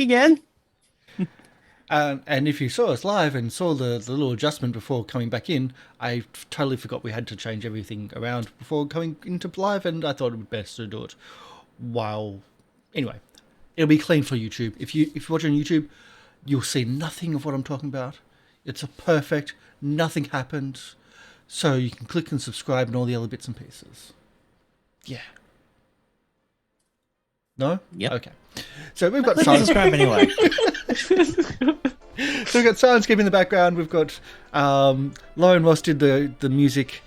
again. And if you saw us live and saw the little adjustment before coming back in, I totally forgot we had to change everything around before coming into live, and I thought it would be best to do it while... Anyway, it'll be clean for YouTube. If you watch on YouTube, you'll see nothing of what I'm talking about. It's a perfect, nothing happened, so you can click and subscribe and all the other bits and pieces. Yeah. No? Yep. Okay. So we've got subscribe anyway. So we've got Syrinscape in the background. We've got Lorian Ross did the music,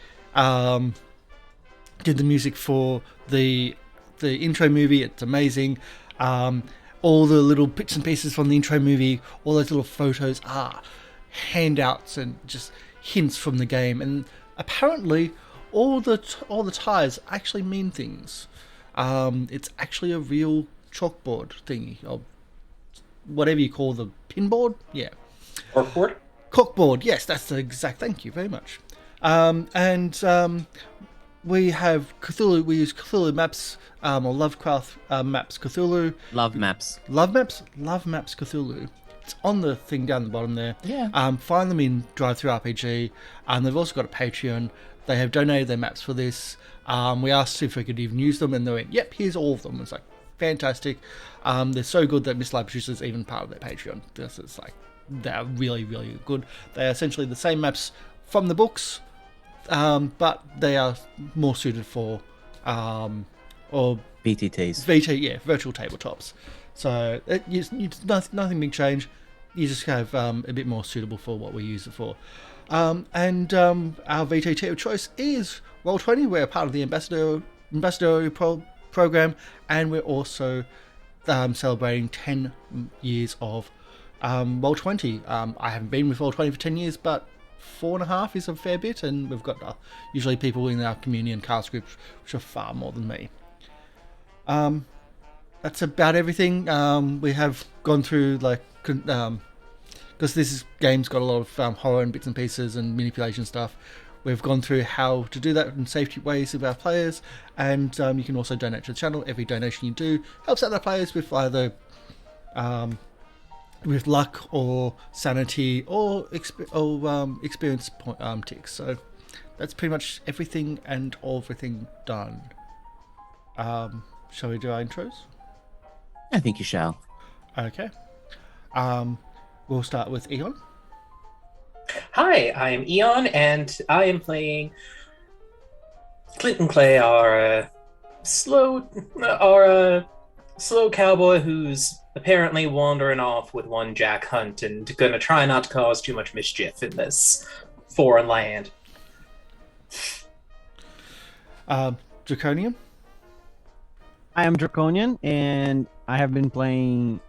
for the intro movie. It's amazing. All the little bits and pieces from the intro movie, all those little photos are handouts and just hints from the game. And apparently, all the ties actually mean things. It's actually a real chalkboard thingy, or whatever you call the pinboard. Yeah. Corkboard? Corkboard, yes, that's the exact. Thank you very much. We have Cthulhu. We use Cthulhu maps, or Lovecraft maps Cthulhu. LoveMaps. LoveMaps Cthulhu. It's on the thing down the bottom there. Yeah. Find them in Drive-Thru RPG. They've also got a Patreon. They have donated their maps for this. We asked if we could even use them, and they went, "Yep, here's all of them." It's like fantastic. They're so good that MrLiveProducer is even part of their Patreon. It's like they're really, really good. They are essentially the same maps from the books, but they are more suited for or VTTs. virtual tabletops. So nothing big change. You just have a bit more suitable for what we use it for. Our VTT of choice is Roll20. We're a part of the ambassador program, and we're also celebrating 10 years of Roll20. I haven't been with Roll20 for 10 years, but 4.5 is a fair bit, and we've got usually people in our community and cast groups which are far more than me. That's about everything. We have gone through, because this game's got a lot of horror and bits and pieces and manipulation stuff. We've gone through how to do that in safety ways with our players, and you can also donate to the channel. Every donation you do helps out our players with either with luck or sanity or experience ticks. So that's pretty much everything and everything done. Shall we do our intros? I think you shall. Okay. We'll start with Eon. Hi, I am Eon, and I am playing Clint and Clay, our slow cowboy who's apparently wandering off with one Jack Hunt and gonna try not to cause too much mischief in this foreign land. Drakonyan. I am Drakonyan, and I have been playing,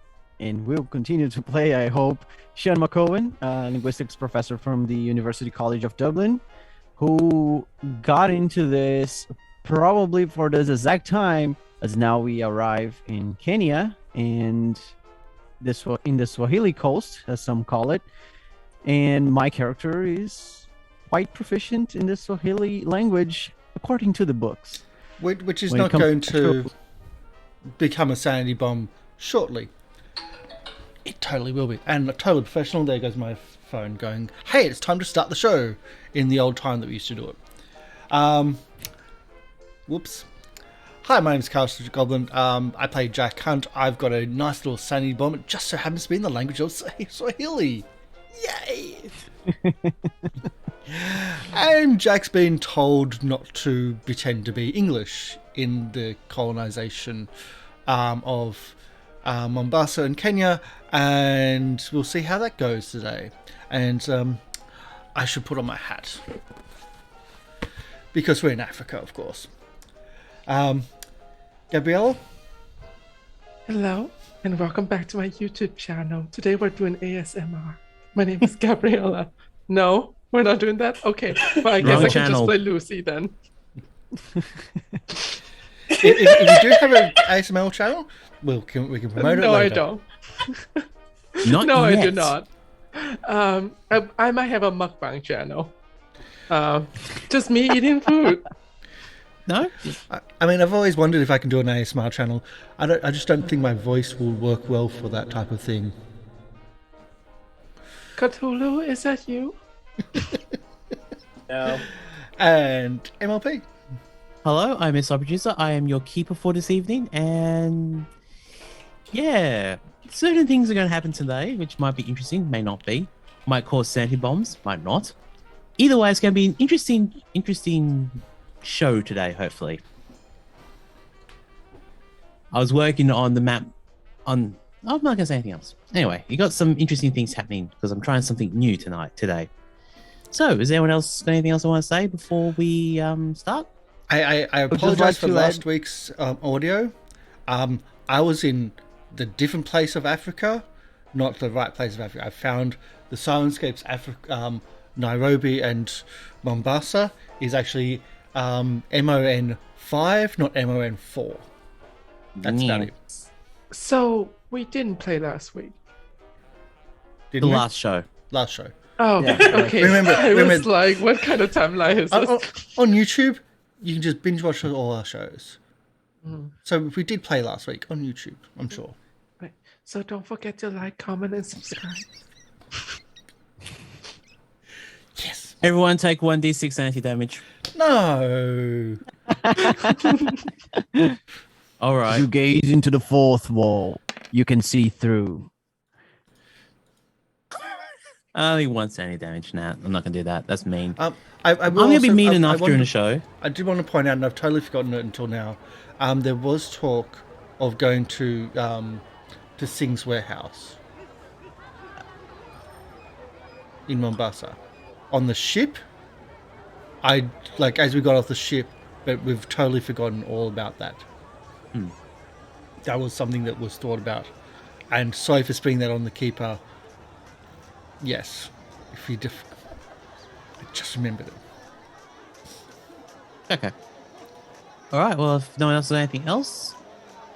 and will continue to play, I hope, Sean McEoghan, a linguistics professor from the University College of Dublin, who got into this probably for this exact time as now we arrive in Kenya, and in the Swahili coast, as some call it. And my character is quite proficient in the Swahili language, according to the books. Which is not going to become a sanity bomb shortly. It totally will be. And totally professional. There goes my phone going, "Hey, it's time to start the show," in the old time that we used to do it. Whoops. Hi, my name is Karsh, Goblin. I play Jack Hunt. I've got a nice little sanity bomb. It just so happens to be in the language of Swahili. Yay! And Jack's been told not to pretend to be English in the colonization of Mombasa and Kenya, and we'll see how that goes today. And I should put on my hat because we're in Africa, of course. Gabriela? Hello, and welcome back to my YouTube channel. Today we're doing ASMR. My name is Gabriela. No, we're not doing that? Okay, well, I guess I can just play Lucy then. if you do have an ASMR channel, we can promote it later. No, I don't. No, I do not. I might have a mukbang channel. Just me eating food. No? I mean, I've always wondered if I can do an ASMR channel. I just don't think my voice will work well for that type of thing. Cthulhu, is that you? No. And MLP. Hello, I'm MrLiveProducer. I am your keeper for this evening, and yeah, certain things are going to happen today, which might be interesting, may not be. Might cause sanity bombs, might not. Either way, it's going to be an interesting show today, hopefully. I was working on the map on... I'm not going to say anything else. Anyway, you got some interesting things happening because I'm trying something new today. So, is anyone else got anything else I want to say before we start? I apologize for last week's audio. I was in the different place of Africa, not the right place of Africa. I found the Syrinscape's Nairobi and Mombasa is actually MON 5, not MON 4. That's about it. So we didn't play last week. Didn't we? Last show. Last show. Oh, Yeah. okay. I was like, what kind of timeline is this? On YouTube, you can just binge watch all our shows. Mm. So we did play last week on YouTube, I'm sure. Right. So don't forget to like, comment, and subscribe. Yes. Everyone take 1d6 anti-damage. No. All right. As you gaze into the fourth wall, you can see through. Only one sanity damage. Nah, I'm not going to do that. That's mean. I'm going to be mean enough during the show. I did want to point out, and I've totally forgotten it until now, there was talk of going to Singh's warehouse in Mombasa. On the ship, as we got off the ship, but we've totally forgotten all about that. That was something that was thought about. And sorry for springing that on the keeper. Yes. I just remembered it. Okay. All right. Well, if no one else has anything else,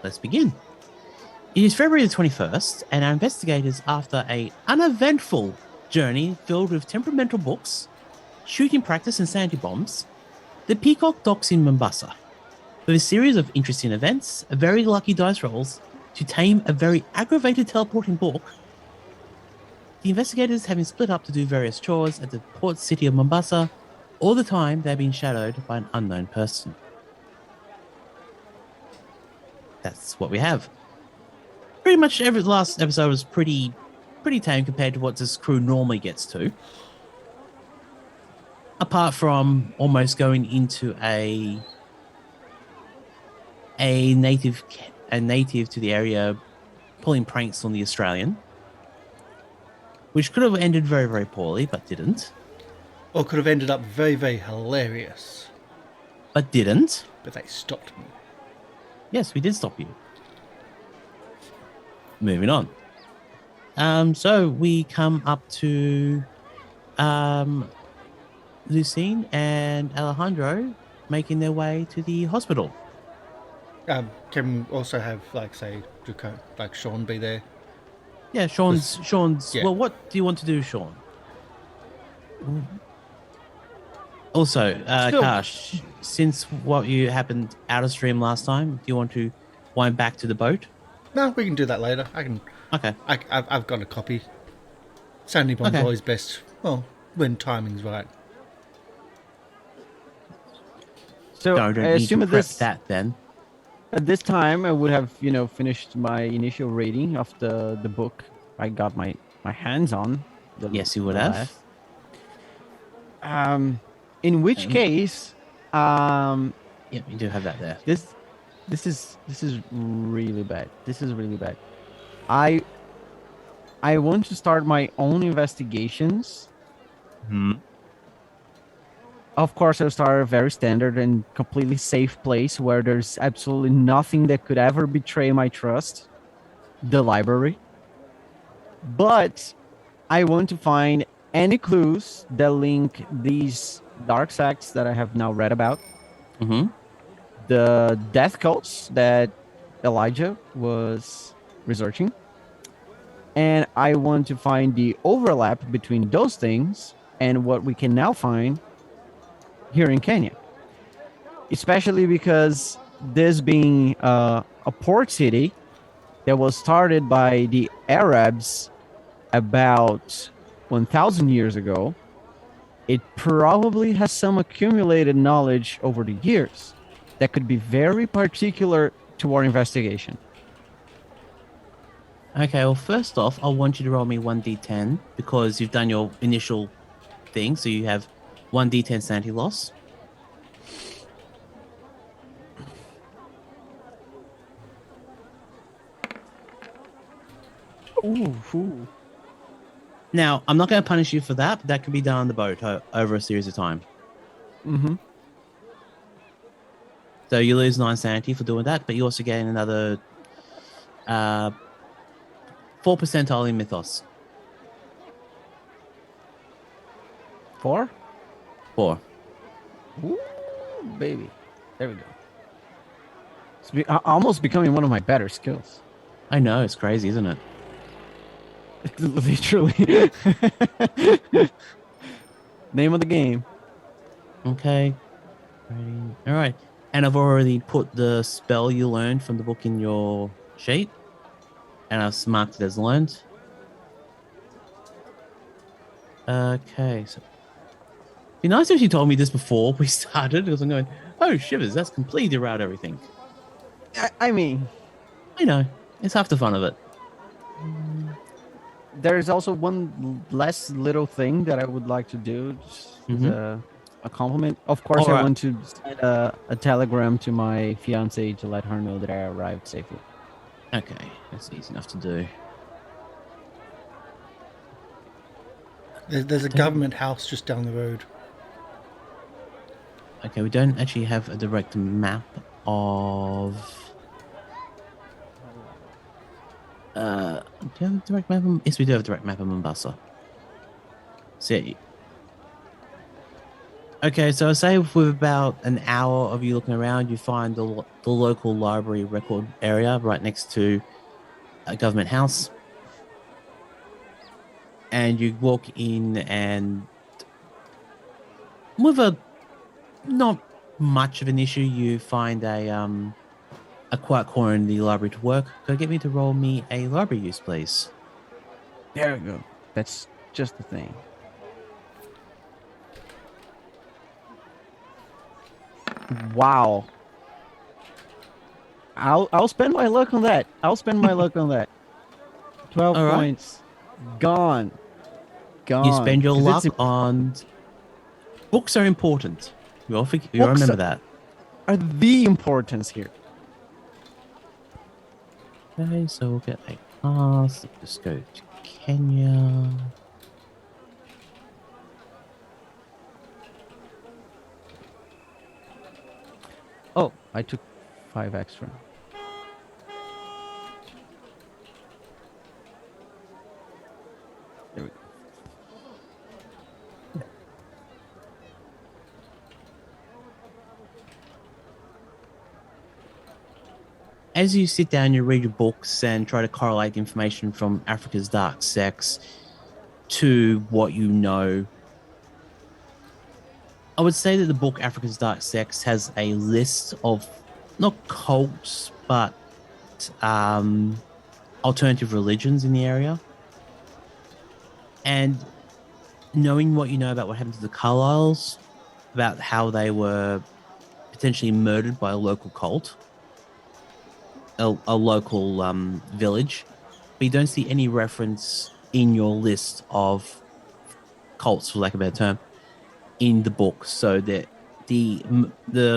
let's begin. It is February the 21st, and our investigators, after an uneventful journey filled with temperamental books, shooting practice and sanity bombs, the Peacock docks in Mombasa. With a series of interesting events, a very lucky dice rolls to tame a very aggravated teleporting book, the investigators have been split up to do various chores at the port city of Mombasa. All the time, they're being shadowed by an unknown person. That's what we have. Pretty much every last episode was pretty tame compared to what this crew normally gets to. Apart from almost going into a native to the area pulling pranks on the Australian, which could have ended very, very poorly, but didn't. Or could have ended up very, very hilarious. But didn't. But they stopped me. Yes, we did stop you. Moving on. So we come up to Lucianne and Alejandro making their way to the hospital. Can we also have, Sean be there? Yeah, Sean's. Yeah. Well, what do you want to do, Sean? Also, Karsh, since what you happened out of stream last time, do you want to wind back to the boat? No, we can do that later. I can. Okay. I've got a copy. Sandy Bomb's always best. Well, when timing's right. So Don't I need assume to at prep this that then. At this time, I would have, finished my initial reading of the book I got my hands on. Yes, you would have. In which case, yeah, you do have that there. This is really bad. This is really bad. I want to start my own investigations. Of course, I'll start a very standard and completely safe place where there's absolutely nothing that could ever betray my trust. The library. But I want to find any clues that link these dark sects that I have now read about. The death cults that Elijah was researching. And I want to find the overlap between those things and what we can now find here in Kenya. especially because this being a port city that was started by the Arabs about 1,000 years ago, it probably has some accumulated knowledge over the years that could be very particular to our investigation. Okay, well, first off, I want you to roll me 1d10 because you've done your initial thing, so you have 1d10 sanity loss. Ooh. Now, I'm not going to punish you for that, but that could be done on the boat over a series of time. Mm-hmm. So you lose 9 sanity for doing that, but you also gain another 4 percentile in mythos. 4? 4. Ooh, baby. There we go. It's almost becoming one of my better skills. I know, it's crazy, isn't it? Literally. Name of the game. Okay. Ready. All right. And I've already put the spell you learned from the book in your sheet. And I've marked it as learned. Okay. So it'd be nice if you told me this before we started, because I'm going, oh, shivers, that's completely derailed everything. I mean, I know. It's half the fun of it. there's also one less little thing that I would like to do. Just as a compliment. Of course, All right. I want to send a telegram to my fiance to let her know that I arrived safely. Okay. That's easy enough to do. There's a government house just down the road. Okay, we don't actually have a direct map of... do you have a direct map of... Yes, we do have a direct map of Mombasa. See. Okay, so say with about an hour of you looking around, you find the local library record area right next to a government house. And you walk in and with a not much of an issue, you find a quiet corner in the library to work. Could you get me to roll me a library use, please? There we go. That's just the thing. Wow. I'll spend my luck on that. 12 All right. points. Gone. You spend your 'Cause luck it's- on... Books are important. You'll Books remember that. are the importance here. Okay, so we'll get a pass. Let's go to Kenya. Oh, I took 5 extra. There we go. As you sit down, you read your books and try to correlate information from Africa's dark sects to what you know. I would say that the book Africa's Dark Sects has a list of not cults, but alternative religions in the area. And knowing what you know about what happened to the Carlyles, about how they were potentially murdered by a local cult, a local village, but you don't see any reference in your list of cults, for lack of a better term, in the book. So that the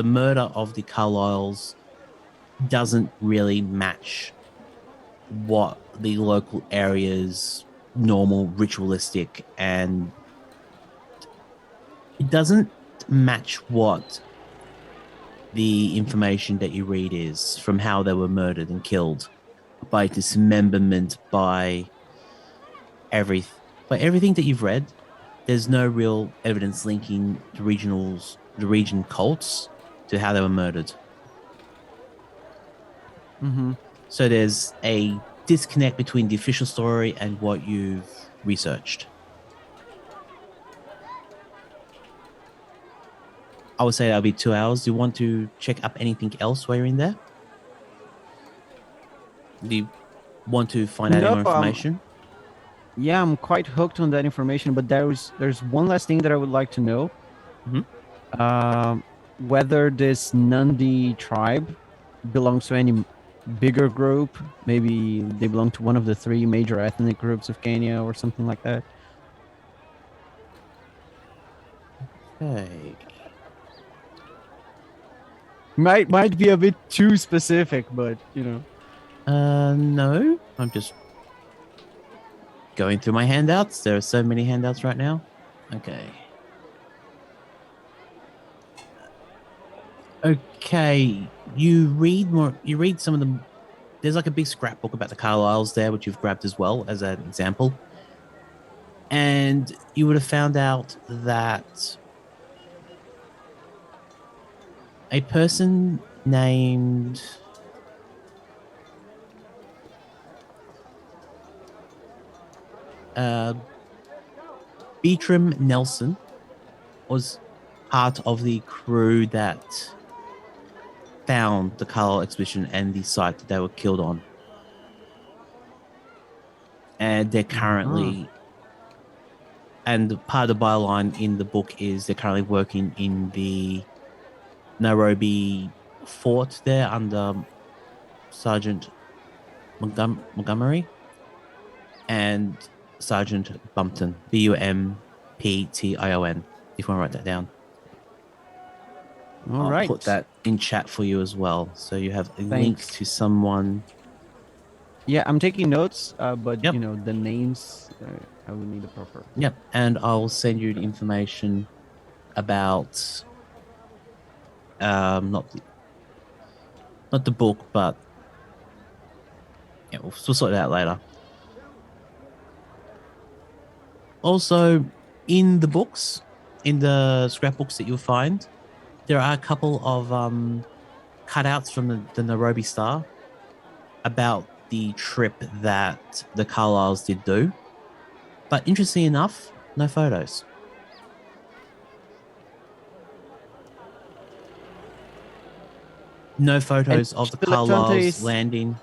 murder of the Carlyles doesn't really match what the local area's normal ritualistic, and it doesn't match what the information that you read is from how they were murdered and killed by dismemberment, by everything that you've read. There's no real evidence linking the region cults to how they were murdered. Mm-hmm. So there's a disconnect between the official story and what you've researched. I would say that'll be 2 hours. Do you want to check up anything else while you're in there? Do you want to find out any more information? Yeah, I'm quite hooked on that information, but there's one last thing that I would like to know. Whether this Nandi tribe belongs to any bigger group. Maybe they belong to one of the 3 major ethnic groups of Kenya or something like that. Okay. Might be a bit too specific, but no. I'm just going through my handouts. There are so many handouts right now. Okay. Okay. You read some of them. There's like a big scrapbook about the Carlyles there, which you've grabbed as well as an example. And you would have found out that a person named Beatram Nelson was part of the crew that found the Carlyle expedition and the site that they were killed on. And they're currently, and part of the byline in the book is they're currently working in the Nairobi fort there under Sergeant Montgomery and Sergeant Bumpton, Bumption, if you want to write that down. All right. I'll put that in chat for you as well, so you have a link to someone. Yeah, I'm taking notes, but the names I will need a proper. Yep, and I'll send you the information about not the book, but we'll sort it out later. Also, in the books, in the scrapbooks that you'll find, there are a couple of cutouts from the Nairobi Star about the trip that the Carlyles did do. But interestingly enough, no photos. No photos of the Carlyles landing.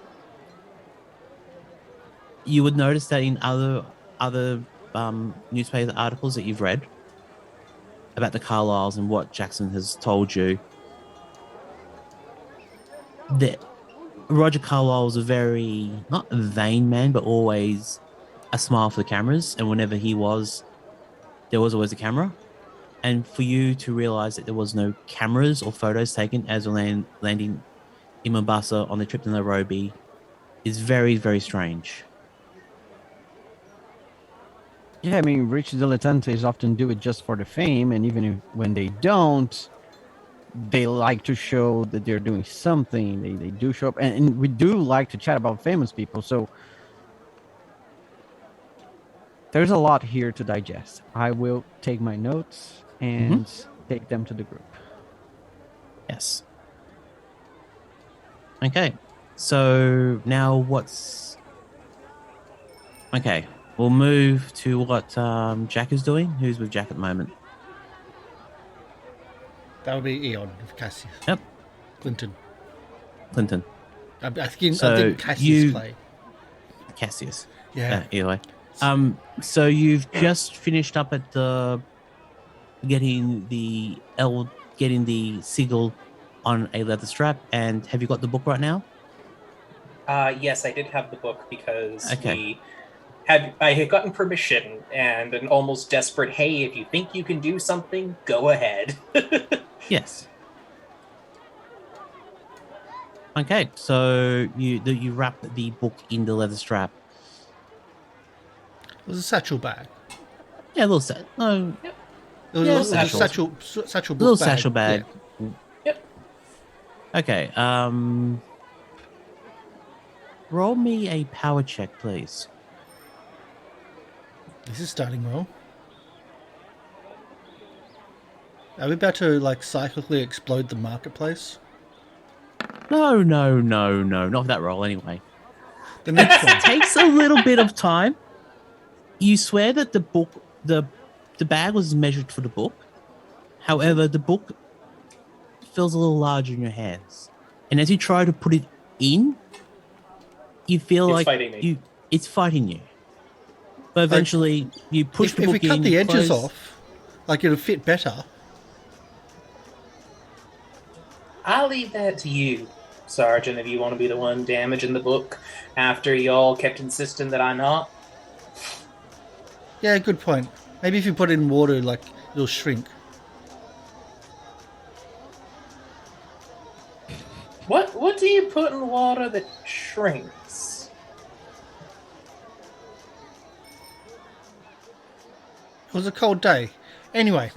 You would notice that in other newspaper articles that you've read about the Carlyles and what Jackson has told you, that Roger Carlyle was a very, not a vain man, but always a smile for the cameras. And whenever there was always a camera. And for you to realize that there was no cameras or photos taken as a landing in Mombasa on the trip to Nairobi is very, very strange. Yeah, I mean, rich dilettantes often do it just for the fame, and even when they don't, they like to show that they're doing something. They do show up, and we do like to chat about famous people, so there's a lot here to digest. I will take my notes and take them to the group. Yes. Okay, so now okay, we'll move to what Jack is doing. Who's with Jack at the moment? That would be Eon of Cassius. Yep. Clinton. I think Cassius play. Cassius. Yeah. Either way. So you've just finished up at the getting the sigil on a leather strap, and have you got the book right now? Yes, I did have the book because I had gotten permission and an almost desperate, hey, if you think you can do something, go ahead. Yes. Okay, so you wrap the book in the leather strap. It was a satchel bag. Yeah, a little set. No. Yep. It was a satchel book little bag. satchel bag. Yeah. Yep. Okay. Roll me a power check, please. This is starting well. Are we about to cyclically explode the marketplace? No, not for that roll anyway. The next one takes a little bit of time. You swear that the book, the bag was measured for the book. However, the book feels a little larger in your hands. And as you try to put it in, you feel it's fighting you. But eventually, you push the book in. If we cut the edges off, it'll fit better. I'll leave that to you, Sergeant, if you want to be the one damaging the book after y'all kept insisting that I not. Yeah, good point. Maybe if you put it in water, it'll shrink. What do you put in water that shrinks? It was a cold day. Anyway.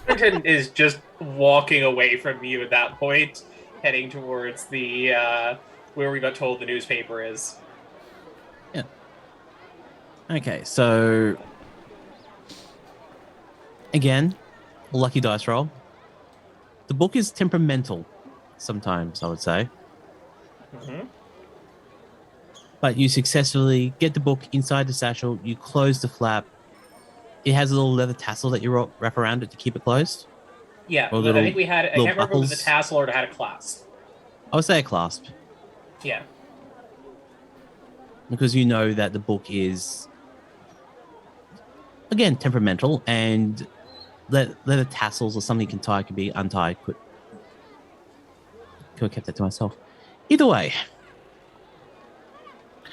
Clinton is just walking away from you at that point, heading towards the where we got told the newspaper is. Yeah. Okay, so again, lucky dice roll. The book is temperamental sometimes, I would say. Mm-hmm. But you successfully get the book inside the satchel, you close the flap. It has a little leather tassel that you wrap around it to keep it closed. Yeah, I think we had, I can't remember if it was a tassel or it had a clasp. I would say a clasp. Yeah. Because you know that the book is, again, temperamental, and leather tassels or something you can tie can be untied. Could have kept that to myself. Either way.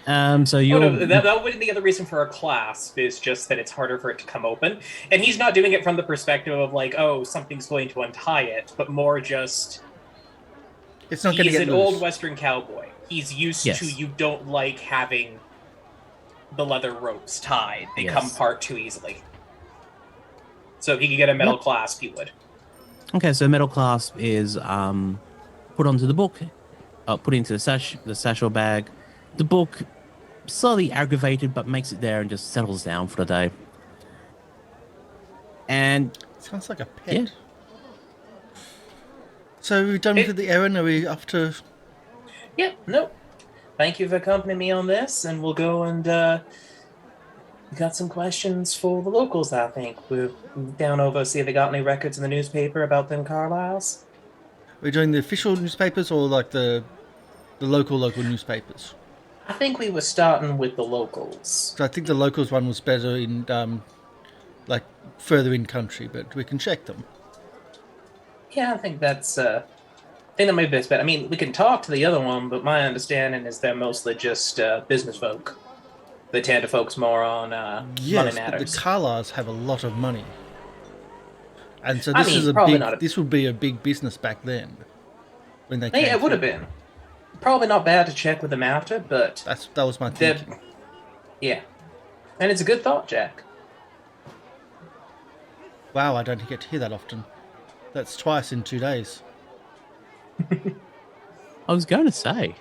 So you that wouldn't be the reason for a clasp, is just that it's harder for it to come open. And he's not doing it from the perspective of something's going to untie it, but more just it's not going to get he's an loose. Old Western cowboy. He's used to you don't like having the leather ropes tied. They come apart too easily. So if he could get a metal clasp, he would. Okay, so metal clasp is put onto the book, put into the satchel bag. The book slightly aggravated, but makes it there and just settles down for the day. And sounds like a pet. Yeah. So we've done with the errand. Are we off to? Yep. Nope. Thank you for accompanying me on this, and we'll go and got some questions for the locals. I think we're down over see if they got any records in the newspaper about them Carlyles. Are we doing the official newspapers or the local newspapers? I think we were starting with the locals. So I think the locals one was better in further in country, but we can check them. Yeah, I think that's I think that may be best bet. I mean, we can talk to the other one, but my understanding is they're mostly just business folk. They tend to focus more on money matters. The Carlyles have a lot of money, and so this would be a big business back then when they came. Yeah, it would have been. Probably not bad to check with them after, but that was my thinking. Yeah, and it's a good thought, Jack. Wow, I don't get to hear that often. That's twice in 2 days. I was going to say.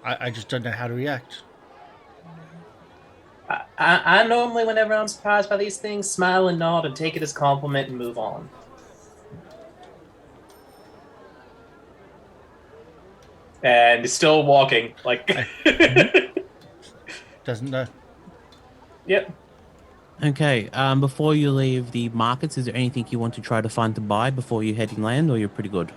I just don't know how to react. I normally, whenever I'm surprised by these things, smile and nod and take it as a compliment and move on. And still walking, doesn't know. Yep. Okay, before you leave the markets, is there anything you want to try to find to buy before you head inland, or you're pretty good?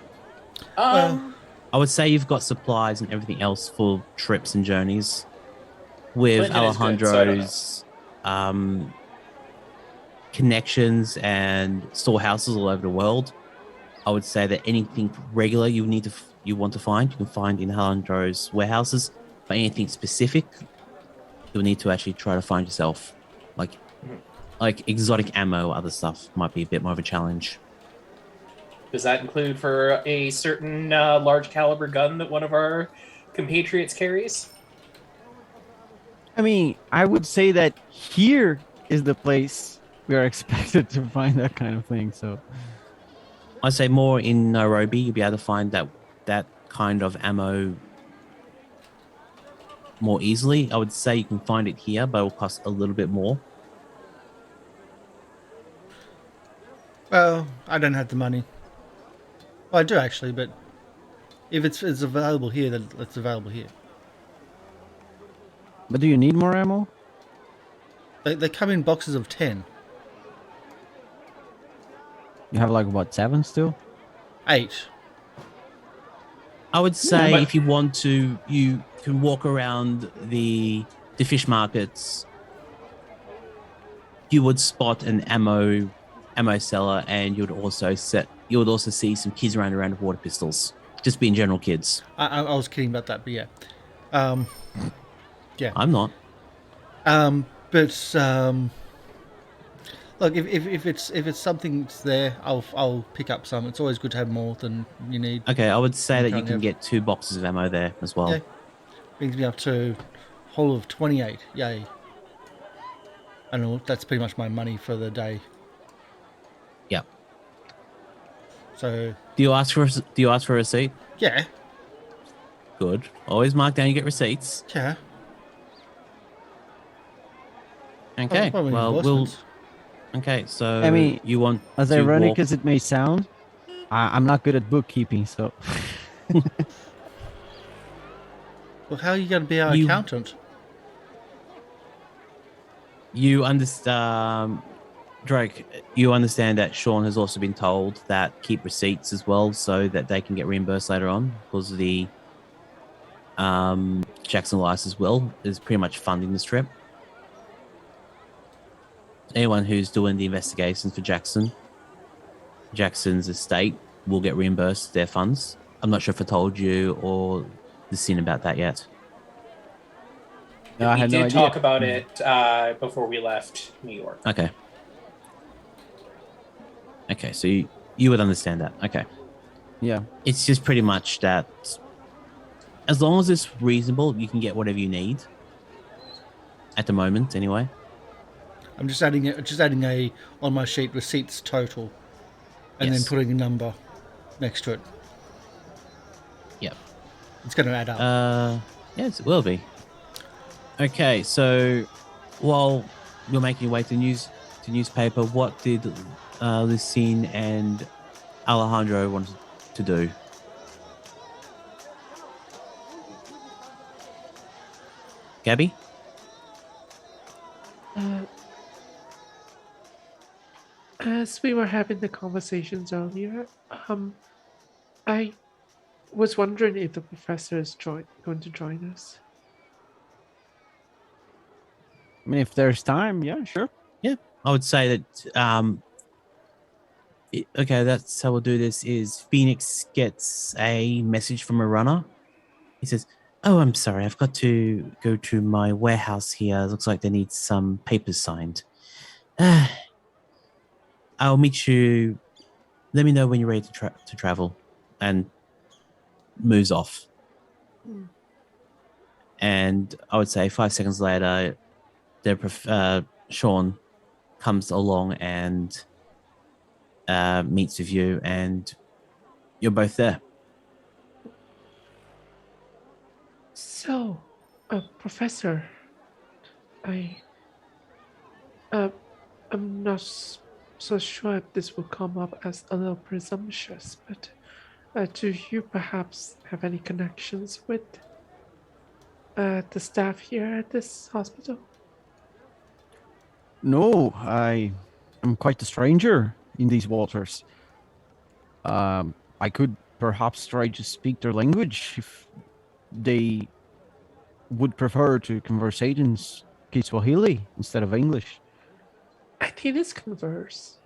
I would say you've got supplies and everything else for trips and journeys. With Alejandro's connections and storehouses all over the world, I would say that anything regular you want to find, you can find in Alejandro's warehouses. But anything specific, you'll need to actually try to find yourself. Like exotic ammo, other stuff might be a bit more of a challenge. Does that include for a certain large caliber gun that one of our compatriots carries? I mean, I would say that here is the place we are expected to find that kind of thing. So I'd say more in Nairobi, you'll be able to find that kind of ammo more easily. I would say you can find it here, but it will cost a little bit more. Well, I don't have the money. Well, I do actually, but if it's available here, then it's available here. But do you need more ammo? They come in boxes of 10. You have like what, 7 still? 8. I would say but- if you want to, you can walk around the fish markets. You would spot an ammo seller, and you would also see some kids running around with water pistols. Just being general kids. I was kidding about that, but yeah. Yeah. I'm not. Look, if it's something that's there, I'll pick up some. It's always good to have more than you need. Okay, I would say that you can't can have- get 2 boxes of ammo there as well. Yeah. Brings me up to a whole of 28. Yay. And that's pretty much my money for the day. Yep. So Do you ask for a receipt? yeah, Good. Always mark down you get receipts. yeah. Okay. Probably Well, endorsements. okay. So I mean, you want As to ironic walk- as it may sound, I'm not good at bookkeeping, so Well, how are you going to be our You- accountant? you understand, Drake. You understand that Sean has also been told that keep receipts as well, so that they can get reimbursed later on, because the Jackson license is pretty much funding this trip. Anyone who's doing the investigations for Jackson's estate will get reimbursed their funds. I'm not sure if I told you or the scene about that yet. no, I we had did no idea. talk about it before we left New York. Okay. Okay, so you would understand that. Okay. Yeah. It's just pretty much that as long as it's reasonable, you can get whatever you need. At the moment, anyway. I'm just adding a on my sheet receipts total, and then Yes. putting a number next to it. Yep. It's going to add up. Yes, it will be. Okay, so while you're making your way to newspaper, what did Lucianne and Alejandro want to do? Gabby? As we were having the conversations earlier, I was wondering if the professor is going to join us. I mean, if there's time, yeah, sure. Yeah, I would say that. Okay, that's how we'll do this. Is Phoenix gets a message from a runner. He says, "Oh, I'm sorry, I've got to go to my warehouse here. It looks like they need some papers signed. I'll meet you. Let me know when you're ready to travel," and moves off. And I would say 5 seconds later, Sean comes along and meets with you, and you're both there. So, Professor, I'm not so sure if this will come up as a little presumptuous, but do you perhaps have any connections with the staff here at this hospital? No, I am quite a stranger in these waters. I could perhaps try to speak their language if they would prefer to conversate in Kiswahili instead of English. I think it's converse.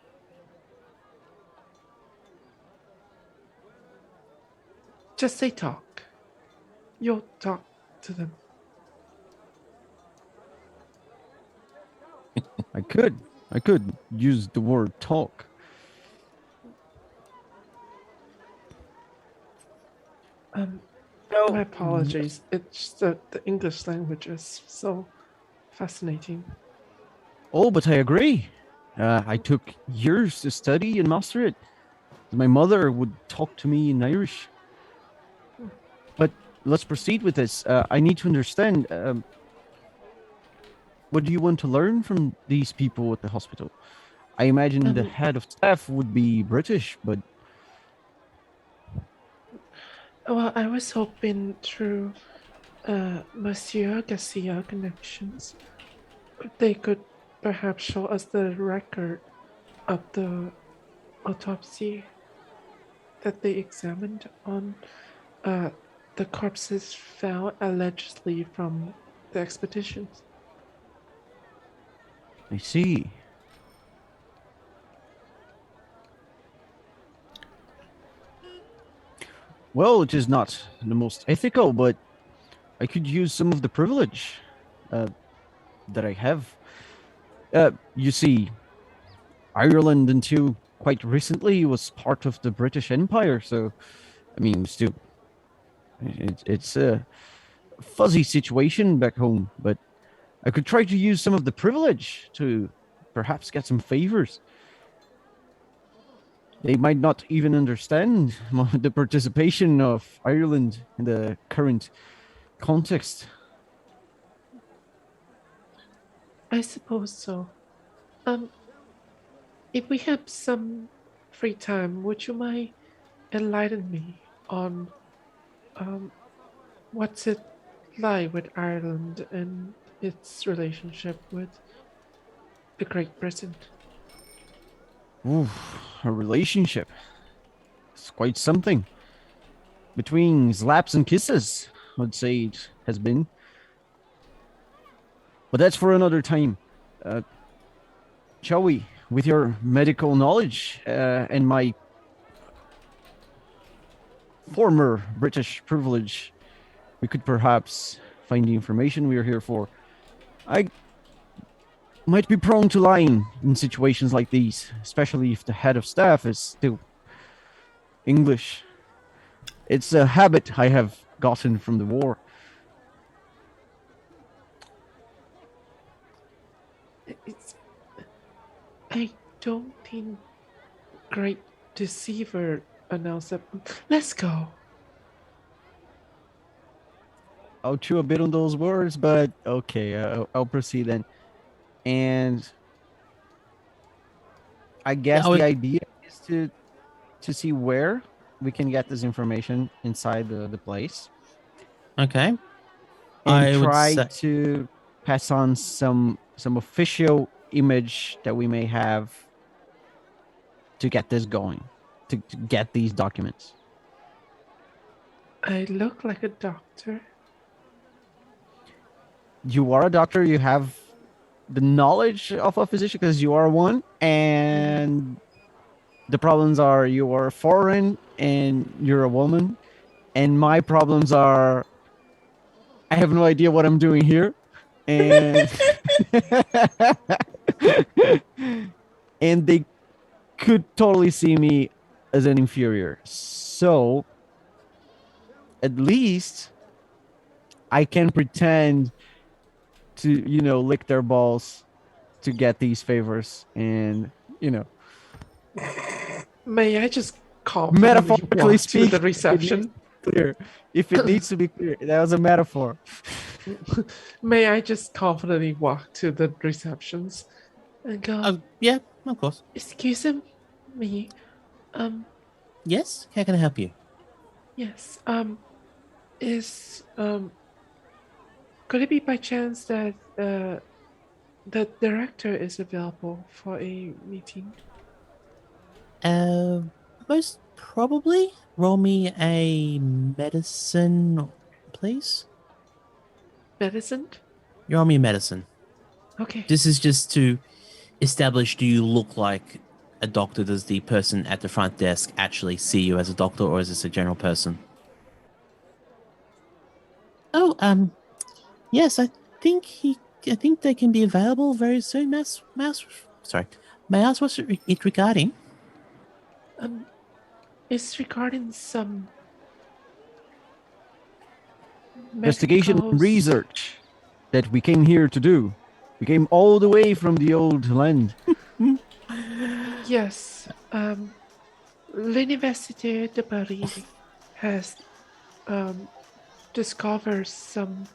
Just say talk. You'll talk to them. I could use the word talk. My apologies. It's just that the English language is so fascinating. Oh, but I agree. I took years to study and master it. My mother would talk to me in Irish. But let's proceed with this. I need to understand. What do you want to learn from these people at the hospital? I imagine the head of staff would be British, but Well, I was hoping through Monsieur Garcia connections. They could perhaps show us the record of the autopsy that they examined on the corpses found allegedly from the expeditions. I see. Well, it is not the most ethical, but I could use some of the privilege that I have. You see, Ireland until quite recently was part of the British Empire, so I mean, still, it's a fuzzy situation back home, but I could try to use some of the privilege to perhaps get some favors. They might not even understand the participation of Ireland in the current context. I suppose so. If we have some free time, would you mind enlighten me on what's it like with Ireland and its relationship with the Great Britain? Ooh, a relationship. It's quite something. Between slaps and kisses, I'd say it has been. But that's for another time. Shall we, with your medical knowledge and my former British privilege, we could perhaps find the information we are here for. I might be prone to lying in situations like these, especially if the head of staff is still English. It's a habit I have gotten from the war. I don't think Great Deceiver announced that. Let's go. I'll chew a bit on those words, but okay, I'll proceed then. And I guess the idea is to see where we can get this information inside the place. Okay. And try to pass on some official image that we may have to get this going, to get these documents. I look like a doctor. You are a doctor, you have the knowledge of a physician because you are one, and the problems are you are foreign and you're a woman, and my problems are I have no idea what I'm doing here, and and they could totally see me as an inferior. So at least I can pretend to, lick their balls to get these favors, and, May I just call metaphorically speak to the reception? Clear. If it needs to be clear, that was a metaphor. May I just confidently walk to the receptions and go? Yeah, of course. Excuse me. Yes. How can I help you? Yes. Could it be by chance that the director is available for a meeting? Most probably. Roll me a medicine, please. Medicine? You roll me a medicine. Okay. This is just to establish, do you look like a doctor? Does the person at the front desk actually see you as a doctor, or is this a general person? Oh, yes, I think they can be available very soon. Sorry. May I ask what's it regarding? It's regarding some investigation and research that we came here to do. We came all the way from the old land. Yes. L'Université de Paris has discovered some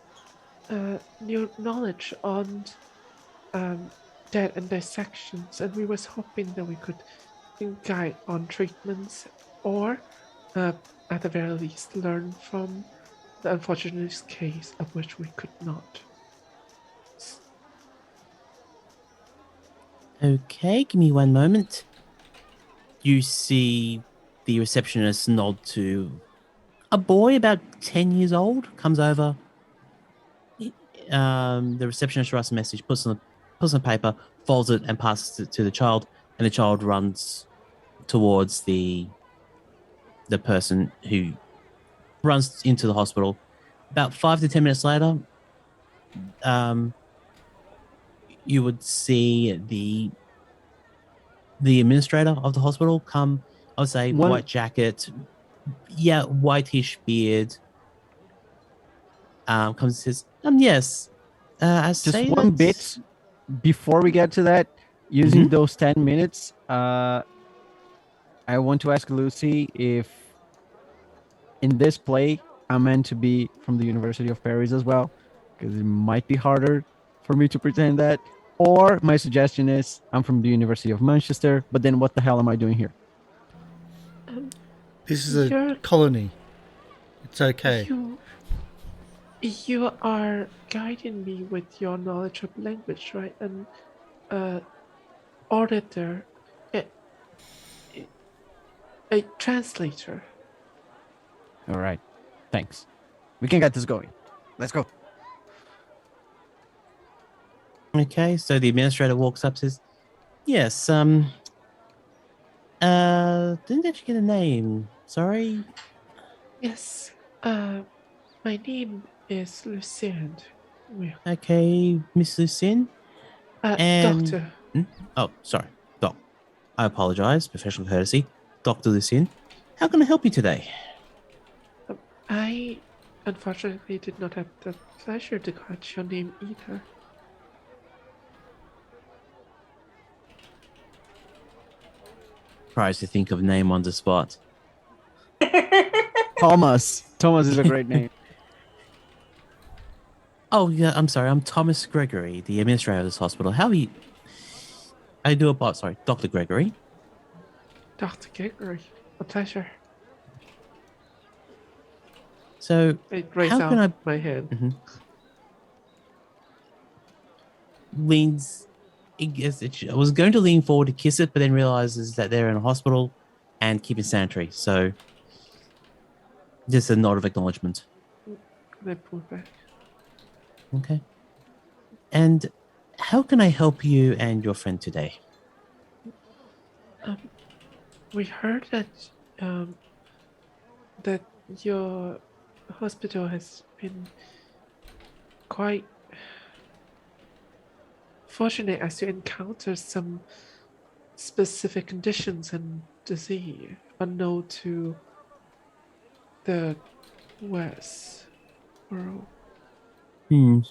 new knowledge on death and dissections, and we was hoping that we could guide on treatments, or at the very least learn from the unfortunate case of which we could not. Okay, give me one moment. You see the receptionist nod to a boy about 10 years old, comes over. The receptionist writes a message, puts on a paper, folds it, and passes it to the child, and the child runs towards the person who runs into the hospital. About 5 to 10 minutes later, you would see the administrator of the hospital come. I would say white jacket, whitish beard. Comes and says, yes. I Just say one that... bit before we get to that. Using those 10 minutes, I want to ask Lucy if in this play I'm meant to be from the University of Paris as well, because it might be harder for me to pretend that. Or my suggestion is I'm from the University of Manchester, but then what the hell am I doing here? This is a colony. It's okay. You are guiding me with your knowledge of language, right? And auditor, a translator. All right. Thanks. We can get this going. Let's go. Okay, so the administrator walks up, says, yes, didn't actually get a name. Sorry. Yes. My name is Lucianne. Okay, Miss Lucianne. Doctor. Oh, sorry. Doc. I apologize. Professional courtesy. Dr. Lucianne. How can I help you today? I unfortunately did not have the pleasure to catch your name either. Tries to think of a name on the spot. Thomas. Thomas is a great name. Oh, yeah, I'm sorry. I'm Thomas Gregory, the administrator of this hospital. How are you? I do apologize. Sorry, Dr. Gregory. Dr. Gregory, a pleasure. So, how can I... my hand. Leans... I was going to lean forward to kiss it, but then realizes that they're in a hospital and keeping sanitary. So, just a nod of acknowledgement. They pull back. Okay. And how can I help you and your friend today? We heard that that your hospital has been quite fortunate as you encounter some specific conditions and disease unknown to the West world. The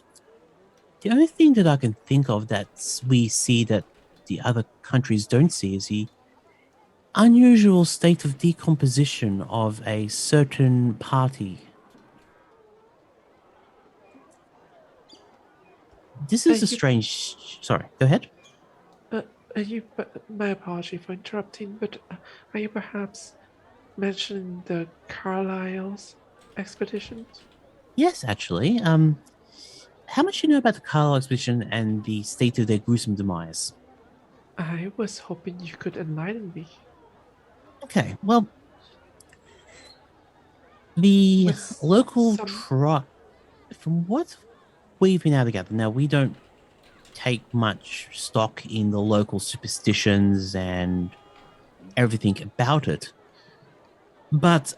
only thing that I can think of that we see that the other countries don't see is the unusual state of decomposition of a certain party. This is a strange... Sorry, go ahead. My apology for interrupting, but are you perhaps mentioning the Carlyle's expeditions? Yes, actually. How much do you know about the Carlyle expedition and the state of their gruesome demise? I was hoping you could enlighten me. Okay, well, the local tribe, from what we've been able to gather, now we don't take much stock in the local superstitions and everything about it, but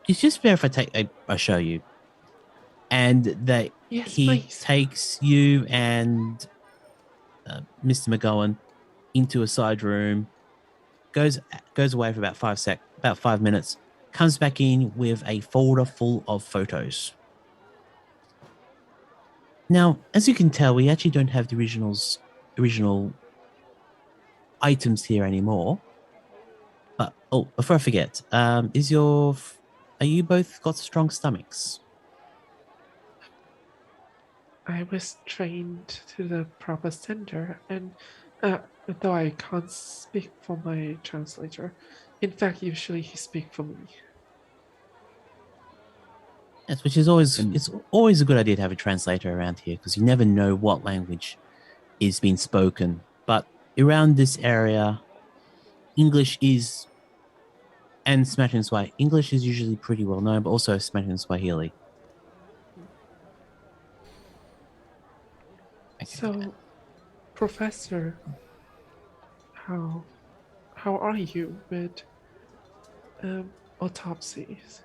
it's just fair if I show you, and that he takes you and Mr. McEoghan into a side room, goes away for about 5 minutes, comes back in with a folder full of photos. Now, as you can tell, we actually don't have the original items here anymore. But before I forget, are you both got strong stomachs? I was trained to the proper center, and Though I can't speak for my translator. In fact, usually he speaks for me. Yes, which is it's always a good idea to have a translator around here because you never know what language is being spoken. But around this area, English is and Smashing Swahili. English is usually pretty well known, but also Smashing Swahili. Okay. So, Professor, how are you with autopsies?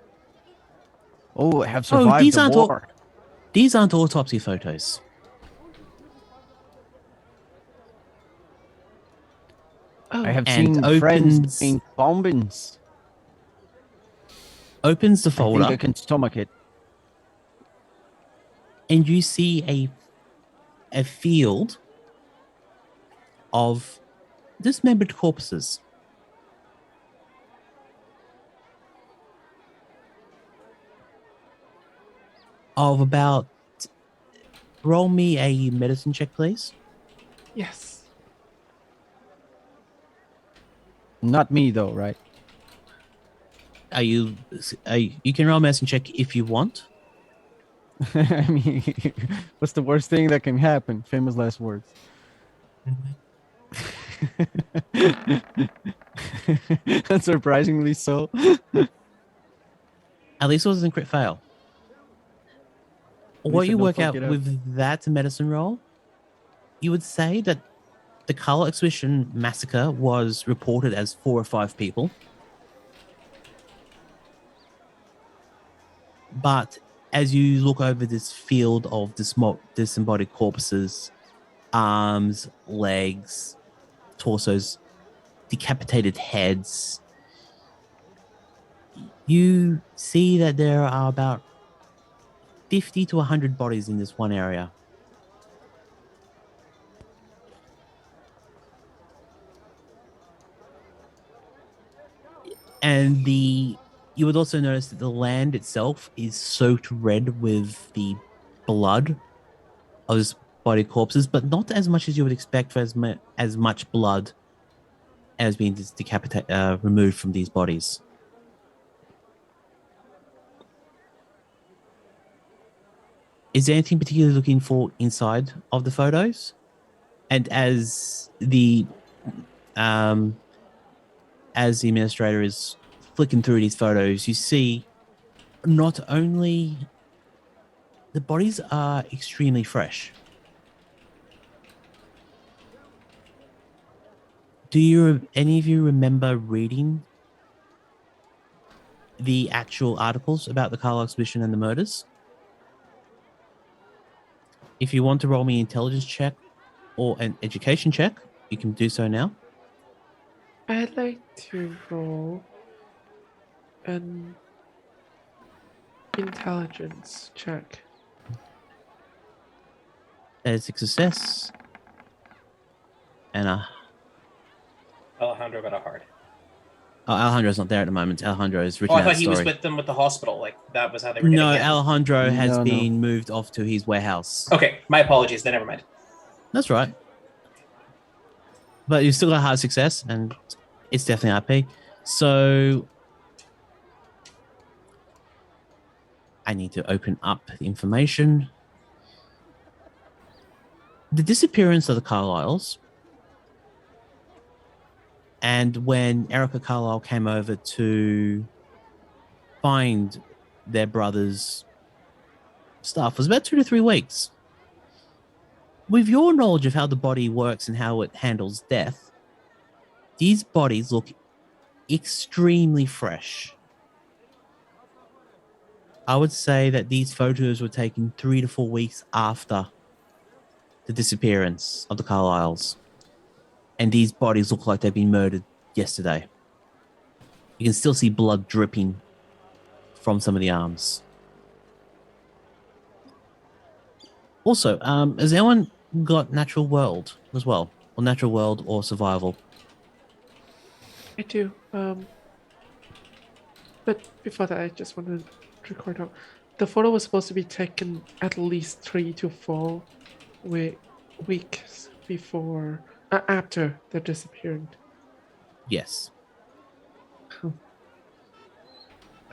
Oh, I have survived the war. These aren't autopsy photos. Oh, I have seen friends in bombings. Opens the folder. I think I can stomach it. And you see a field of dismembered corpses. Of about... Roll me a medicine check, please. Yes. Not me, though, right? You can roll a medicine check if you want. I mean, what's the worst thing that can happen? Famous last words. Unsurprisingly so. At least it wasn't a crit fail. What you work out with that medicine roll, you would say that the Carlyle Exhibition massacre was reported as 4 or 5 people. But as you look over this field of disembodied corpses, arms, legs, torsos, decapitated heads, you see that there are about 50 to 100 bodies in this one area. And you would also notice that the land itself is soaked red with the blood of these body corpses, but not as much as you would expect for as much blood as being removed from these bodies. Is there anything particularly looking for inside of the photos? And as the administrator is flicking through these photos, you see not only the bodies are extremely fresh. Do any of you remember reading the actual articles about the Carlyle Exhibition and the murders? If you want to roll me an intelligence check or an education check, you can do so now. I'd like to roll an intelligence check. That is a success. And Alejandro got a hard. Oh, Alejandro's not there at the moment. Alejandro is written Oh, I out thought the he story. was with them with the hospital. Like, that was how they were getting No, him. Alejandro has been moved off to his warehouse. Okay, my apologies. Then never mind. That's right. But you've still got hard success, and it's definitely RP. So I need to open up the information. The disappearance of the Carlyles, and when Erica Carlyle came over to find their brother's stuff, was about 2 to 3 weeks. With your knowledge of how the body works and how it handles death, these bodies look extremely fresh. I would say that these photos were taken 3 to 4 weeks after the disappearance of the Carlyles. And these bodies look like they've been murdered yesterday. You can still see blood dripping from some of the arms. Also, has anyone got Natural World as well? Or Natural World or Survival? I do. But before that, I just want to record out. The photo was supposed to be taken at least 3 to 4 weeks before. After they're disappearing. Yes.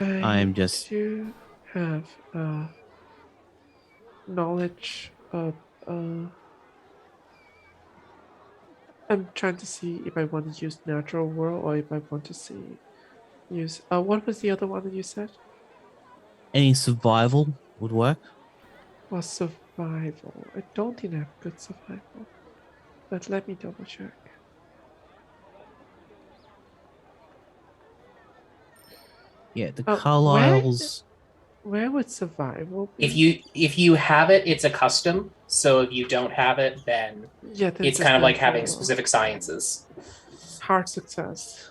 I just do have knowledge of. I'm trying to see if I want to use natural world or if I want to use. What was the other one that you said? any survival would work. Was survival. I don't think I have good survival, but let me double check. Yeah, the Oh, Carlyle's. Where would survival be? If you have it, it's a custom. So if you don't have it, then Yeah, then it's just kind of like natural having world. specific sciences. Hard success.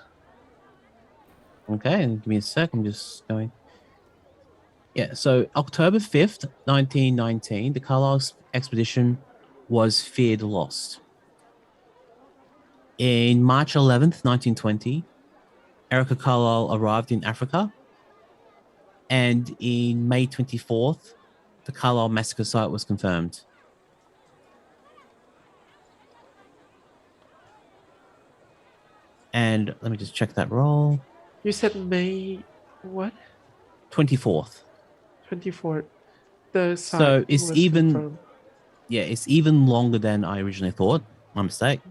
Okay, and give me a sec. I'm just going. Yeah, so October 5th, 1919, the Carlyle expedition was feared lost. In March 11th, 1920, Erica Carlyle arrived in Africa. And in May 24th, the Carlyle massacre site was confirmed. And let me just check that roll. You said May what? 24th. 24th. The site So it's was even confirmed. Yeah, it's even longer than I originally thought. My mistake.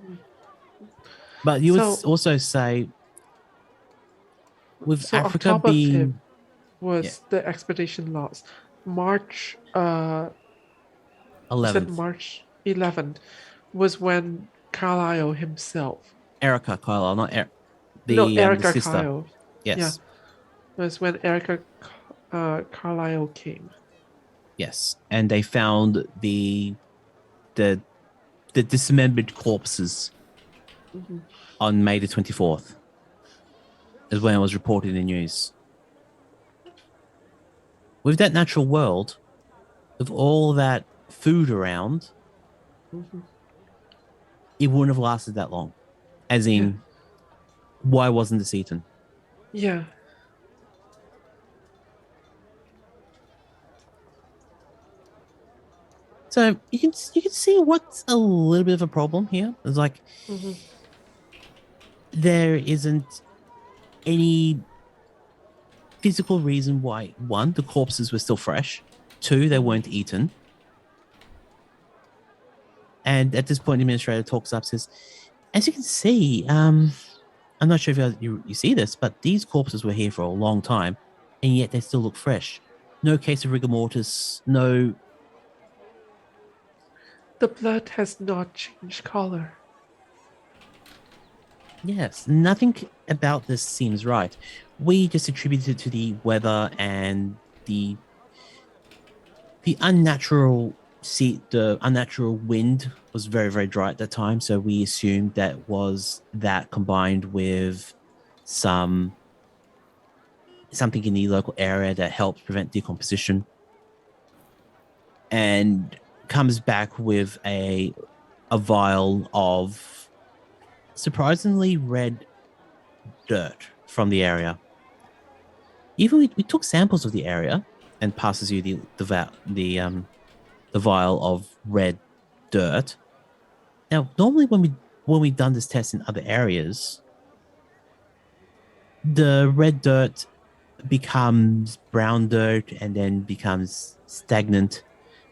But you would also say with Africa October 5th being was the expedition lost. March 11th. You said 11th. March 11th was when Carlyle himself. Erica Carlyle, not Erica the sister. Carlyle. Yes. Yeah. Was when Erica Carlyle came. Yes. And they found the dismembered corpses on May the 24th. Is when it was reported in the news. With that natural world, with all that food around, it wouldn't have lasted that long. As in, why wasn't this eaten? Yeah. So you can see what's a little bit of a problem here. It's like there isn't any physical reason why, one, the corpses were still fresh, two, they weren't eaten. And at this point, the administrator talks up, says, as you can see, I'm not sure if you see this, but these corpses were here for a long time, and yet they still look fresh. No case of rigor mortis, no... The blood has not changed color. Yes, nothing about this seems right. We just attribute it to the weather and the unnatural the unnatural wind was very, very dry at that time, so we assumed that was that combined with something in the local area that helps prevent decomposition, and comes back with a vial of surprisingly red dirt from the area. Even we took samples of the area and passes you the vial of red dirt. Now, normally when we've done this test in other areas, the red dirt becomes brown dirt and then becomes stagnant,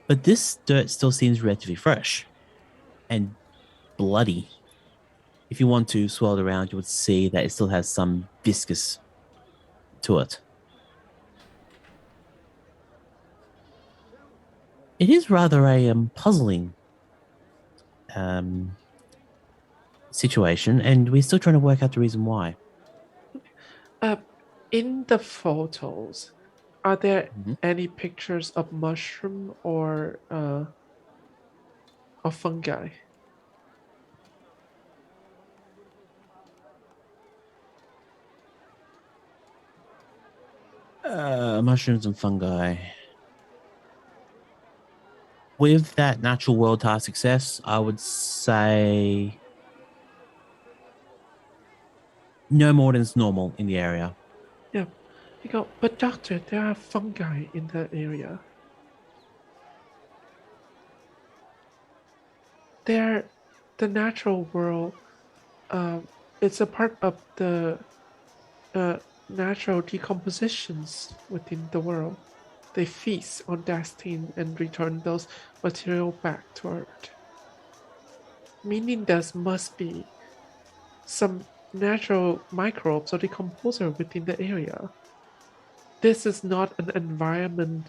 but this dirt still seems relatively fresh and bloody. If you want to swirl it around, you would see that it still has some viscous to it. It is rather a puzzling situation, and we're still trying to work out the reason why. In the photos, are there any pictures of mushroom or of fungi? Mushrooms and fungi. With that natural world task success, I would say no more than is normal in the area. Yeah. But doctor, there are fungi in that area. the natural world, it's a part of the natural decompositions within the world. They feast on destiny and return those material back to Earth. Meaning there must be some natural microbes or decomposer within the area. This is not an environment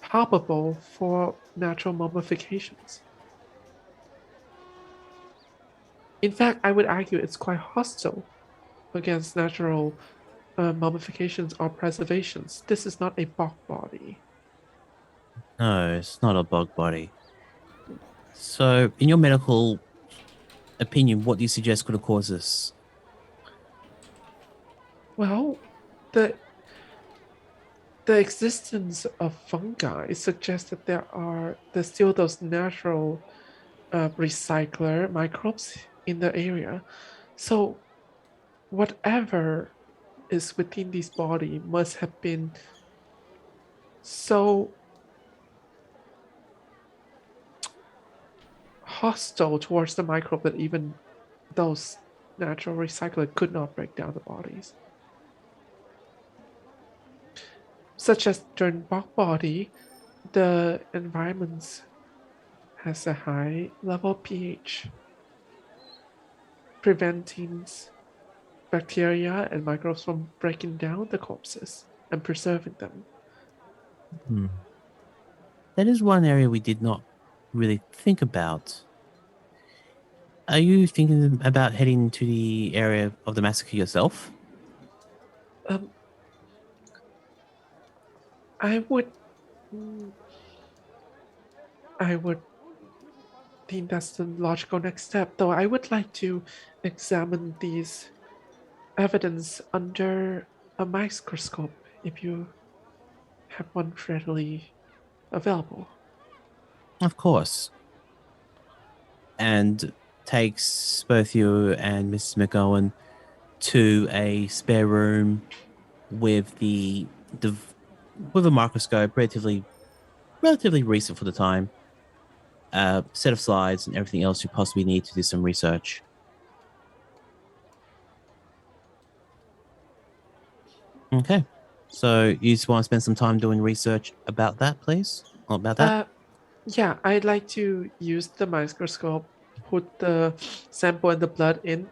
palpable for natural mummifications. In fact, I would argue it's quite hostile against natural mummifications or preservations. This is not a bog body. No, it's not a bug body. So, in your medical opinion, what do you suggest could have caused this? Well, the existence of fungi suggests that there's still those natural recycler microbes in the area. So whatever is within this body must have been so hostile towards the microbe that even those natural recyclers could not break down the bodies. Such as during bog body, the environment has a high level pH, preventing bacteria and microbes from breaking down the corpses and preserving them. That is one area we did not really think about. Are you thinking about heading to the area of the massacre yourself? I would think that's the logical next step, though I would like to examine these evidence under a microscope if you have one readily available. Of course. And takes both you and Mrs. McEoghan to a spare room with with a microscope, relatively recent for the time. Set of slides and everything else you possibly need to do some research. Okay. So you just want to spend some time doing research about that, please? Or about that? Yeah, I'd like to use the microscope, put the sample and the blood in,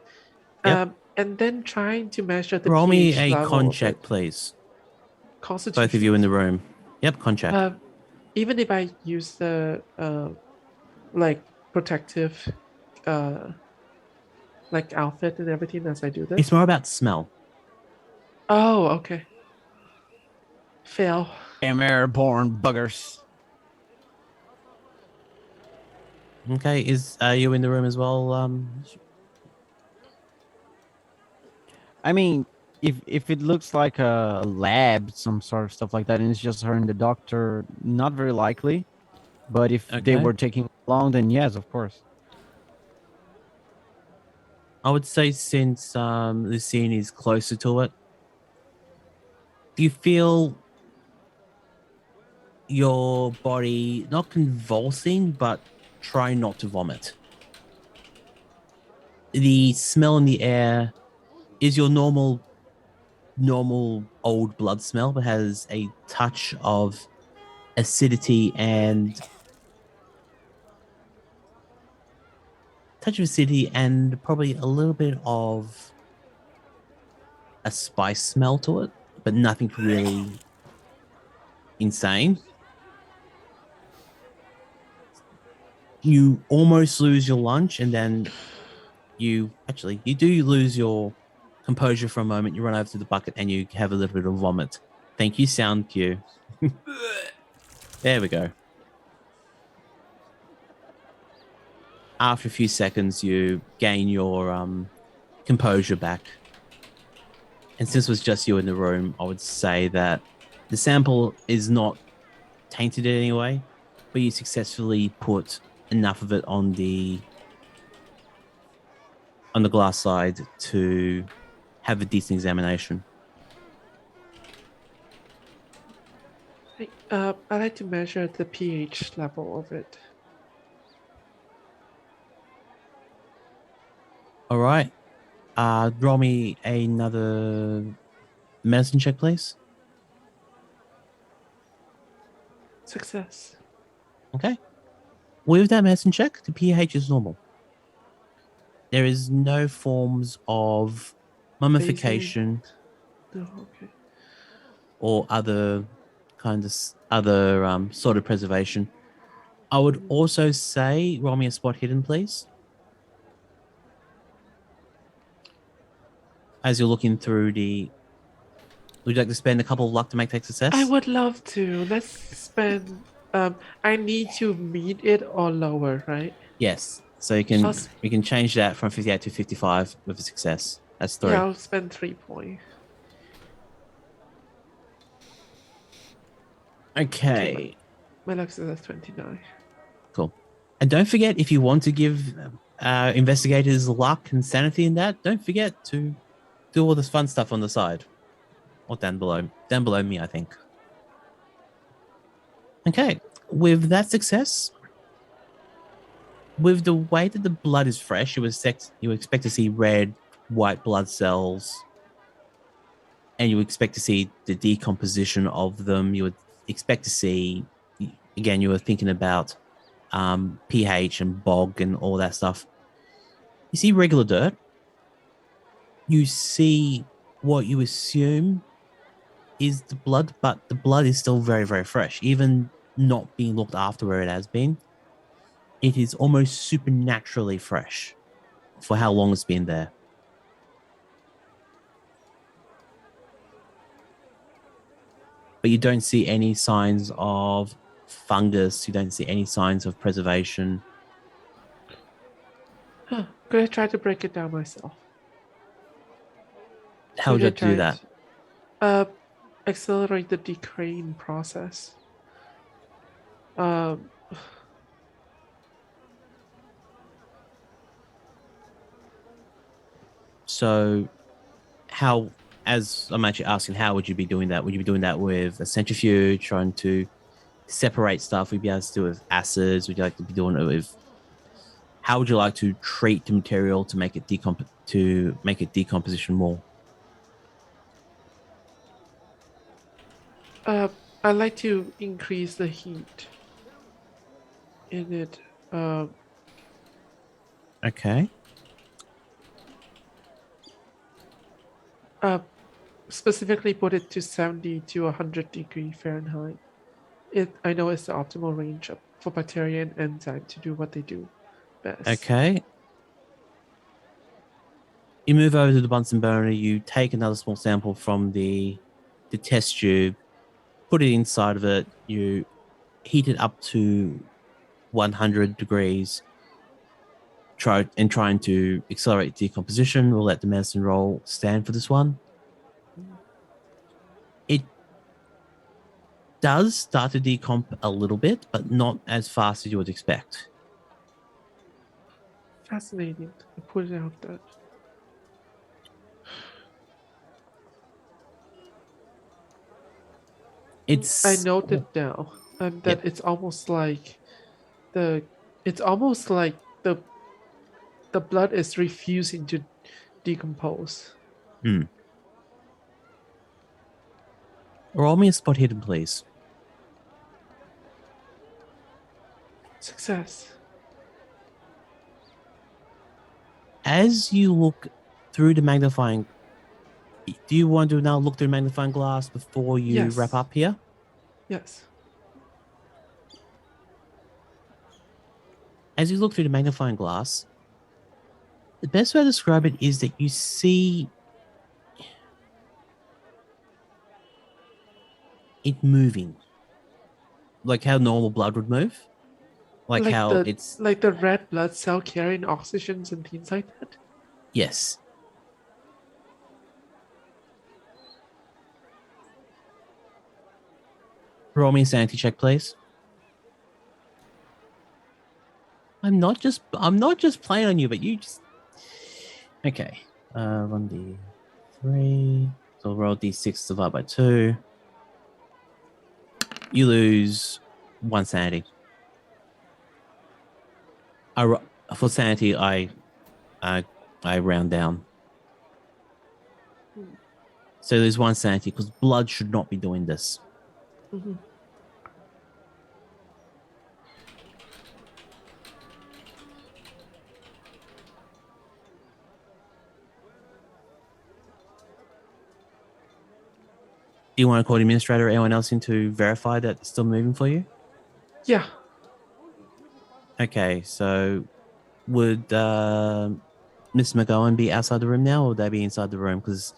Yep. and then trying to measure the Roll pH me a level con of check, it. please. Constitution. Both of you in the room. Yep, con check. Even if I use the like protective like outfit and everything as I do this. It's more about smell. Oh, okay. Fail. Damn airborne buggers. Okay, are you in the room as well? I mean, if it looks like a lab, some sort of stuff like that, and it's just her and the doctor, not very likely. But if they Okay. were taking long, then yes, of course. I would say since Lucianne is closer to it, do you feel your body not convulsing, but trying not to vomit? The smell in the air is your normal old blood smell, but has a touch of acidity and probably a little bit of a spice smell to it, but nothing really insane. You almost lose your lunch, and then you do lose your composure for a moment. You run over to the bucket and you have a little bit of vomit. Thank you, sound cue. There we go. After a few seconds, you gain your composure back. And since it was just you in the room, I would say that the sample is not tainted in any way, but you successfully put enough of it on the glass side to have a decent examination. I like to measure the pH level of it. All right. Roll me another medicine check, please. Success. Okay. With that medicine check, the pH is normal. There is no forms of mummification No, okay. or other sort of preservation. I would also say roll me a spot hidden, please. As you're looking through would you like to spend a couple of luck to make that success? I would love to. Let's spend. I need to meet it or lower, right? Yes. So you can change that from 58 to 55 with a success. That's 3. Yeah, I'll spend 3 points. Okay. My luck is 29. Cool. And don't forget, if you want to give investigators luck and sanity in that, don't forget to do all this fun stuff on the side. Or down below me, I think. Okay. With that success, with the way that the blood is fresh, you expect to see red, white blood cells, and you expect to see the decomposition of them. You would expect to see, again, you were thinking about pH and bog and all that stuff. You see regular dirt. You see what you assume is the blood, but the blood is still very, very fresh, even not being looked after where it has been. It is almost supernaturally fresh for how long it's been there. But you don't see any signs of fungus. You don't see any signs of preservation. Huh. Could I try to break it down myself? How would you like to do that? Accelerate the decaying process. So, as I'm actually asking, how would you be doing that? Would you be doing that with a centrifuge, trying to separate stuff? Would you be able to do it with acids? Would you like to be doing it with? How would you like to treat the material to make it decomposition more? I like to increase the heat in it. Okay. Specifically put it to 70 to 100 degree Fahrenheit. I know it's the optimal range for bacteria and enzyme to do what they do best. Okay. You move over to the Bunsen burner. You take another small sample from the test tube, put it inside of it. You heat it up to 100 degrees. Trying to accelerate decomposition. We'll let the medicine roll stand for this one. It does start to decomp a little bit, but not as fast as you would expect. Fascinating. I put it out there. I noted now that it's almost like the blood is refusing to decompose. Roll me a spot hidden, please. Success. As you look through the magnifying, do you want to now look through the magnifying glass before you wrap up here? Yes. As you look through the magnifying glass, the best way to describe it is that you see it moving, like how normal blood would move, like how it's like the red blood cell carrying oxygens and things like that. Yes. Roll me a sanity check, please. I'm not just playing on you, but you just okay. 1d3. So roll d6 divided by 2. You lose 1 sanity. For sanity, I I round down. So there's one sanity, because blood should not be doing this. Mm-hmm. Do you want to call the administrator or anyone else in to verify that it's still moving for you? Yeah. Okay, so would Miss McEoghan be outside the room now, or would they be inside the room? Because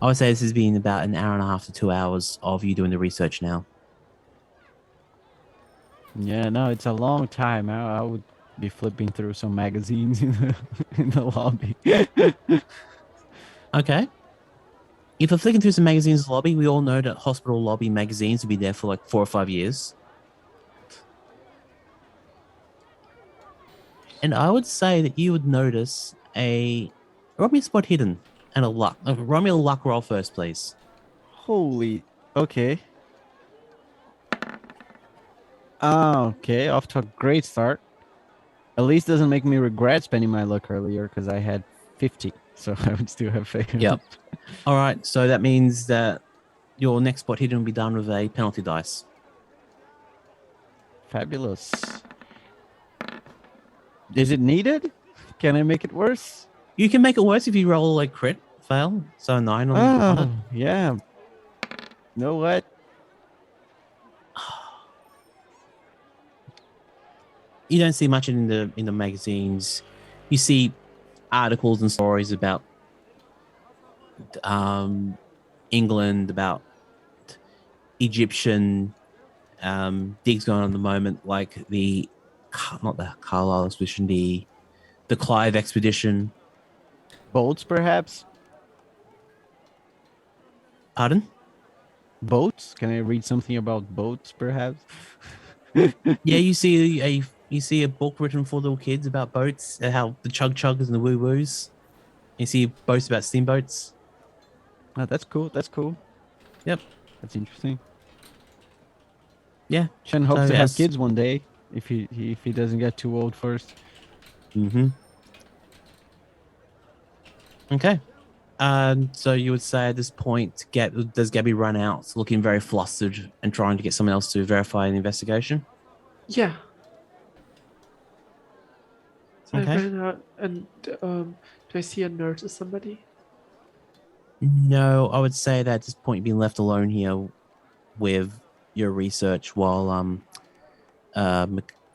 I would say this has been about an hour and a half to 2 hours of you doing the research now. Yeah, no, it's a long time. I would be flipping through some magazines in the lobby. Okay. If we're flicking through some magazines in the lobby, we all know that hospital lobby magazines will be there for like 4 or 5 years. And I would say that you would notice roll me a spot hidden and a luck. Roll me a luck roll first, please. Holy, okay. Okay, off to a great start. At least doesn't make me regret spending my luck earlier because I had 50, so I would still have faith. Yep. All right, so that means that your next spot hidden will be done with a penalty dice. Fabulous. Is it needed? Can I make it worse? You can make it worse if you roll a crit fail, so 9 on it. Yeah. Know what? You don't see much in the magazines. You see articles and stories about England, about Egyptian digs going on at the moment, like not the Carlyle expedition, the Clive expedition. Boats, perhaps? Pardon? Boats? Can I read something about boats, perhaps? Yeah, you see a book written for little kids about boats, how the chug-chuggers and the woo-woos. You see boats about steamboats. Oh, that's cool. That's cool. Yep. That's interesting. Yeah. Shen hopes So, to have yes. kids one day if he doesn't get too old first. Mm-hmm. Okay. So you would say at this point, does Gabby run out, looking very flustered and trying to get someone else to verify an investigation? Yeah. So Okay. I ran out, and do I see a nurse or somebody? No, I would say that at this point you've been left alone here with your research while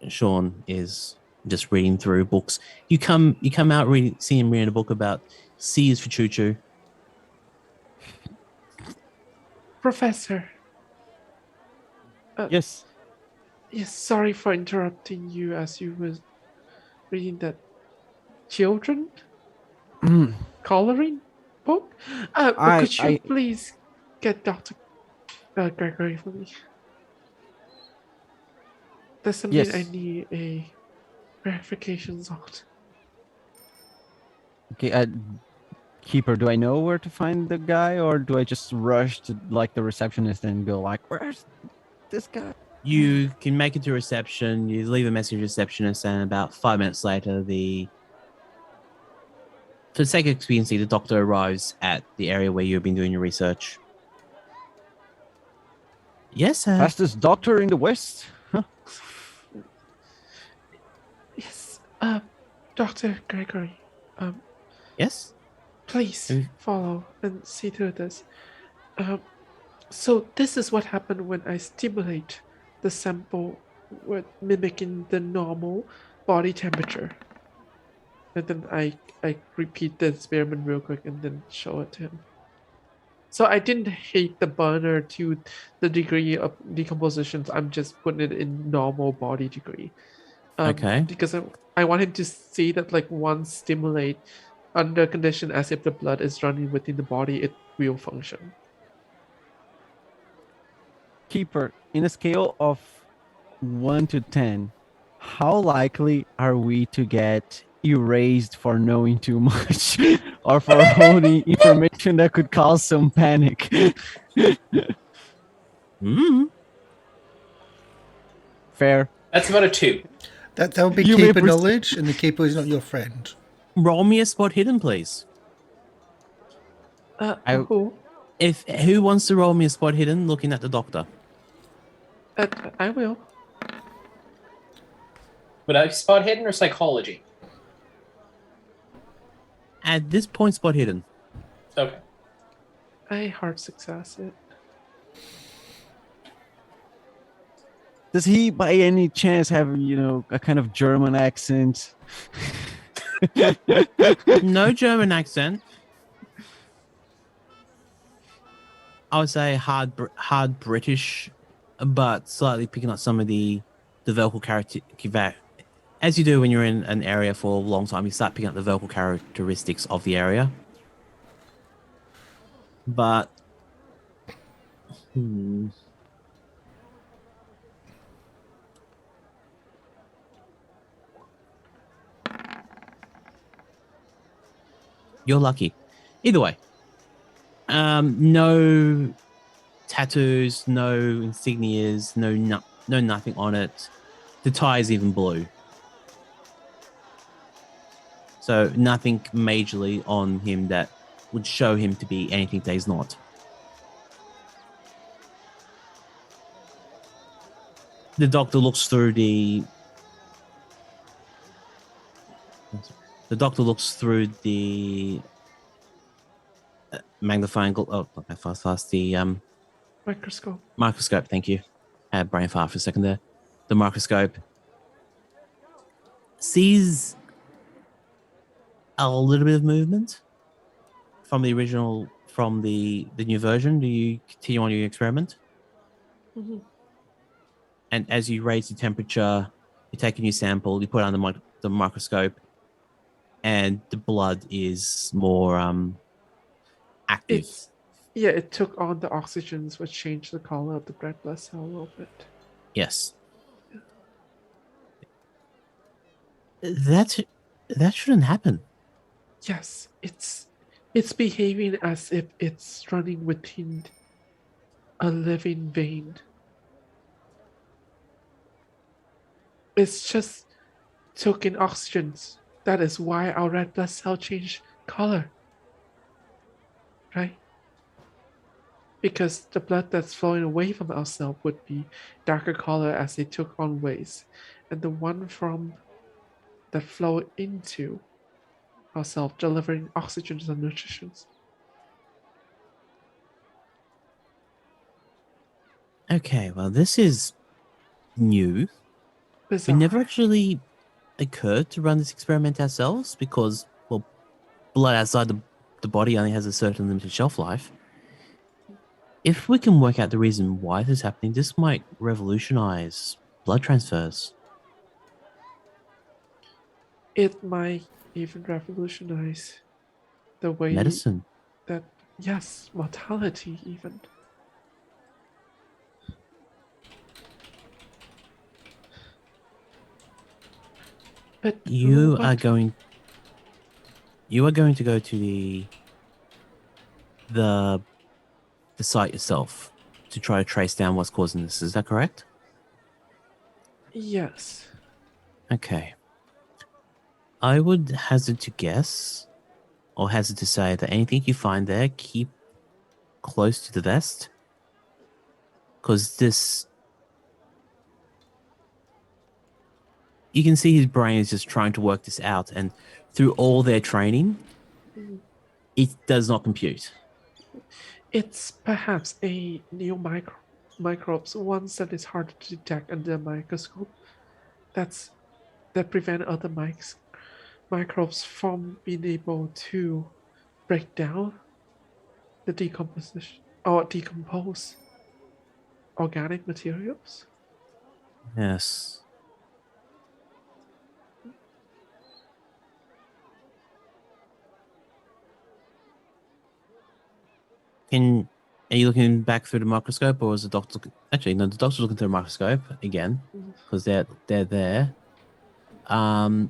Sean is just reading through books. You come out see him reading a book about C's for Choo Choo. Professor. Yes. Yes, sorry for interrupting you as you were reading that children coloring book. But could you please get Dr. Gregory for me? There's something Yes. I need a verification on. Okay, Keeper, do I know where to find the guy, or do I just rush to like the receptionist and go like, where's this guy? You can make it to reception, you leave a message to the receptionist, and about 5 minutes later, for the sake of expediency, the doctor arrives at the area where you've been doing your research. Yes, sir. Fastest doctor in the West? Huh? Yes, Dr. Gregory. Yes? Please follow and see through this. So this is what happened when I stimulate the sample with mimicking the normal body temperature. And then I repeat the experiment real quick and then show it to him. So I didn't hate the burner to the degree of decompositions. I'm just putting it in normal body degree. Okay. Because I want him to see that like once stimulate under condition as if the blood is running within the body, it will function. Keeper, in a scale of 1 to 10, how likely are we to get erased for knowing too much or for holding information that could cause some panic? Fair. That's about a 2. That would be You may keeper knowledge, and the keeper is not your friend. Roll me a spot hidden, please. Who? Who wants to roll me a spot hidden looking at the doctor? I will. Would I spot hidden or psychology? At this point, spot hidden. Okay. I hard success it. Does he, by any chance, have a kind of German accent? No German accent. I would say hard British, but slightly picking up some of the vocal character. As you do when you're in an area for a long time, you start picking up the vocal characteristics of the area. But you're lucky. Either way. No tattoos, no insignias, no nothing on it. The tie is even blue. So nothing majorly on him that would show him to be anything that he's not. The doctor looks through the magnifying glass. Oh, not fast. The Microscope. Microscope. Thank you. I had brain fart for a second there. The microscope sees a little bit of movement from the original, from the new version. Do you continue on your experiment? Mm-hmm. And as you raise the temperature, you take a new sample, you put it on the microscope, and the blood is more active. It took on the oxygens, which changed the color of the red blood cell a little bit. Yes. That shouldn't happen. Yes, it's behaving as if it's running within a living vein. It's just took in oxygens. That is why our red blood cell changed color. Right? Because the blood that's flowing away from our cell would be darker color as they took on waste. And the one from that flow into ourselves, delivering oxygen and nutrition. Okay, well, this is new. Bizarre. We never actually occurred to run this experiment ourselves because, well, blood outside the body only has a certain limited shelf life. If we can work out the reason why this is happening, this might revolutionize blood transfers. It might even revolutionize the way Medicine. that, yes, mortality even. But You are going to go to the site yourself to try to trace down what's causing this. Is that correct? Yes. Okay. I would hazard to guess, or hazard to say, that anything you find there, keep close to the vest. Because this... You can see his brain is just trying to work this out, and through all their training, it does not compute. It's perhaps a new microbes, ones that is hard to detect under a microscope. That prevent other microbes from being able to break down the decomposition or decompose organic materials. Yes. Are you looking back through the microscope, or is the doctor looking... Actually, no, the doctor's looking through the microscope again, because they're there. I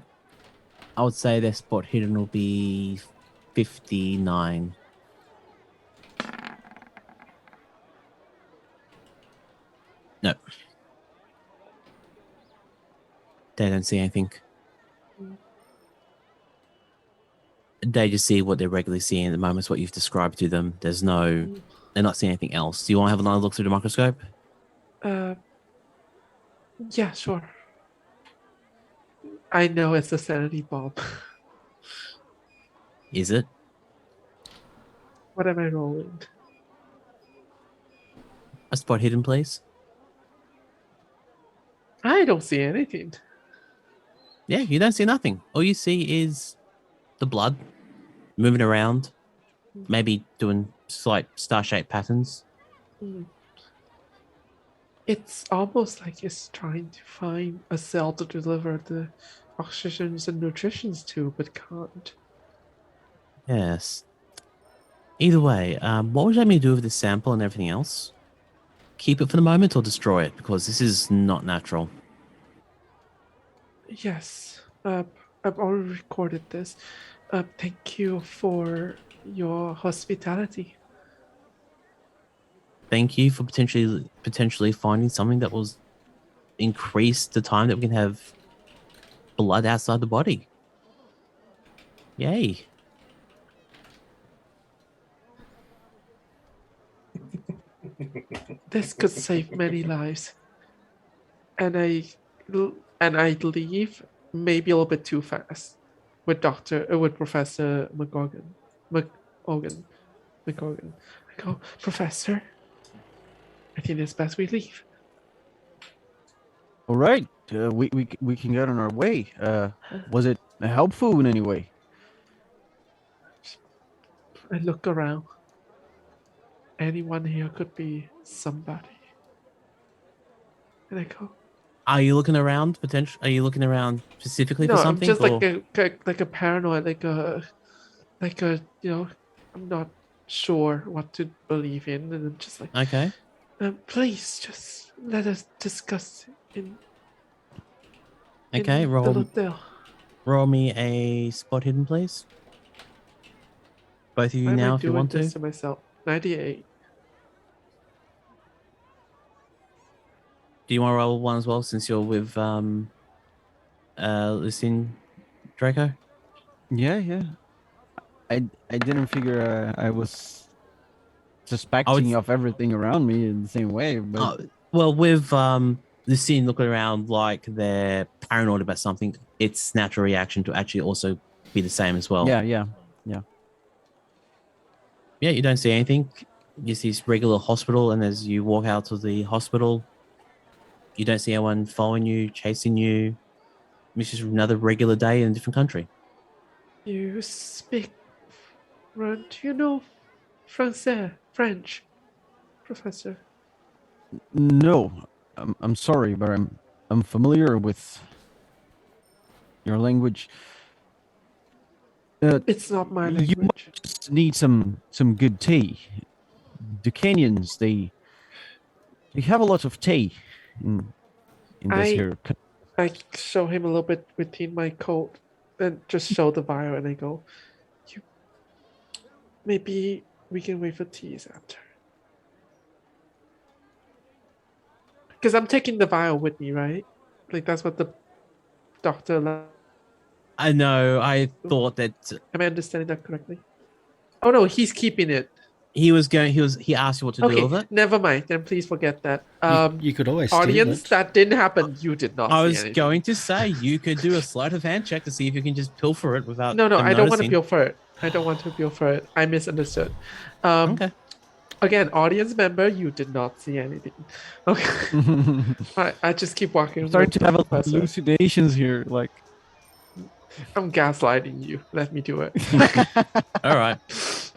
would say their spot hidden will be 59. No. They don't see anything. They just see what they're regularly seeing at the moment. It's what you've described to them. They're not seeing anything else. Do you want to have another look through the microscope? Yeah, sure. I know it's a sanity bomb. Is it? What am I rolling? A spot hidden, please. I don't see anything. Yeah, you don't see nothing. All you see is the blood moving around, maybe doing slight star-shaped patterns. It's almost like it's trying to find a cell to deliver the oxygens and nutritions to, but can't. Yes. Either way, what would you like me to do with this sample and everything else? Keep it for the moment or destroy it? Because this is not natural. Yes. I've already recorded this. Thank you for your hospitality. Thank you for potentially finding something that will increase the time that we can have blood outside the body. Yay. This could save many lives. And I'd leave maybe a little bit too fast with Professor McEoghan. I go, Professor, I think it's best we leave. All right, we can get on our way. Was it helpful in any way? I look around. Anyone here could be somebody. And I go, Are you looking around Are you looking around specifically for something? I'm just like a paranoid, like a I'm not sure what to believe in, and I'm just like, okay. Please just let us discuss in Okay, the hotel. roll me a spot hidden, please. Both of you Why am now, I if you want doing this to. to myself? 98. Do you want to roll one as well, since you're with Lucianne, Draco? Yeah. I didn't figure I was suspecting of everything around me in the same way, but well, with Lucianne looking around like they're paranoid about something, it's natural reaction to actually also be the same as well. yeah. Yeah, you don't see anything. You see this regular hospital, and as you walk out of the hospital, you don't see anyone following you, chasing you. It's just another regular day in a different country. You speak. Do you know French, Professor? No, I'm sorry, but I'm familiar with your language. It's not my You language. might just need some good tea. The Kenyans, they have a lot of tea in this here. I show him a little bit within my coat, and just show the vial, and I go, maybe we can wait for teas after. Because I'm taking the vial with me, right? Like that's what the doctor. I know. I thought that Am I understanding that correctly? Oh no, he's keeping it. he asked you what to do with it. Never mind. Then please forget that. You could always audience, steal it. that didn't happen. You did not. I was going to say you could do a sleight of hand check to see if you can just pilfer it without. No, I don't want to noticing. pilfer it. I don't want to pilfer it. I misunderstood. Okay. Again, audience member, you did not see anything. Okay. I just keep walking. I'm starting to have hallucinations here. Like, I'm gaslighting you. Let me do it. All right.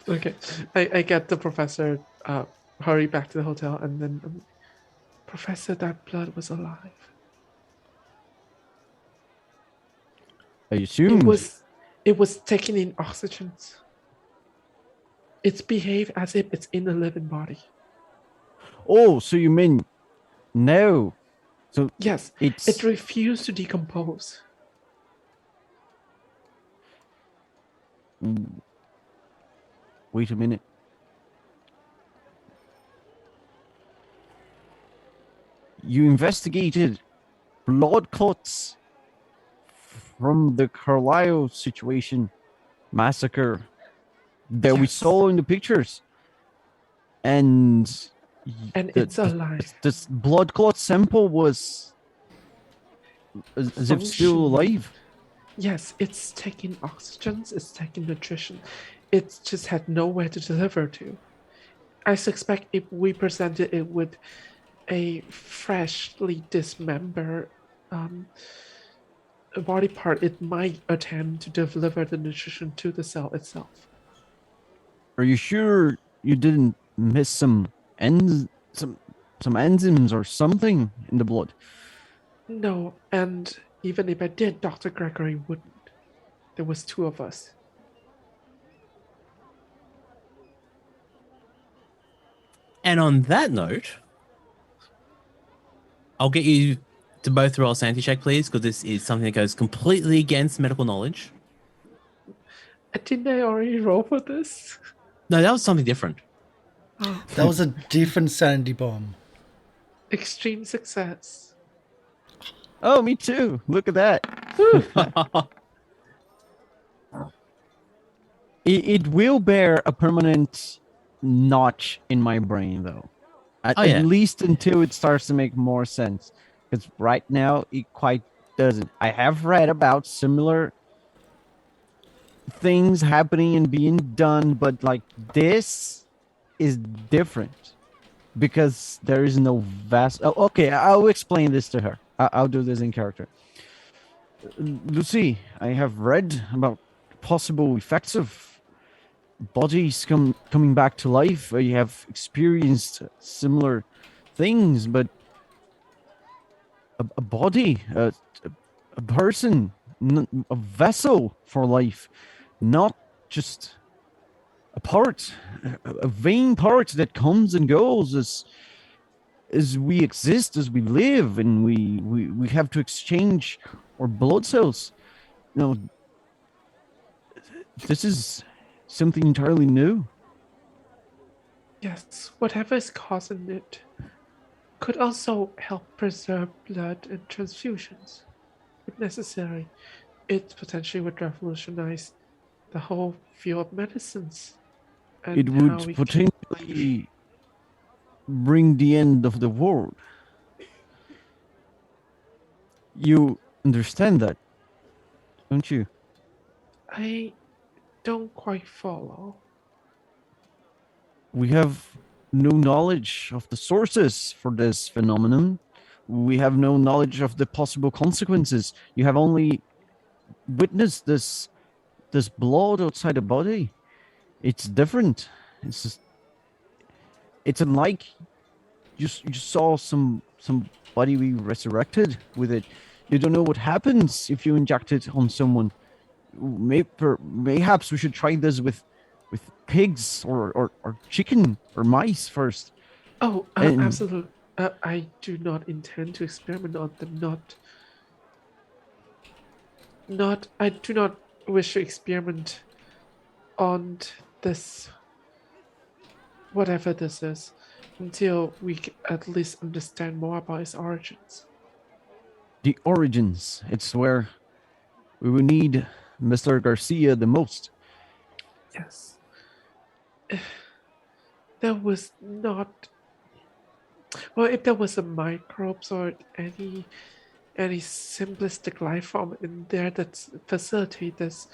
Okay. I get the professor. Hurry back to the hotel, and then Professor, that blood was alive. I assumed it was taking in oxygens. It's behaved as if it's in a living body. Oh, so you mean no? So yes, it refused to decompose. Wait a minute. You investigated blood clots from the Carlyle situation massacre that we saw in the pictures. And it's alive. This blood clot sample was as if still alive. Yes, it's taking oxygen, it's taking nutrition. It just had nowhere to deliver to. I suspect if we presented it with a freshly dismembered body part, it might attempt to deliver the nutrition to the cell itself. Are you sure you didn't miss some enzymes or something in the blood? No, and even if I did, Dr. Gregory wouldn't. There was 2 of us. And on that note, I'll get you to both roll a sanity check, please, because this is something that goes completely against medical knowledge. Didn't I already roll for this? No, that was something different. Oh. That was a different sanity bomb. Extreme success. Oh, me too. Look at that. It will bear a permanent notch in my brain, though. At least until it starts to make more sense. Because right now, it quite doesn't. I have read about similar things happening and being done, but like this is different. Because there is no vast... Oh, okay, I'll explain this to her. I'll do this in character. Lucy, I have read about possible effects of bodies coming back to life. I have experienced similar things, but a body, a person, a vessel for life, not just a part, a vain part that comes and goes as we exist, as we live, and we have to exchange our blood cells. You know, this is something entirely new. Yes, whatever is causing it could also help preserve blood and transfusions. If necessary, it potentially would revolutionize the whole field of medicines. And it would potentially bring the end of the world. You understand that, don't you? I don't quite follow. We have no knowledge of the sources for this phenomenon. We have no knowledge of the possible consequences. You have only witnessed this blood outside the body. It's different. It's unlike you saw somebody we resurrected with it. You don't know what happens if you inject it on someone. Mayhaps we should try this with pigs or chicken or mice first. Oh, absolutely. I do not intend to experiment on them. I do not wish to experiment on this, whatever this is, until we at least understand more about its origins. The origins. It's where we will need Mr. Garcia the most. Yes. There was not... Well, if there was a microbes or any simplistic life form in there that facilitate this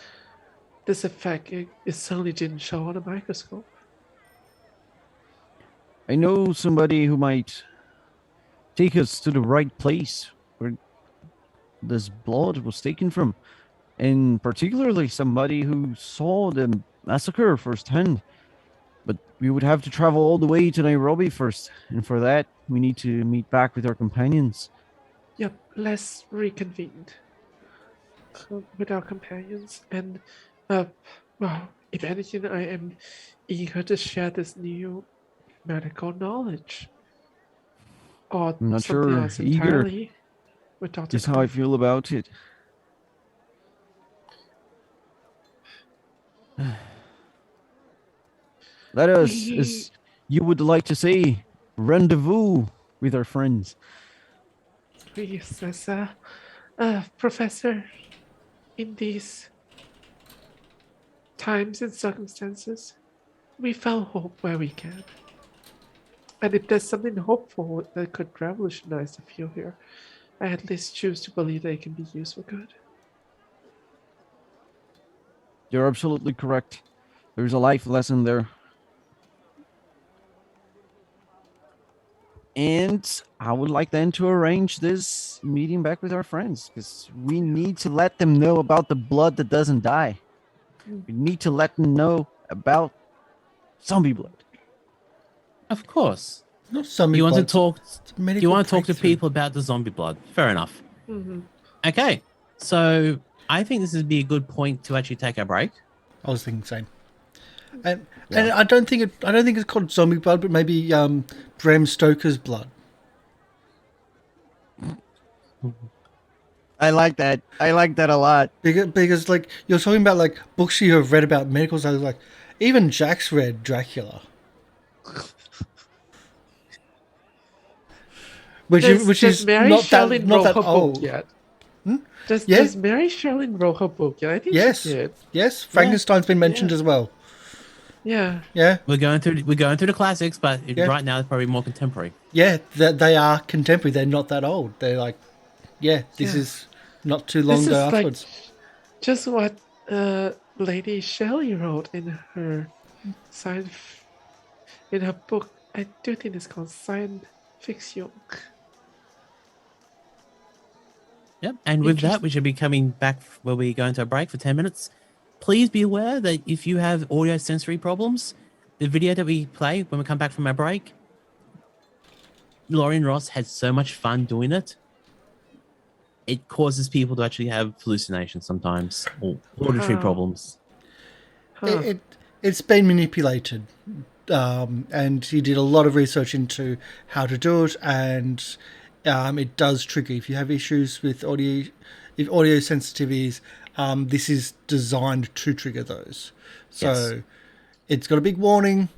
effect, it certainly didn't show on a microscope. I know somebody who might take us to the right place where this blood was taken from, and particularly somebody who saw the massacre firsthand. But we would have to travel all the way to Nairobi first, and for that, we need to meet back with our companions. Yep, let's reconvene with our companions, and well, if anything, I am eager to share this new medical knowledge. Or I'm not something sure else eager entirely with Dr. is how I feel about it. Let us, as you would like to say, rendezvous with our friends. Please, as Professor, in these times and circumstances, we found hope where we can. And if there's something hopeful that could revolutionize the field here, I at least choose to believe that it can be used for good. You're absolutely correct. There's a life lesson there. And I would like then to arrange this meeting back with our friends, because we need to let them know about the blood that doesn't die. We need to let them know about zombie blood. Of course. Not zombie You want to blood, talk? it's medical You want to talk to breakthrough. people about the zombie blood? Fair enough. Mm-hmm. Okay, so I think this would be a good point to actually take a break. I was thinking the same. And I don't think it's called zombie blood, but maybe Bram Stoker's blood. I like that. I like that a lot. Because like you're talking about like books you have read about medical science, like even Jack's read Dracula. Which is Mary not Shelley that wrote her old. book yet? Hmm? Does Mary Shelley wrote her book yet? I think she did. Yes, Frankenstein's been mentioned as well. Yeah. Yeah. We're going through the classics, but right now it's probably more contemporary. Yeah, they are contemporary. They're not that old. They're like, this is not too long ago afterwards. Like just what Lady Shelley wrote in her in her book. I do think it's called science fiction. Yep. And with that, we should be coming back where we go into a break for 10 minutes. Please be aware that if you have audio sensory problems, the video that we play when we come back from our break, Lorian Ross had so much fun doing it. It causes people to actually have hallucinations sometimes or auditory problems. It's been manipulated. And he did a lot of research into how to do it, and it does trigger if you have issues with audio sensitivities. This is designed to trigger those. So it's got a big warning.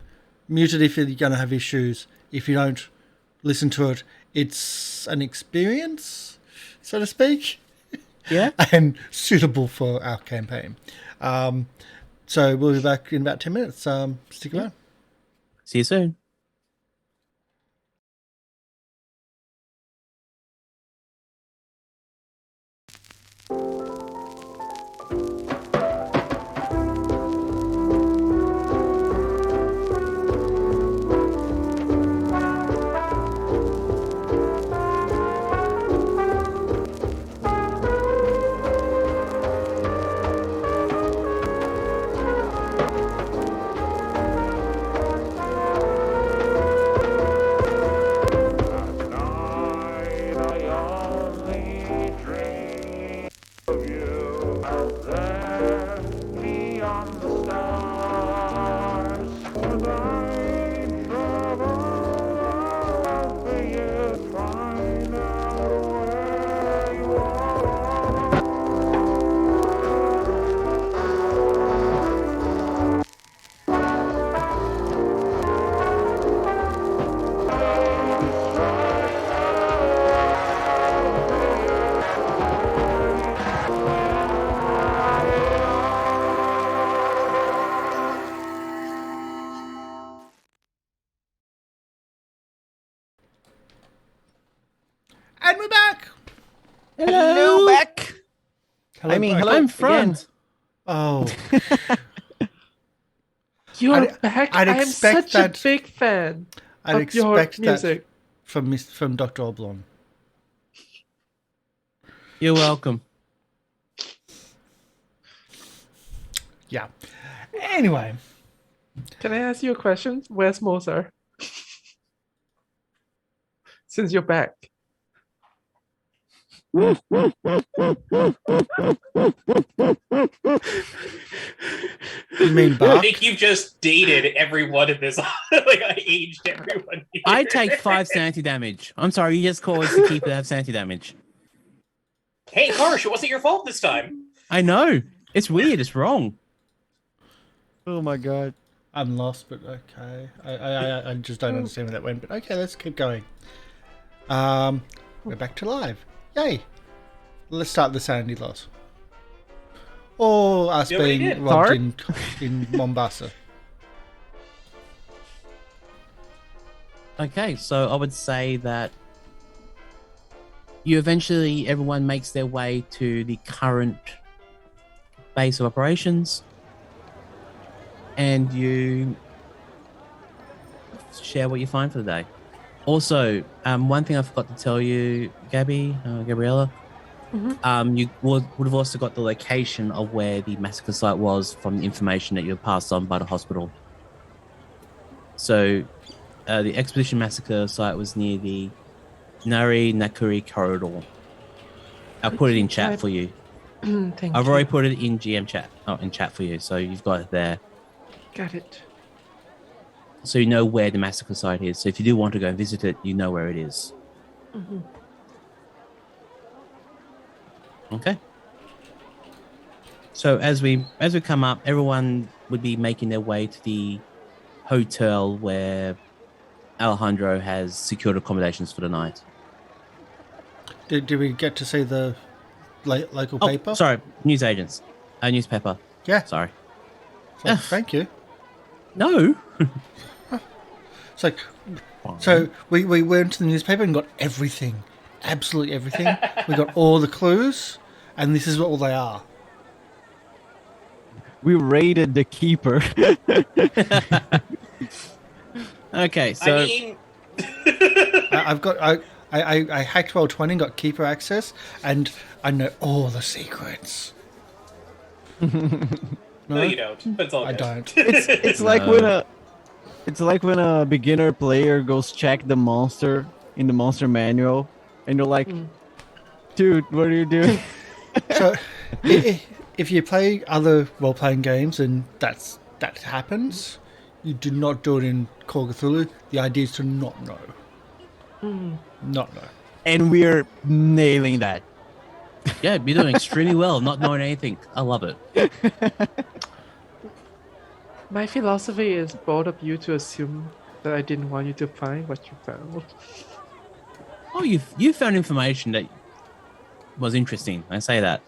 Mute it if you're going to have issues. If you don't listen to it, it's an experience, so to speak. Yeah. And suitable for our campaign. So we'll be back in about 10 minutes. Stick around. See you soon. And we're back. Hello, back. Hello, hello. I'm front. Oh, You're back. I'm such a big fan of your music. From Dr. Oblong. You're welcome. Yeah. Anyway. Can I ask you a question? Where's Mozart? Since you're back. You mean I Bach? think you've just dated everyone in this. Like I aged everyone. Here. I take 5 sanity damage. I'm sorry, you just caused the keeper to have sanity damage. Hey, Karsh, it wasn't your fault this time. I know. It's weird. It's wrong. Oh my god. I'm lost, but okay. I just don't understand where that went, but okay, let's keep going. We're back to live. Yay! Let's start the sanity loss. or us Nobody being did. robbed in Mombasa? Okay, so I would say that everyone makes their way to the current base of operations, and you share what you find for the day. Also, one thing I forgot to tell you, Gabriela, you would have also got the location of where the massacre site was from the information that you were passed on by the hospital. So, the expedition massacre site was near the Nari Nakuri corridor. I'll put it in chat for you. Thank I've you. already put it in GM chat, in chat for you, so you've got it there. Got it. So you know where the massacre site is. So if you do want to go and visit it, you know where it is. Okay. So as we come up, everyone would be making their way to the hotel where Alejandro has secured accommodations for the night. Did we get to see the local paper? Sorry, newsagents. Newspaper. Yeah. Sorry. Thank you. No. So we went to the newspaper and got everything. Absolutely everything. We got all the clues, and this is what all they are. We raided the keeper. Okay, so I mean, I hacked Roll20 and got keeper access, and I know all the secrets. no, you don't. But it's all I good. don't. It's like when a beginner player goes check the monster in the monster manual, and you're like, dude, what are you doing? So, if you play other role-playing games and that happens, you do not do it in Call of Cthulhu. The idea is to not know. Not know. And we're nailing that. yeah, you're doing extremely well, not knowing anything. I love it. My philosophy is both of you to assume that I didn't want you to find what you found. Oh, you found information that was interesting. I say that.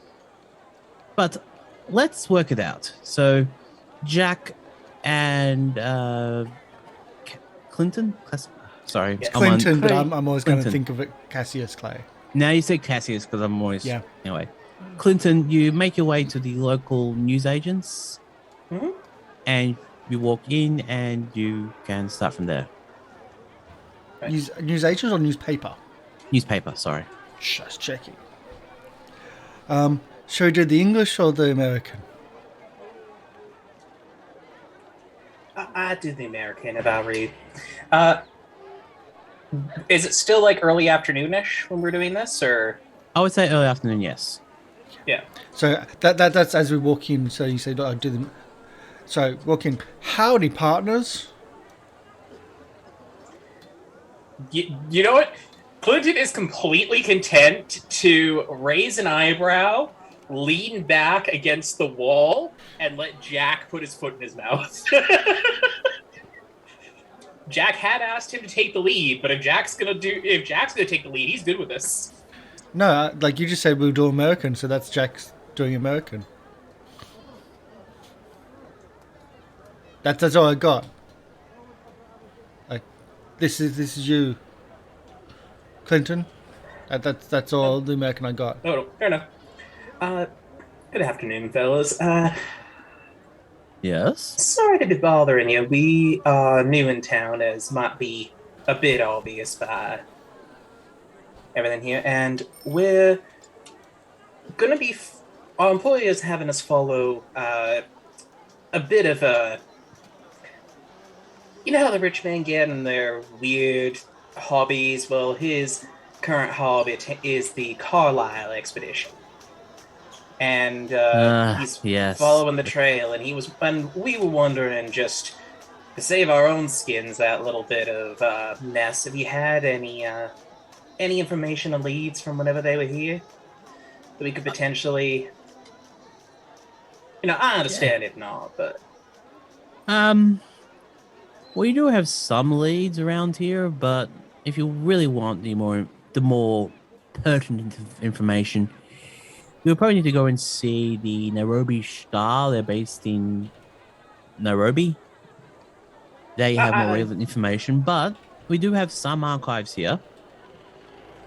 But let's work it out. So, Jack and Clinton? Sorry. Yes. Clinton, but Clay. I'm always going to Clinton. think of it Cassius Clay. Now you say Cassius because I'm always... Yeah. Anyway. Clinton, you make your way to the local newsagents. And you walk in and you can start from there. News agents or newspaper? Newspaper, sorry. Just checking. Shall we do the English or the American? I do the American about read. Is it still like early afternoonish when we're doing this, or? I would say early afternoon, yes. Yeah. So that's as we walk in. So you say, "I do them." So walk in. Howdy, partners. You know what? Clinton is completely content to raise an eyebrow, lean back against the wall, and let Jack put his foot in his mouth. Jack had asked him to take the lead, but if Jack's gonna take the lead, he's good with this. No, like you just said, we'll do American. So that's Jack's doing American. That's all I got. Like, this is you, Clinton. That's all the American I got. Oh, no, fair enough. Good afternoon, fellas. Yes? Sorry to be bothering you. We are new in town, as might be a bit obvious by everything here, and we're gonna be. Our employer is having us follow a bit of a. You know how the rich men get in their weird hobbies? Well, his current hobby is the Carlyle expedition. And he's yes. following the trail, and we were wondering, just to save our own skins, that little bit of mess. Have you had any information or leads from whenever they were here that we could potentially? I understand if not, but we do have some leads around here, but if you really want the more pertinent information, We'll probably need to go and see the Nairobi Star. They're based in Nairobi. They have more relevant information, but we do have some archives here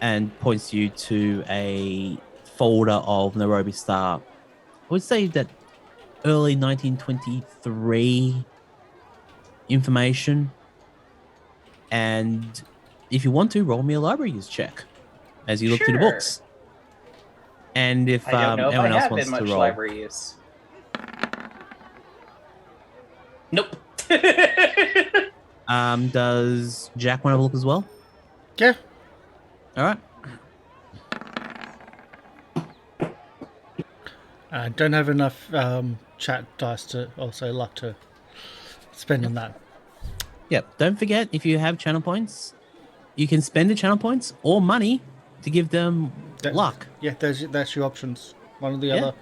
and points you to a folder of Nairobi Star. I would say that early 1923 information. And if you want to, roll me a library use check as you look through the books. And if I don't know if anyone I else have wants been much to roll. library use. Nope. Does Jack want to have a look as well? Yeah. All right. I don't have enough chat dice to also luck to spend on that. Yep. Don't forget, if you have channel points, you can spend the channel points or money to give them luck. Yeah, that's your options. One or the other.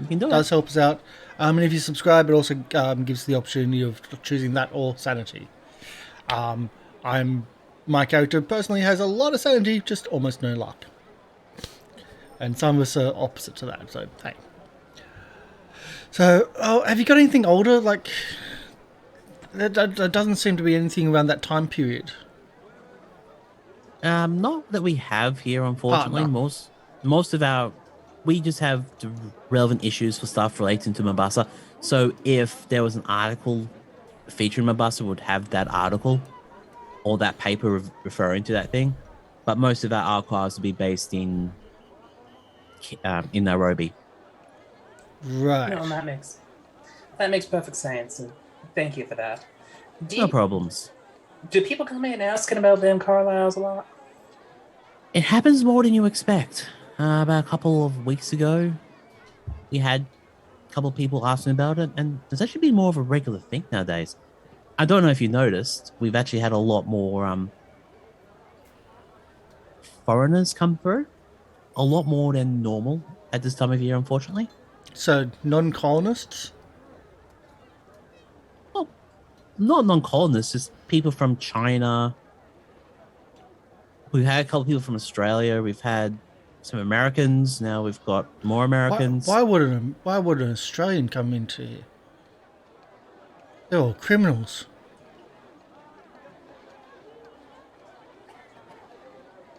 You can do Does it. help us out. And if you subscribe, it also gives the opportunity of choosing that or sanity. My character personally has a lot of sanity, just almost no luck. And some of us are opposite to that, so hey. So, have you got anything older? Like, there doesn't seem to be anything around that time period. Not that we have here, unfortunately. No. Most of our, we just have the relevant issues for stuff relating to Mombasa. So if there was an article featuring Mombasa, would have that article or that paper referring to that thing. But most of our archives would be based in Nairobi. Right. No, that makes perfect sense, and thank you for that. No problems. Do people come in asking about them Carlyles a lot? It happens more than you expect. About a couple of weeks ago, we had a couple of people asking about it, and it's actually been more of a regular thing nowadays. I don't know if you noticed, we've actually had a lot more foreigners come through. A lot more than normal at this time of year, unfortunately. So, non-colonists? Well, not non-colonists, just people from China. We've had a couple of people from Australia. We've had some Americans. Now we've got more Americans. Why would an Australian come into here? They're all criminals.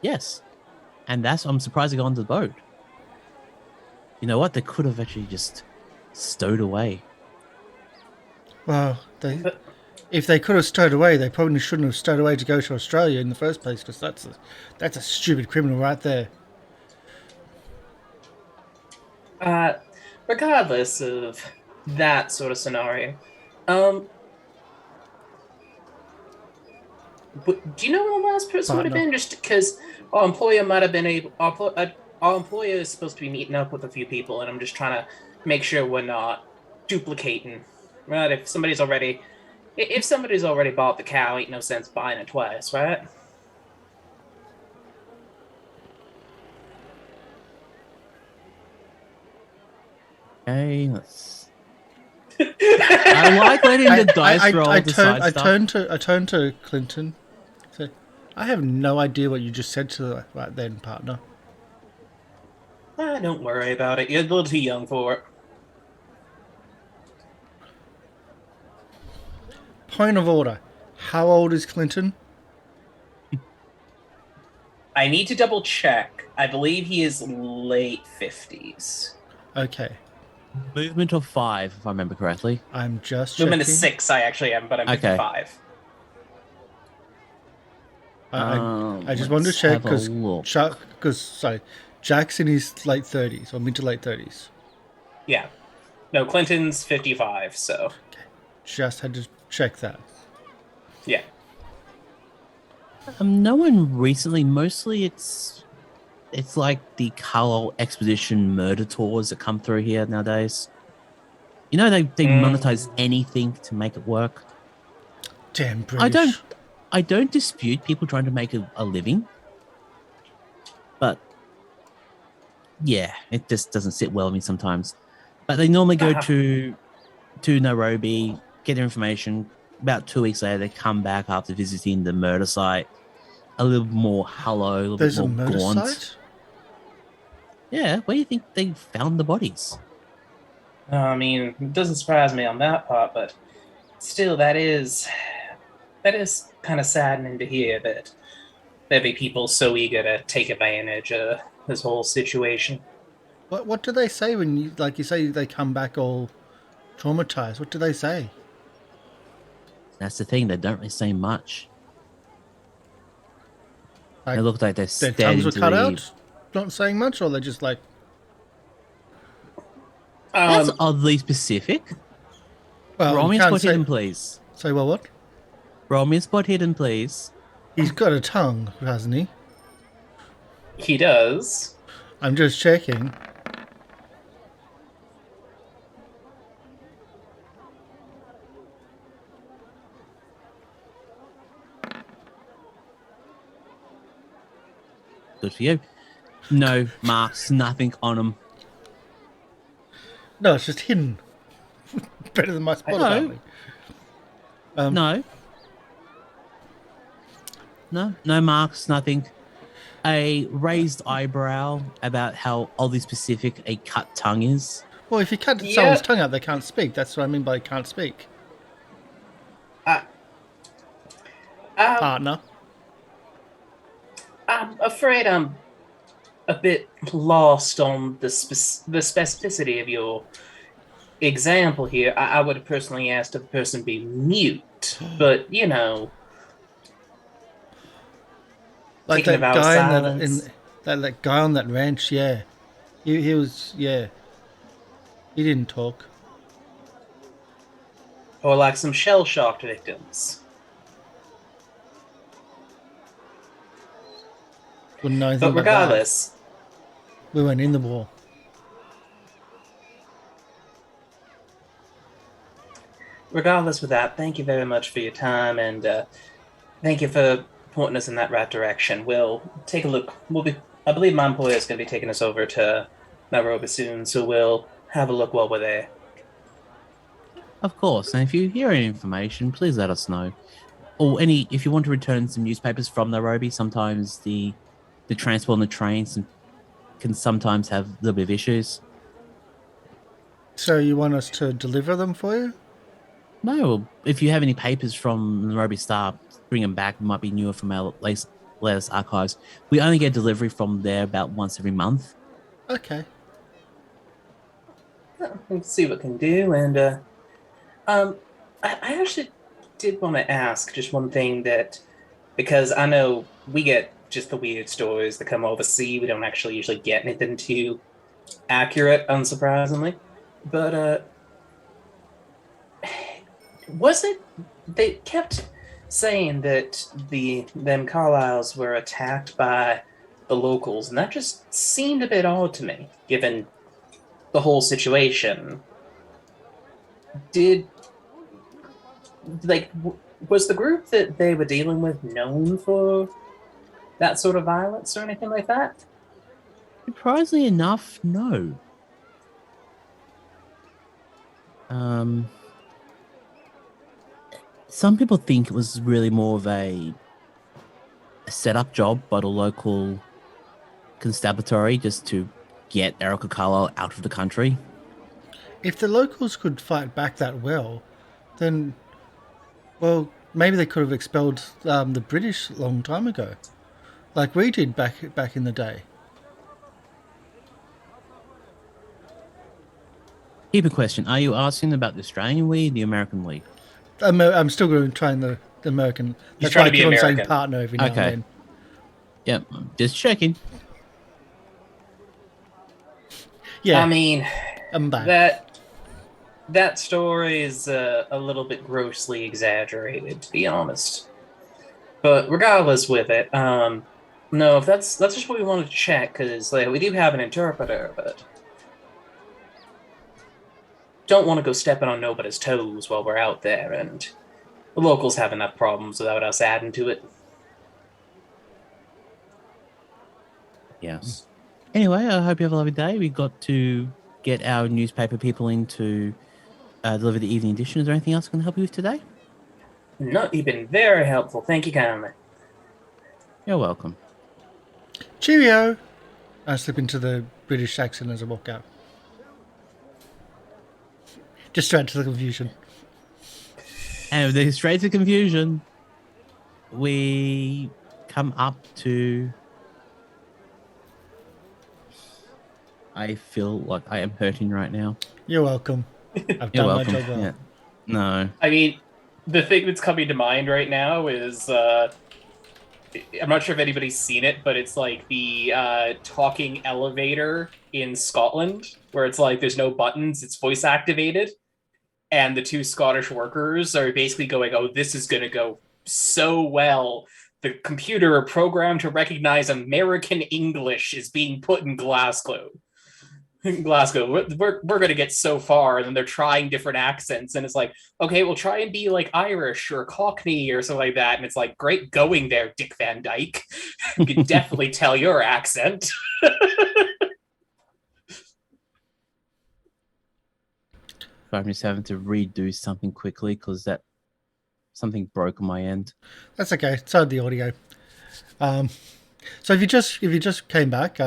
Yes. And I'm surprised they got onto the boat. You know what? They could have actually just stowed away. Well, if they could have stowed away, they probably shouldn't have stowed away to go to Australia in the first place, because that's a stupid criminal right there. Regardless of that sort of scenario, but do you know when the last person would have been? Just because our employer might have been able, our employer is supposed to be meeting up with a few people, and I'm just trying to make sure we're not duplicating. Right? If somebody's already bought the cow, ain't no sense buying it twice, right? Okay, let's. I like letting the dice roll. I turn to Clinton. So, I have no idea what you just said to her right then, partner. Don't worry about it. You're a little too young for it. Point of order. How old is Clinton? I need to double check. I believe he is late 50s. Okay. Movement of 5, if I remember correctly. I'm just checking. Movement is 6, I actually am, but I'm 55. I just wanted to check because Jack's in his late 30s or mid to late 30s. Yeah. No, Clinton's 55, so. Okay. Just had to check that. Yeah. No one recently. Mostly it's like the Carlyle expedition murder tours that come through here nowadays. You know, they monetize anything to make it work. Damn British. I don't dispute people trying to make a living, but yeah, it just doesn't sit well with me sometimes. But they normally go to Nairobi, get their information. About 2 weeks later, they come back after visiting the murder site. A little more hello, a little There's bit more a murder gaunt. site? Yeah, where do you think they found the bodies? I mean, it doesn't surprise me on that part, but still, that is kind of saddening to hear that there be people so eager to take advantage of this whole situation. What do they say when you say they come back all traumatized? What do they say? That's the thing, they don't really say much. Like, It looks like they're their staring tongues were into cut the... out, not saying much, or they're just like, That's oddly specific. well, Roll you me a can't spot say. hidden, please. Say, well, what? Roll me a spot hidden, please. He's got a tongue, hasn't he? He does. I'm just checking. Good for you. No marks, nothing on them. No, it's just hidden. Better than my spot, No. apparently. No marks, nothing. A raised eyebrow about how oddly specific a cut tongue is. Well, if you cut Yeah. someone's tongue out, they can't speak. That's what I mean by can't speak. Partner. I'm afraid I'm a bit lost on the specificity of your example here. I would have personally asked if the person be mute, but you know, Like thinking that about guy silence. that guy on that ranch, yeah. He was, yeah. He didn't talk. Or like some shell-shocked victims. Wouldn't know anything But about that. regardless, We went in the war. with that, thank you very much for your time, and thank you for pointing us in that right direction. We'll take a look. I believe my employer is going to be taking us over to Nairobi soon, so we'll have a look while we're there. Of course, and if you hear any information, please let us know. Or if you want to return some newspapers from Nairobi, sometimes the transport on the trains can sometimes have a little bit of issues. So you want us to deliver them for you? No, if you have any papers from Nairobi Star, bring them back. It might be newer from our latest archives. We only get delivery from there about once every month. Okay. We'll see what we can do, and I actually did want to ask just one thing because I know we get just the weird stories that come overseas. We don't actually usually get anything too accurate, unsurprisingly. But was it they kept saying that them Carlyles were attacked by the locals, and that just seemed a bit odd to me, given the whole situation. Was the group that they were dealing with known for that sort of violence or anything like that? Surprisingly enough, no. Some people think it was really more of a setup job by the local constabulary just to get Erica Carlyle out of the country. If the locals could fight back that well, then, well, maybe they could have expelled the British a long time ago, like we did back in the day. Keep a question. Are you asking about the Australian League, the American League? I'm still going to try the American. That's trying why to I be keep on saying American. partner every now and then. Yep, just checking. Yeah, I mean, I'm back. that story is a little bit grossly exaggerated, to be honest. But regardless with it, no, if that's just what we wanted to check, because we do have an interpreter, but don't want to go stepping on nobody's toes while we're out there, and the locals have enough problems without us adding to it. Yes. Anyway, I hope you have a lovely day. We got to get our newspaper people in to deliver the evening edition. Is there anything else I can help you with today? No, you've been very helpful. Thank you kindly. You're welcome. Cheerio. I slip into the British accent as I walk out. Just straight to the confusion. And with the straight to confusion, we come up to. I feel like I am hurting right now. You're welcome. I've You're done welcome. my job well. Yeah. No. I mean, the thing that's coming to mind right now is I'm not sure if anybody's seen it, but it's like the talking elevator in Scotland, where it's like there's no buttons, it's voice activated, and the two Scottish workers are basically going, "Oh, this is going to go so well. The computer programmed to recognize American English is being put in Glasgow. We're going to get so far." And then they're trying different accents, and it's like, okay, we'll try and be like Irish or Cockney or something like that. And it's like, great going there, Dick Van Dyke. You can definitely tell your accent. I'm just having to redo something quickly because that something broke on my end. That's okay. It's on the audio. So if you just came back,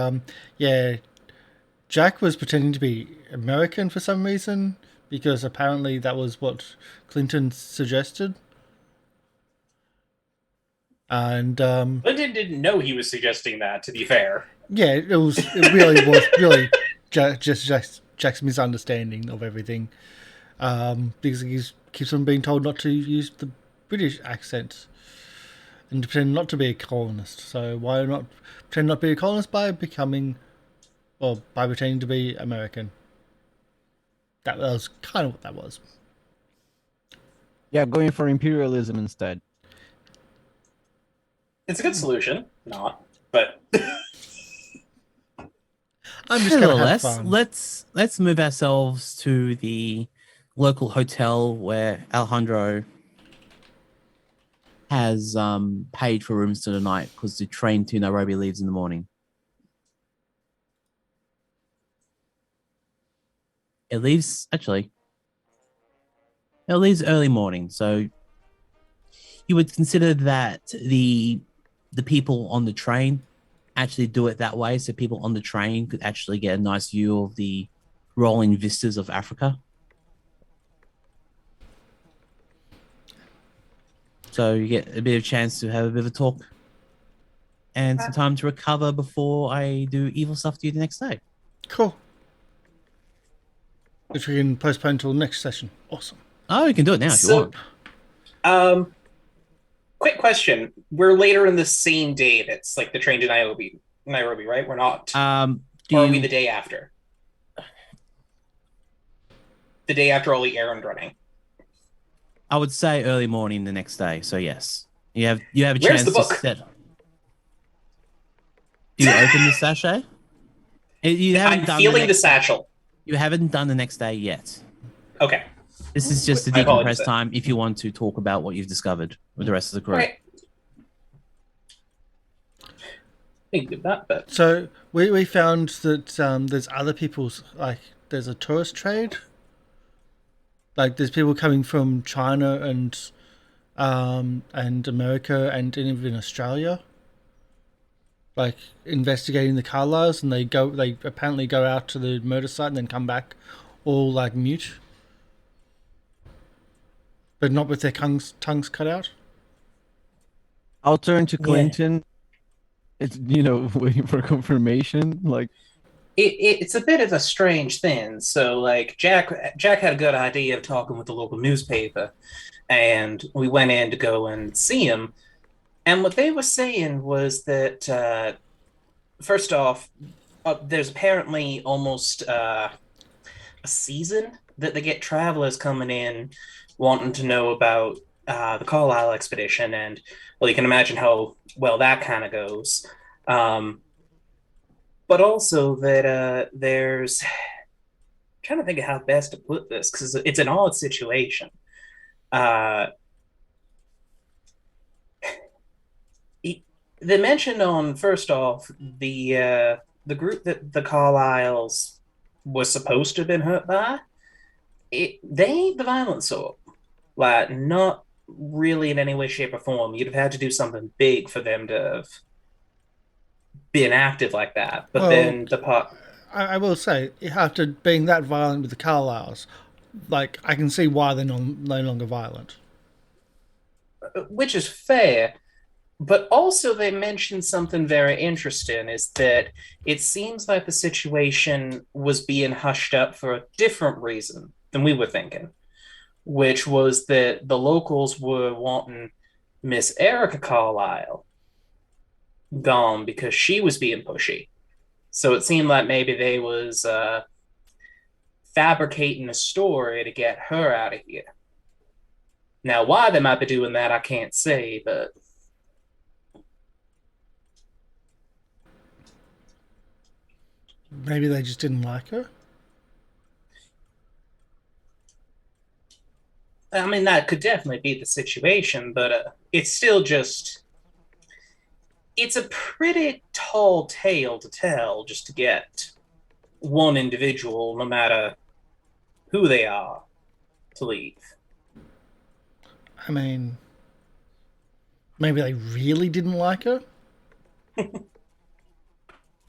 yeah, Jack was pretending to be American for some reason because apparently that was what Clinton suggested. And Clinton didn't know he was suggesting that, to be fair. Yeah, it really was just Jack's misunderstanding of everything. Because he keeps on being told not to use the British accent and to pretend not to be a colonist. So why not pretend not to be a colonist by pretending to be American? That was kind of what that was. Yeah, going for imperialism instead. It's a good solution. Not, but I'm just gonna have Nevertheless, fun. let's move ourselves to the local hotel where Alejandro has paid for rooms for the night because the train to Nairobi leaves in the morning. It leaves early morning, so you would consider that the people on the train actually do it that way, so people on the train could actually get a nice view of the rolling vistas of Africa. So you get a bit of chance to have a bit of a talk and some time to recover before I do evil stuff to you the next day. Cool. Which we can postpone until next session. Awesome. Oh, you can do it now if you want. Quick question. We're later in the same day that's like the train to Nairobi, right? We're not. Or are we the day after? The day after all the errand running. I would say early morning the next day. So yes, you have a Where's chance the book? to set. Do you open the sachet? I'm feeling the satchel. You haven't done the next day yet. Okay. This is just a decompressed time if you want to talk about what you've discovered with the rest of the crew. Right. Think of that, but So we found that there's other people's, like, there's a tourist trade. Like, there's people coming from China and America and even Australia, like, investigating the Carlyles, and they apparently go out to the murder site and then come back all like mute, but not with their tongues cut out. I'll turn to Clinton. Yeah. It's waiting for confirmation. Like it's a bit of a strange thing. So like Jack had a good idea of talking with the local newspaper, and we went in to go and see him. And what they were saying was that first off, there's apparently almost a season that they get travelers coming in wanting to know about the Carlyle expedition, and well, you can imagine how well that kind of goes. But also that there's I'm trying to think of how best to put this because it's an odd situation. They mentioned on first off the group that the Carlyles was supposed to have been hurt by. They ain't the violent sort. Like, not really in any way, shape, or form. You'd have had to do something big for them to have been active like that. But Well, then the part. I will say, after being that violent with the Carlyles, like, I can see why they're no longer violent. Which is fair. But also, they mentioned something very interesting is that it seems like the situation was being hushed up for a different reason than we were thinking, which was that the locals were wanting Miss Erica Carlyle gone because she was being pushy. So it seemed like maybe they was fabricating a story to get her out of here. Now, why they might be doing that, I can't say, but maybe they just didn't like her. I mean, that could definitely be the situation, but it's still just. It's a pretty tall tale to tell just to get one individual, no matter who they are, to leave. I mean, maybe they really didn't like her.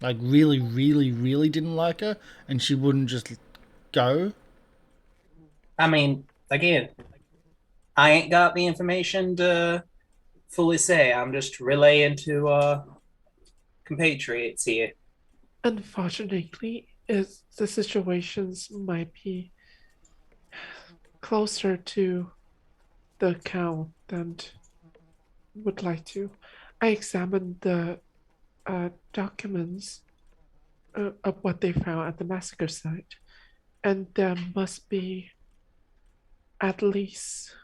Like, really, really, really didn't like her, and she wouldn't just go. I mean, again, I ain't got the information to fully say. I'm just relaying to compatriots here. Unfortunately, the situations might be closer to the account than would like to. I examined the documents of what they found at the massacre site, and there must be at least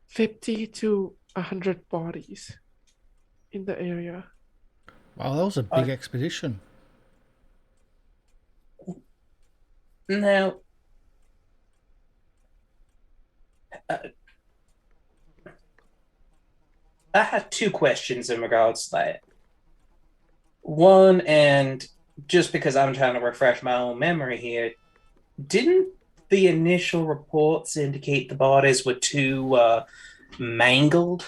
50 to 100 bodies in the area. Wow, that was a big expedition. Now, I have two questions in regards to that. One, and just because I'm trying to refresh my own memory here, didn't the initial reports indicate the bodies were too mangled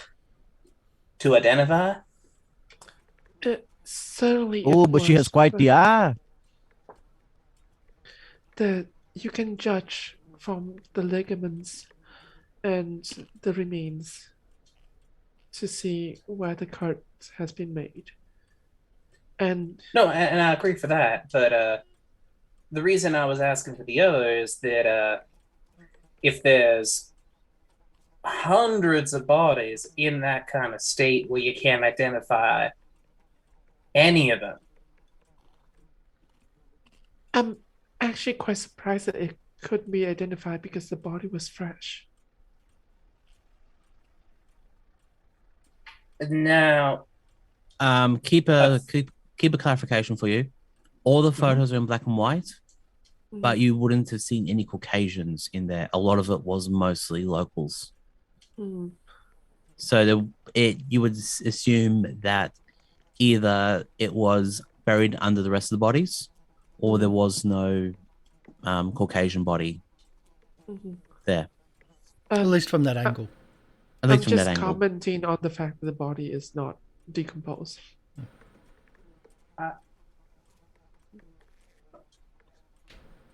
to identify? Certainly. Oh, but she has quite the eye. You can judge from the ligaments and the remains to see where the cut has been made. And no, and I agree for that, but the reason I was asking for the other is that if there's hundreds of bodies in that kind of state where you can't identify any of them. I'm actually quite surprised that it could be identified because the body was fresh. Now, keep a clarification for you. All the photos are in black and white, but you wouldn't have seen any Caucasians in there. A lot of it was mostly locals. So you would assume that either it was buried under the rest of the bodies, or there was no Caucasian body there. At least from that angle. At least I'm from that just angle. commenting on the fact that the body is not decomposed.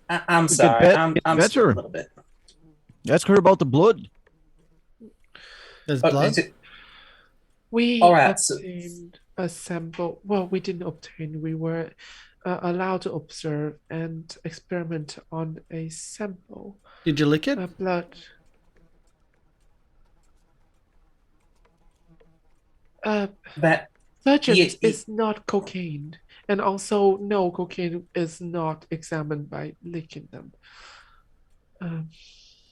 I'm sorry. I'm better. a little bit. Ask her about the blood. There's blood? We All right, obtained a sample. Well, we didn't obtain. We were allowed to observe and experiment on a sample. Did you lick it? Blood. Surgeons is not cocaine, and also no, cocaine is not examined by licking them.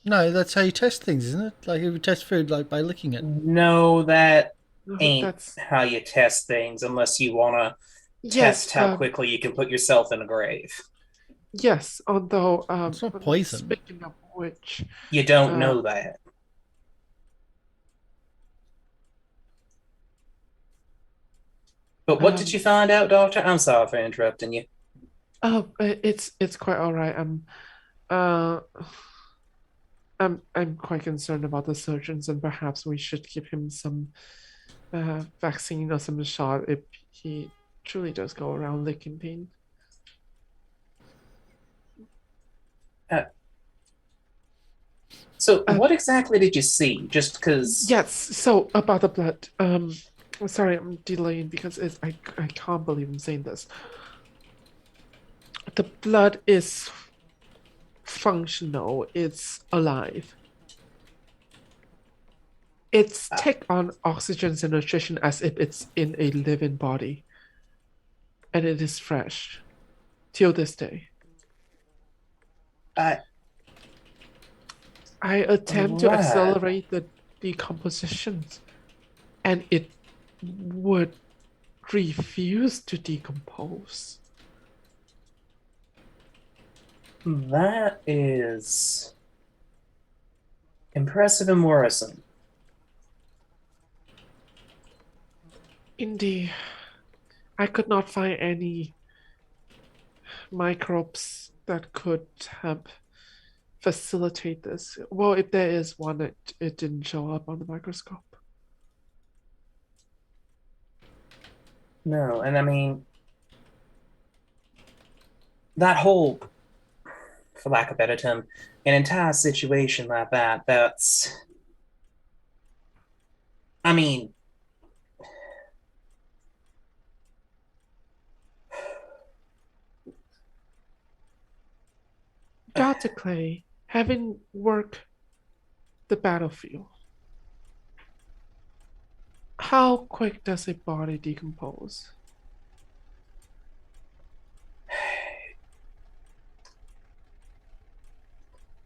No, that's how you test things, isn't it? Like, if you test food, like, by licking it. No, that ain't how you test things unless you want to test how quickly you can put yourself in a grave. Yes, although it's not poison. Speaking of which, you don't know that. But what did you find out, Doctor? I'm sorry for interrupting you. Oh, it's quite all right. I'm quite concerned about the surgeons, and perhaps we should give him some vaccine or some shot if he truly does go around licking pain. So, what exactly did you see? Just because... Yes, so about the blood. Sorry, I'm delaying because I can't believe I'm saying this. The blood is functional, it's alive. It's take on oxygen and nutrition as if it's in a living body. And it is fresh till this day. I attempt to accelerate the decomposition, and it would refuse to decompose. That is impressive and worrisome. Indeed, I could not find any microbes that could help facilitate this. Well, if there is one, it didn't show up on the microscope. No, and I mean, that whole, for lack of a better term, an entire situation like that, that's... I mean... Dr. Clay, having worked the battlefield, how quick does a body decompose?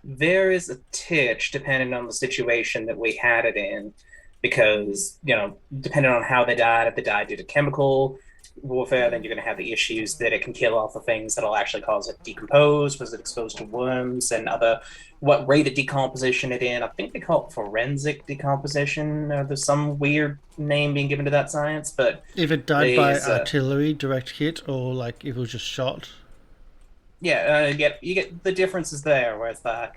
There is a titch depending on the situation that we had it in, because, you know, depending on how they died, if they died due to chemical warfare, then you're going to have the issues that it can kill off the things that'll actually cause it to decompose. Was it exposed to worms and other, what rate of decomposition it in? I think they call it forensic decomposition, or there's some weird name being given to that science. But if it died by artillery, direct hit, or like if it was just shot. Yeah, you get the differences there, where it's like,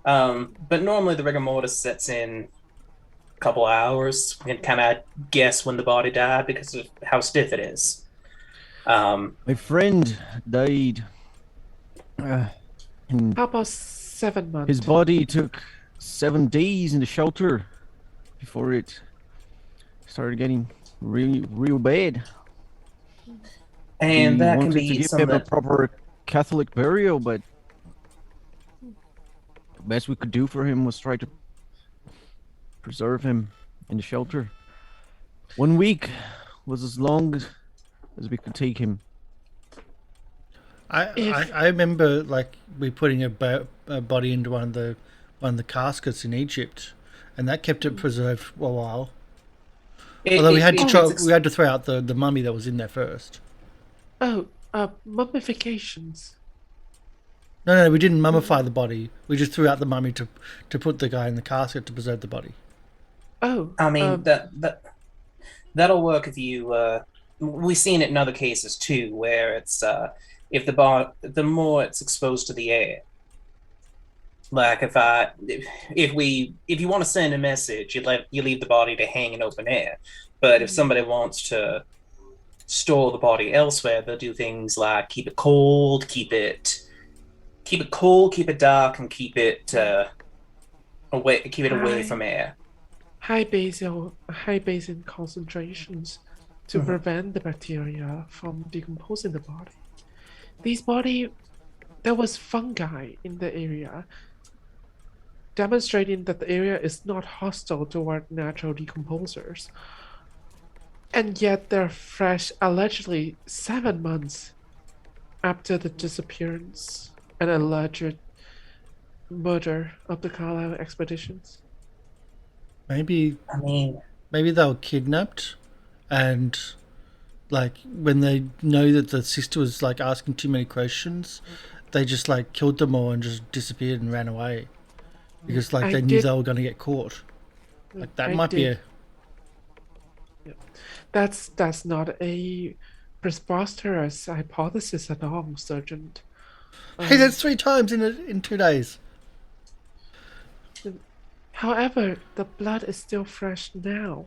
but normally the rigor mortis sets in a couple hours. We can kind of guess when the body died because of how stiff it is. My friend died. How about 7 months? His body took 7 days in the shelter before it started getting real bad. And that can be to give something him a proper Catholic burial, but the best we could do for him was try to preserve him in the shelter. 1 week was as long as we could take him. I remember like we putting a body into one of the caskets in Egypt, and that kept it preserved for a while. Although we had to throw out the mummy that was in there first. Oh, mummifications. No, we didn't mummify the body. We just threw out the mummy to put the guy in the casket to preserve the body. Oh, I mean that'll work if you. We've seen it in other cases too, where it's if the more it's exposed to the air. Like if you want to send a message, you leave the body to hang in open air. But if somebody wants to store the body elsewhere, they'll do things like keep it cold, keep it dark, and keep it away from air. High basin concentrations to prevent the bacteria from decomposing the body. There was fungi in the area, demonstrating that the area is not hostile toward natural decomposers. And yet they're fresh allegedly 7 months after the disappearance and alleged murder of the Carlyle expeditions. Maybe they were kidnapped, and like when they know that the sister was like asking too many questions, they just like killed them all and just disappeared and ran away because like they knew they were going to get caught. Like that might be a... That's not a preposterous hypothesis at all, Sergeant. Hey, that's 3 times in 2 days. However, the blood is still fresh now.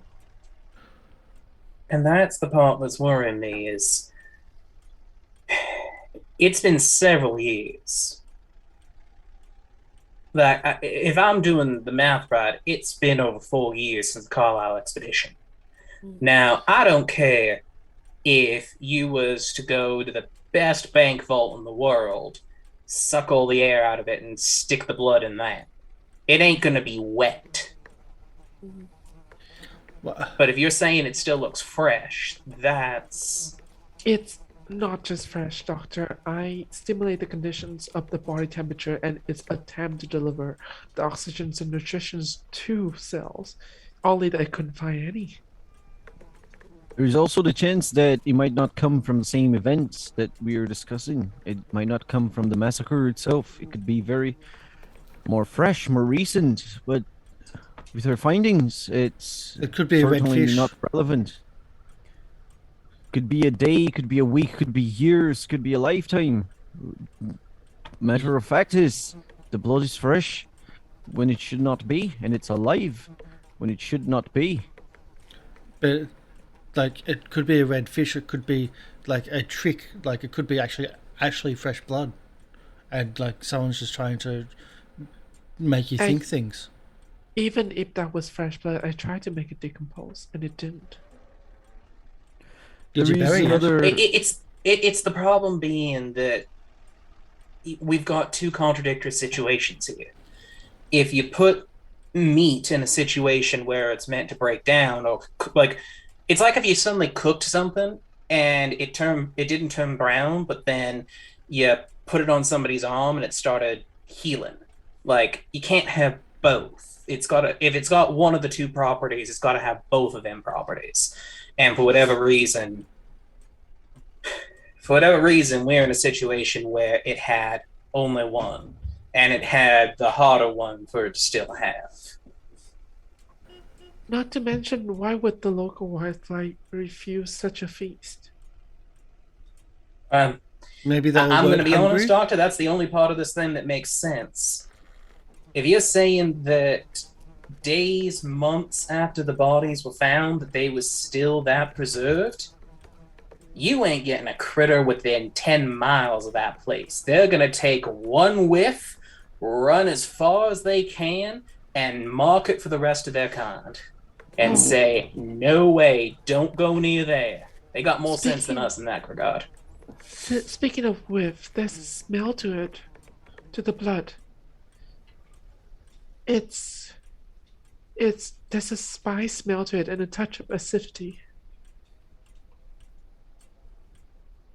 And that's the part that's worrying me is it's been several years. Like, if I'm doing the math right, it's been over 4 years since the Carlyle expedition. Now, I don't care if you was to go to the best bank vault in the world, suck all the air out of it, and stick the blood in that. It ain't gonna be wet. But if you're saying it still looks fresh, that's... It's not just fresh, Doctor. I stimulate the conditions of the body temperature and its attempt to deliver the oxygens and nutritions to cells. Only that I couldn't find any. There's also the chance that it might not come from the same events that we are discussing. It might not come from the massacre itself. It could be very more fresh, more recent, but with our findings, it could be certainly a red fish. Not relevant. Could be a day, could be a week, could be years, could be a lifetime. Matter of fact is, the blood is fresh when it should not be, and it's alive when it should not be. But, like, it could be a red fish, it could be, like, a trick, like, it could be actually fresh blood. And, like, someone's just trying to make you think things. Even if that was fresh blood, I tried to make it decompose, and it didn't. Did you bury it? It's the problem being that we've got two contradictory situations here. If you put meat in a situation where it's meant to break down, or like, it's like if you suddenly cooked something and it didn't turn brown, but then you put it on somebody's arm and it started healing. Like, you can't have both. If it's got one of the two properties, it's got to have both of them properties. And for whatever reason, we're in a situation where it had only one, and it had the harder one for it to still have. Not to mention, why would the local wildlife refuse such a feast? Maybe I'm going to be honest, Doctor, that's the only part of this thing that makes sense. If you're saying that days, months after the bodies were found, that they was still that preserved, you ain't getting a critter within 10 miles of that place. They're going to take one whiff, run as far as they can, and mark it for the rest of their kind. And say, no way, don't go near there. They got more sense than us in that regard. Speaking of whiff, there's a smell to it, to the blood. There's a spice smell to it and a touch of acidity.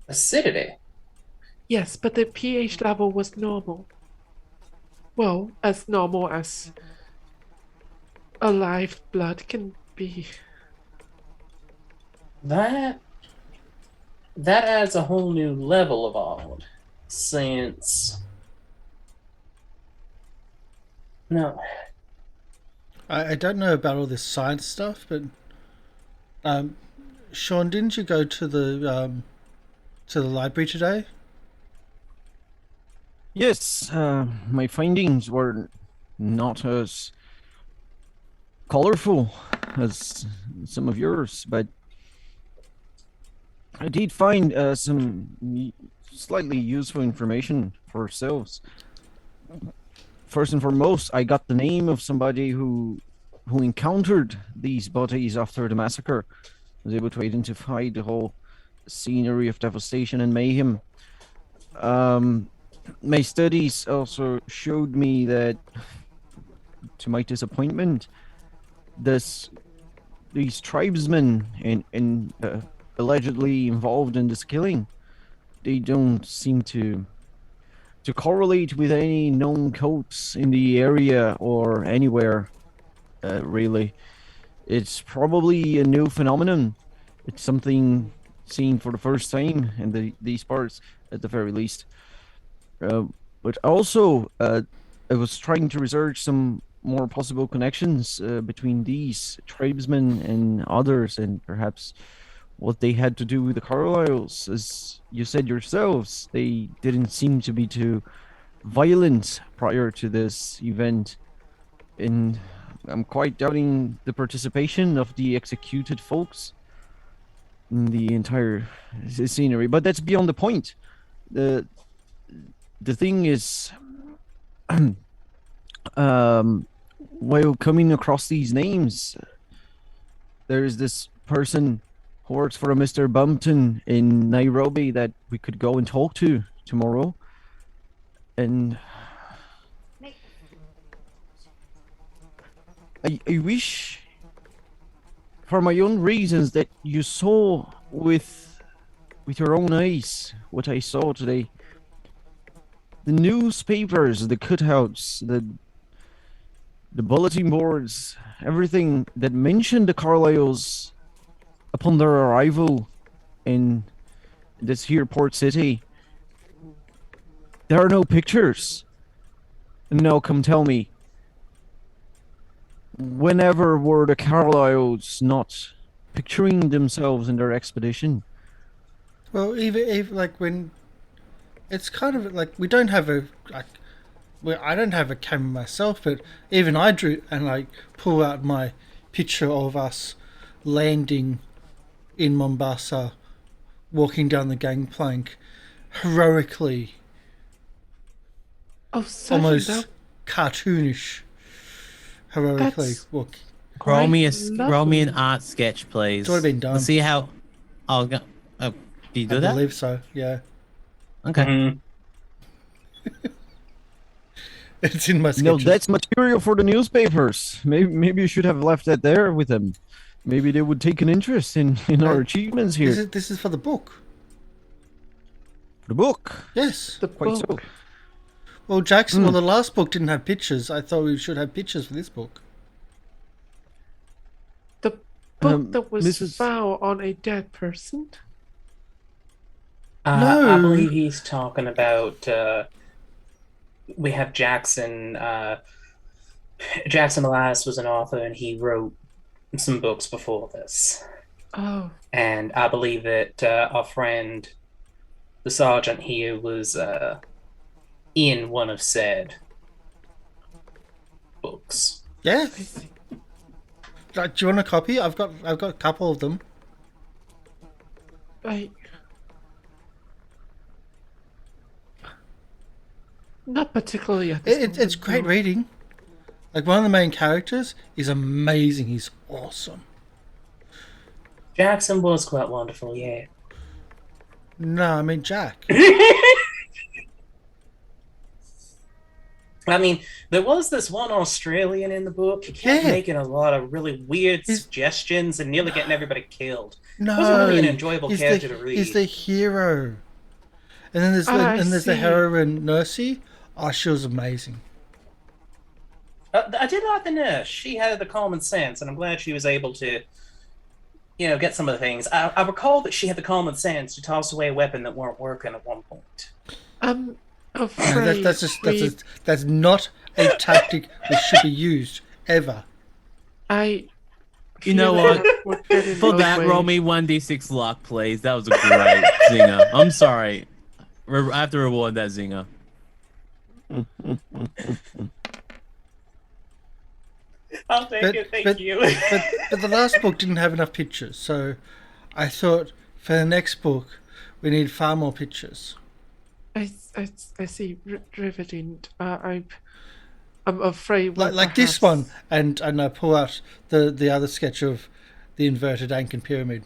Acidity? Yes, but the pH level was normal. Well, as normal as alive blood can be. That adds a whole new level of odd, since... No. I don't know about all this science stuff, but Sean, didn't you go to the library today? Yes, my findings were not as colorful as some of yours, but I did find some slightly useful information for ourselves. First and foremost, I got the name of somebody who encountered these bodies after the massacre. I was able to identify the whole scenery of devastation and mayhem. My studies also showed me that, to my disappointment, these tribesmen and allegedly involved in this killing, they don't seem to correlate with any known cults in the area or anywhere, really. It's probably a new phenomenon. It's something seen for the first time in these parts, at the very least. But also, I was trying to research some more possible connections between these tribesmen and others, and perhaps what they had to do with the Carlyles. As you said yourselves, they didn't seem to be too violent prior to this event. And I'm quite doubting the participation of the executed folks in the entire scenery, but that's beyond the point. The thing is, while coming across these names, there's this person who works for a Mr. Bumpton in Nairobi that we could go and talk to tomorrow. And I wish, for my own reasons, that you saw with your own eyes what I saw today. The newspapers, the cutouts, the bulletin boards, everything that mentioned the Carlyles upon their arrival in this here port city. There are no pictures. Now come tell me, whenever were the Carlyles not picturing themselves in their expedition? Well, even like when it's kind of like we don't have a like. Well, I don't have a camera myself, but even I drew and I pull out my picture of us landing in Mombasa, walking down the gangplank, heroically, almost cartoonish, heroically walking. Roll me an art sketch, please. It's already been done. Let's see how. Oh, do you do that? I believe so. Yeah. Okay. Mm-hmm. It's in my sketches. No, that's material for the newspapers. Maybe you should have left that there with them. Maybe they would take an interest in our achievements here. This is for the book. The book? Yes. The Quite book. so. Well, Jackson, well, the last book didn't have pictures. I thought we should have pictures for this book. The book that was Mrs. found on a dead person? No. I believe he's talking about. We have Jackson. Jackson Elias was an author, and he wrote some books before this. Oh. And I believe that our friend, the sergeant here, was in one of said books. Yeah. Do you want a copy? I've got a couple of them. Not particularly at this moment, It's great no. reading. Like, one of the main characters is amazing. He's awesome. Jackson was quite wonderful, yeah. No, I mean Jack. I mean, there was this one Australian in the book. He kept making a lot of really weird suggestions and nearly getting everybody killed. No, It wasn't really an enjoyable character to read. He's the hero. And then there's the heroine, Nursey. Oh, she was amazing. I did like the nurse. She had the common sense, and I'm glad she was able to, get some of the things. I recall that she had the common sense to toss away a weapon that weren't working at one point. I'm No, afraid that's not a tactic that should be used ever. You know what? For that, roll me 1d6 luck, please. That was a great zinger. I'm sorry. I have to reward that zinger. I'll take it, thank you. But the last book didn't have enough pictures, so I thought for the next book we need far more pictures. I see riveting. I'm afraid. Like this one, and I pull out the other sketch of the inverted Ankin pyramid.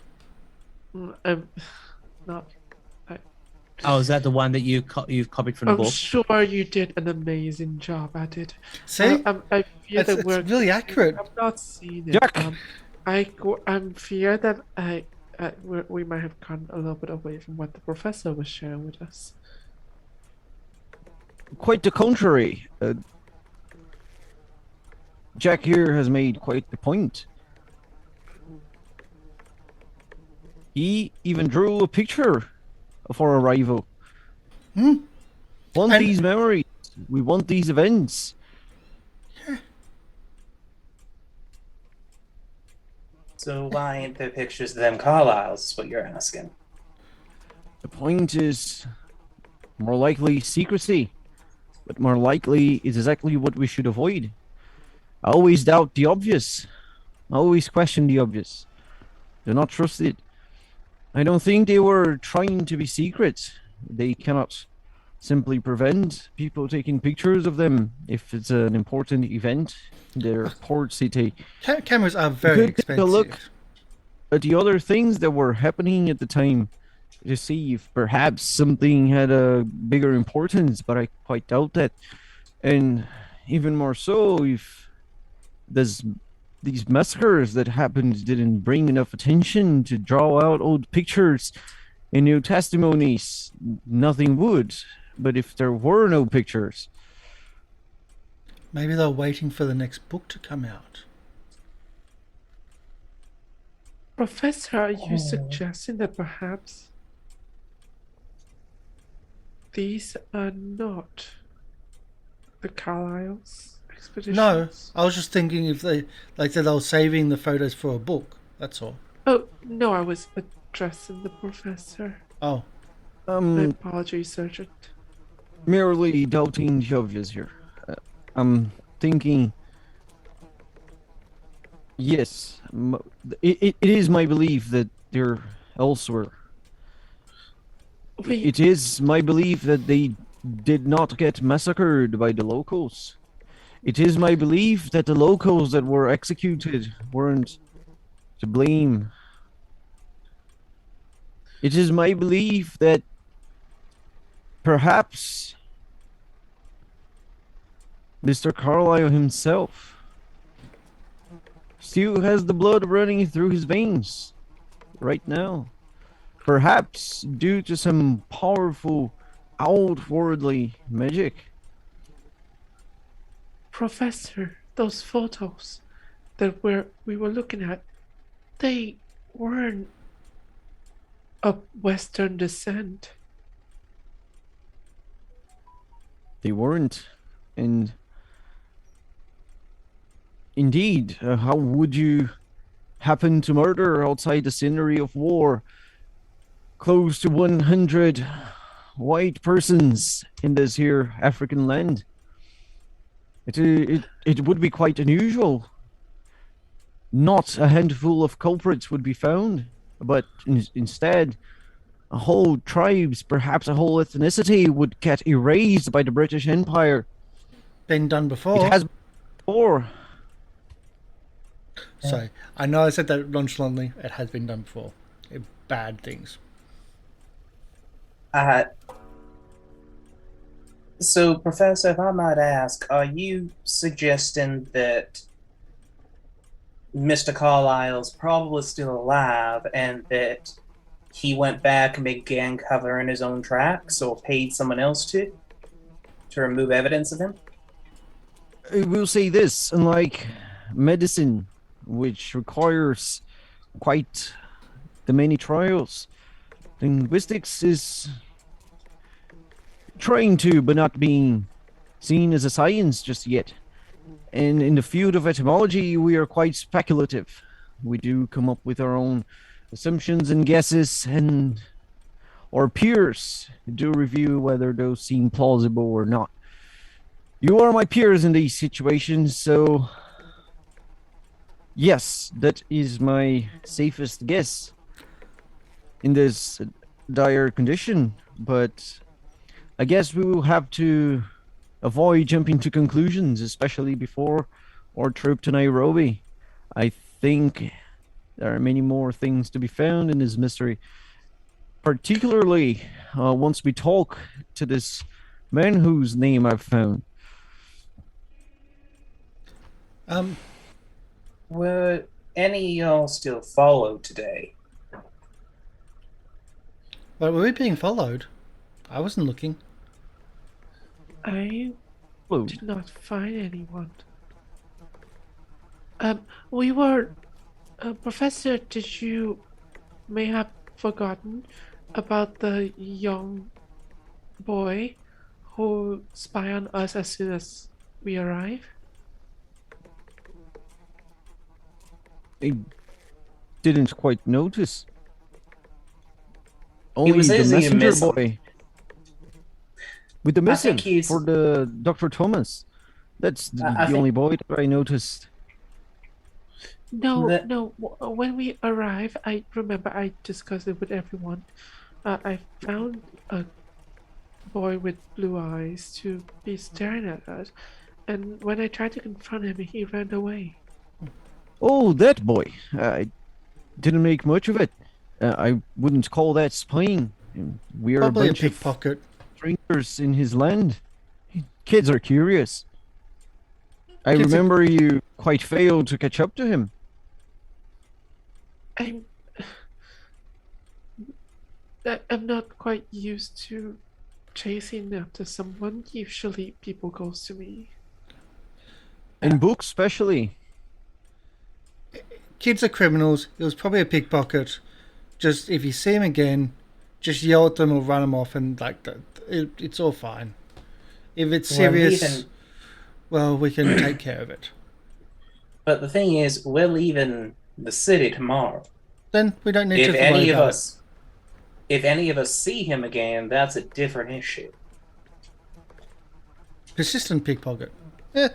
Not. Oh, is that the one that you've copied from the I'm book? sure you did an amazing job at it. See, I fear that it's really accurate. I've not seen it. Jack! I'm fear that we might have gone a little bit away from what the professor was sharing with us. Quite the contrary. Jack here has made quite the point. He even drew a picture of our arrival. Want these memories. We want these events. So why ain't there pictures of them Carlyles, is what you're asking? The point is more likely secrecy, but more likely is exactly what we should avoid. I always doubt the obvious. I always question the obvious. Do not trust it. I don't think they were trying to be secret. They cannot simply prevent people taking pictures of them if it's an important event in their port city. Cameras are very expensive. Take a look at the other things that were happening at the time to see if perhaps something had a bigger importance, but I quite doubt that. And even more so if these massacres that happened didn't bring enough attention to draw out old pictures and new testimonies. Nothing would. But if there were no pictures... Maybe they're waiting for the next book to come out. Professor, are you suggesting that perhaps these are not the Carlyle's expeditions? No, I was just thinking if they were saving the photos for a book. That's all. Oh, no, I was addressing the professor. Oh. My apologies, Sergeant. Merely doubting the obvious here. I'm thinking... Yes, it is my belief that they're elsewhere. Wait. It is my belief that they did not get massacred by the locals. It is my belief that the locals that were executed weren't to blame. It is my belief that perhaps Mr. Carlyle himself still has the blood running through his veins right now. Perhaps due to some powerful outwardly magic. Professor, those photos that we were looking at, they weren't of Western descent. They weren't, and indeed, how would you happen to murder outside the scenery of war close to 100 white persons in this here African land? It would be quite unusual. Not a handful of culprits would be found, but instead, a whole tribes, perhaps a whole ethnicity would get erased by the British Empire. Been done before. It has been before. Sorry, I know I said that nonchalantly. It has been done before. Bad things. So, Professor, if I might ask, are you suggesting that Mr. Carlyle's probably still alive and that he went back and began covering his own tracks or paid someone else to remove evidence of him? I will say this, unlike medicine, which requires quite the many trials, linguistics is trying to, but not being seen as a science just yet. And in the field of etymology, we are quite speculative. We do come up with our own assumptions and guesses, and our peers do review whether those seem plausible or not. You are my peers in these situations, so yes, that is my safest guess in this dire condition, but I guess we will have to avoid jumping to conclusions, especially before our trip to Nairobi. I think there are many more things to be found in this mystery, particularly once we talk to this man whose name I've found. Were any of y'all still followed today? But were we being followed? I wasn't looking. I did not find anyone. We were... Professor, did you may have forgotten about the young boy who spied on us as soon as we arrived? I didn't quite notice. He was Only the easy to messenger miss him. boy with the missive he's- for the Dr. Thomas. That's the, I the only boy that I noticed. No, That- no. When we arrive, I remember I discussed it with everyone. I found a boy with blue eyes to be staring at us, and when I tried to confront him, he ran away. Oh, that boy. I didn't make much of it. I wouldn't call that spying. We are Probably a a bunch of pickpocket. strangers in his land. Kids are curious. I Kids are- remember you quite failed to catch up to him. I'm I'm not quite used to chasing after someone. Usually, people goes to me. In books, especially. Kids are criminals. It was probably a pickpocket. Just if you see him again, just yell at them or run them off, and like that, it's all fine. If it's We're serious, leaving- well, we can take care of it. But the thing is, we're leaving the city tomorrow. Then we don't need If to worry any of about us, if any of us see him again, that's a different issue. it. Persistent pickpocket. Yeah,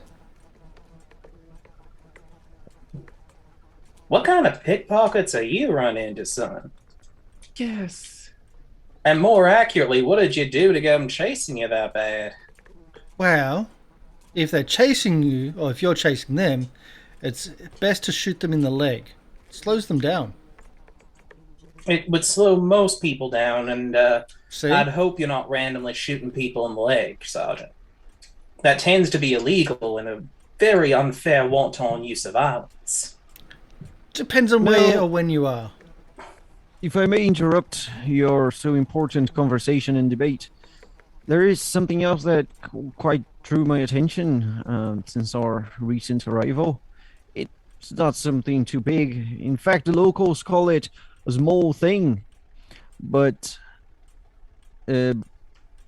What kind of pickpockets are you run into, son? Yes. And more accurately, what did you do to get them chasing you that bad? well, if they're chasing you, or if you're chasing them, it's best to shoot them in the leg. It slows them down. It would slow most people down, and See? I'd hope you're not randomly shooting people in the leg, Sergeant. That tends to be illegal and a very unfair wanton use of violence. Depends on where or when you are. If I may interrupt your so important conversation and debate, there is something else that quite drew my attention since our recent arrival. It's not something too big. In fact, the locals call it a small thing, but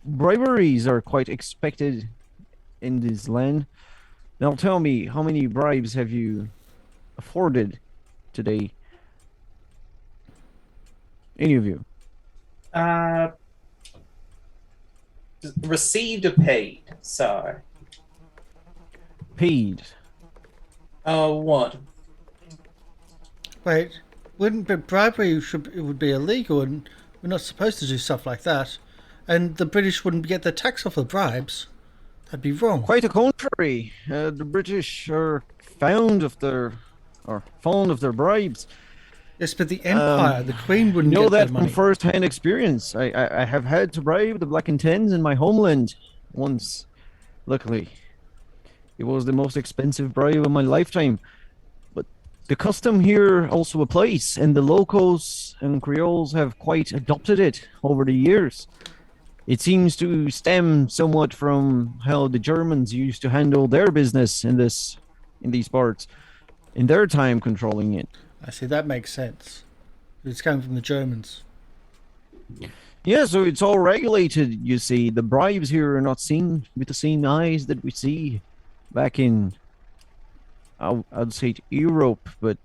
briberies are quite expected in this land. Now tell me, how many bribes have you afforded today? Any of you? Received or paid? Sorry. Paid. What? Wait, wouldn't but bribery it would be illegal, and we're not supposed to do stuff like that. And the British wouldn't get their tax off the bribes. That'd be wrong. Quite the contrary. The British are fond of their bribes. Yes, but the Empire, the Queen wouldn't Know get their that money. from first-hand experience. I have had to bribe the Black and Tens in my homeland once. Luckily, it was the most expensive bribe of my lifetime. But the custom here also applies, and the locals and Creoles have quite adopted it over the years. It seems to stem somewhat from how the Germans used to handle their business in these parts, in their time controlling it. I see, that makes sense. It's coming from the Germans. Yeah, so it's all regulated, you see. The bribes here are not seen with the same eyes that we see back in, I'd say Europe, but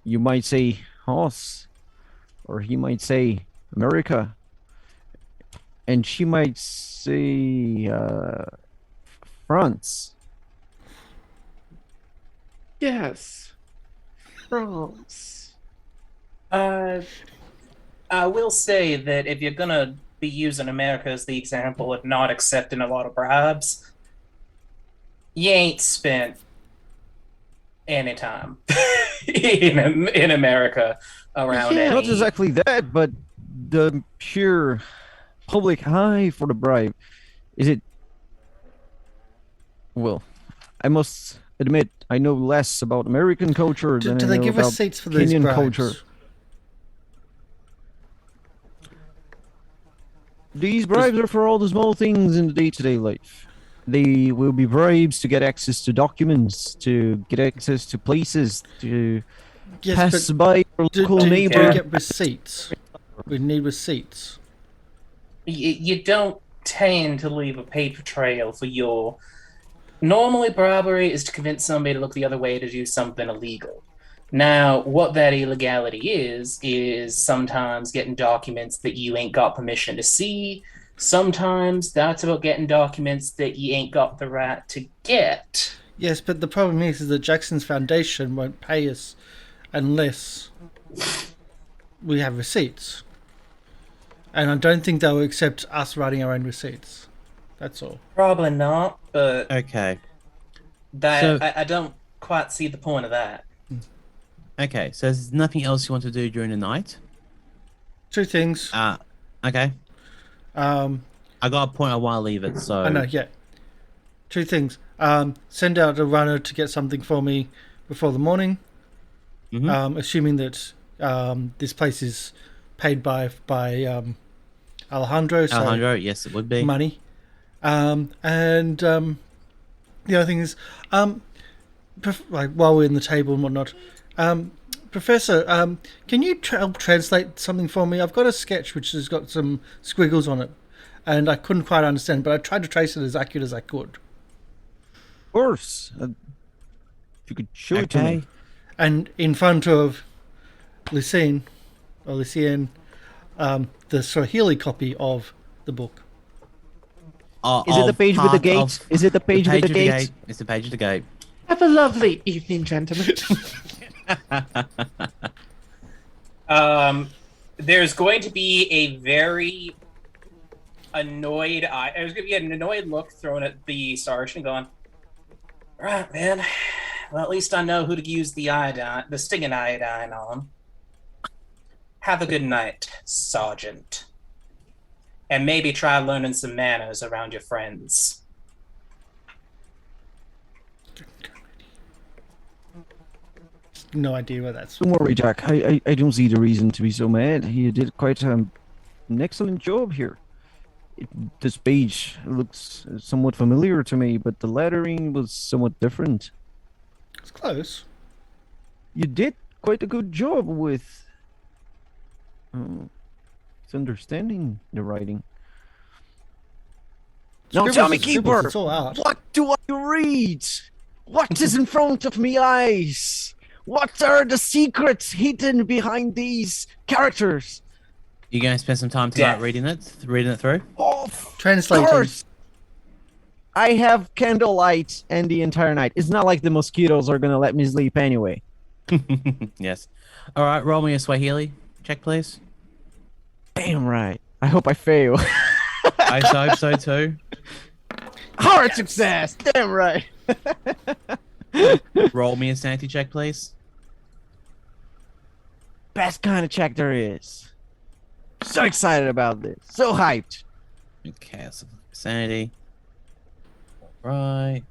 you might say Hoss, or he might say America, and she might say France. Yes. France. I will say that if you're gonna be using America as the example of not accepting a lot of bribes, you ain't spent any time in America around Yeah. any. Not exactly that, but the sheer public eye for the bribe. Is it? Well, I must admit, I know less about American culture Do than I they know give about us seats for these Kenyan bribes? culture. These bribes are for all the small things in the day-to-day life. They will be bribes to get access to documents, to get access to places, to Yes, pass but by your do local we neighbor. get receipts? We need receipts. You don't tend to leave a paper trail for your. Normally, bribery is to convince somebody to look the other way to do something illegal. Now, what that illegality is sometimes getting documents that you ain't got permission to see, Sometimes that's about getting documents that you ain't got the right to get. Yes, but the problem is that Jackson's Foundation won't pay us unless we have receipts. And I don't think they'll accept us writing our own receipts. That's all. Probably not, but Okay. I don't quite see the point of that. Okay, so there's nothing else you want to do during the night? Two things. Okay. I got a point I want to leave it, so... I know, yeah. Two things. Send out a runner to get something for me before the morning. Assuming that this place is paid by Alejandro. So Alejandro, yes, it would be. Money. And the other thing is, like while we're in the table and whatnot, Professor, can you help translate something for me? I've got a sketch which has got some squiggles on it, and I couldn't quite understand, but I tried to trace it as accurate as I could. Of course. If you could show it to me. And in front of Lucianne, the Swahili copy of the book. Is it the page with the gate? Is it the page with the gate? It's the page of the gate. Have a lovely evening, gentlemen. There's going to be a very annoyed eye. There's going to be an annoyed look thrown at the sergeant going, right, man. Well, at least I know who to use the stinging iodine on. Have a good night, Sergeant. And maybe try learning some manners around your friends. No idea where that's... Don't worry, Jack. I don't see the reason to be so mad. He did quite an excellent job here. This page looks somewhat familiar to me, but the lettering was somewhat different. It's close. You did quite a good job with understanding the writing. Now tell me, Keeper, what do I read? What is in front of me eyes? What are the secrets hidden behind these characters? You going to spend some time tonight reading it through? Translating. Of course. I have candlelight and the entire night. It's not like the mosquitoes are going to let me sleep anyway. Yes. All right, roll me a Swahili check, please. Damn right. I hope I fail. I hope so too. Hard success. Damn right. Roll me a sanity check, please. Best kind of check there is. So excited about this. So hyped. Okay, so sanity. Right.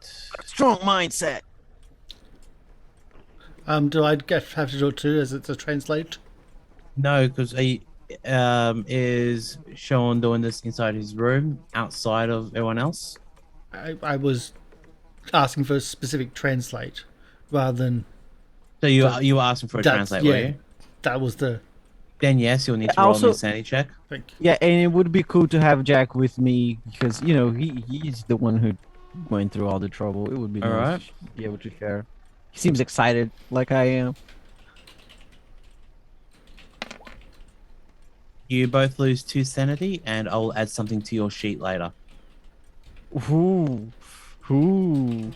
Strong mindset. Do I have to do it too, as it's a translate? No, because he is Sean doing this inside his room, outside of everyone else. I was asking for a specific translate rather than... So you were asking for a translate, were you? That was the... Then yes, you'll need to roll me a sanity check. Thank you. Yeah, and it would be cool to have Jack with me because, you know, he's the one who went through all the trouble. It would be nice to be able to share. He seems excited like I am. You both lose 2 sanity, and I'll add something to your sheet later. Ooh. Ooh.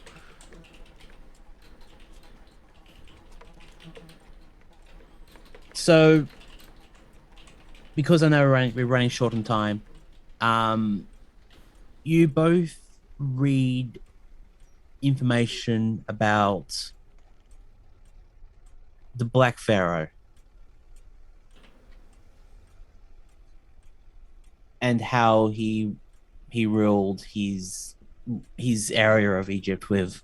So, because I know we're running short on time, you both read information about the Black Pharaoh and how he ruled his area of Egypt with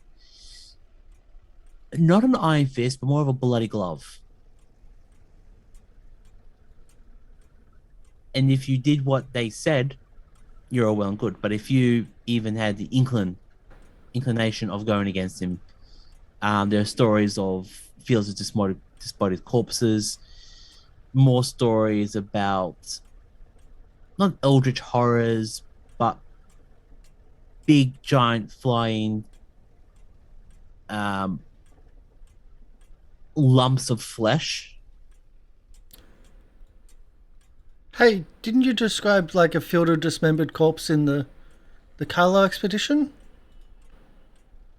not an iron fist, but more of a bloody glove. And if you did what they said, you're all well and good. But if you even had the inclination of going against him, there are stories of fields of disposed corpses, more stories about not eldritch horrors, but big, giant, flying lumps of flesh. Hey, didn't you describe like a field of dismembered corpse in the Carlyle expedition?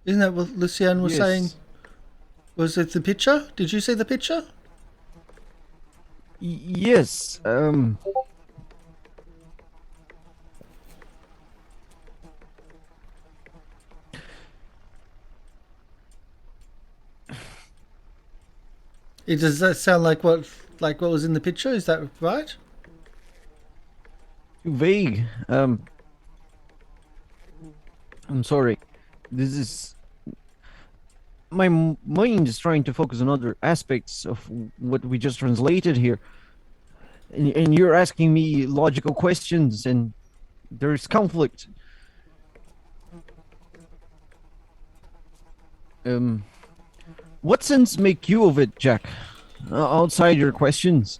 Isn't that what Lucianne was saying? Was it the picture? Did you see the picture? Yes. Does that sound like what was in the picture? Is that right? Too vague. I'm sorry. This is my mind is trying to focus on other aspects of what we just translated here, and you're asking me logical questions, and there's conflict. What sense make you of it, Jack? Outside your questions.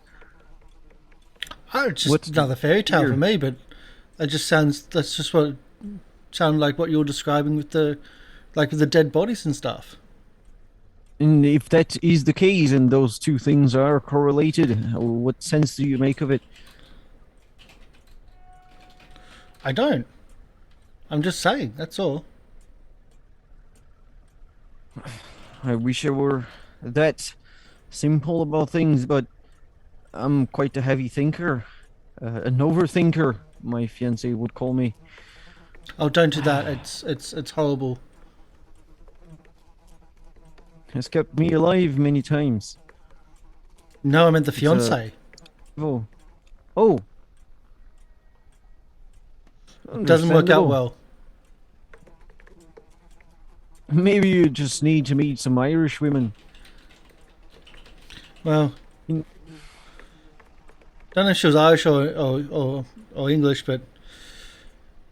Oh, it's just another fairy tale for me, but that's just what sounded like what you're describing with the dead bodies and stuff. And if that is the case and those two things are correlated, what sense do you make of it? I don't. I'm just saying, that's all. I wish I were that simple about things, but I'm quite a heavy thinker. An overthinker, my fiancée would call me. Oh, don't do that. It's horrible. Has kept me alive many times. No, I meant the fiancé. Oh. It doesn't work out well. Maybe you just need to meet some Irish women. Well, don't know if she was Irish or English, but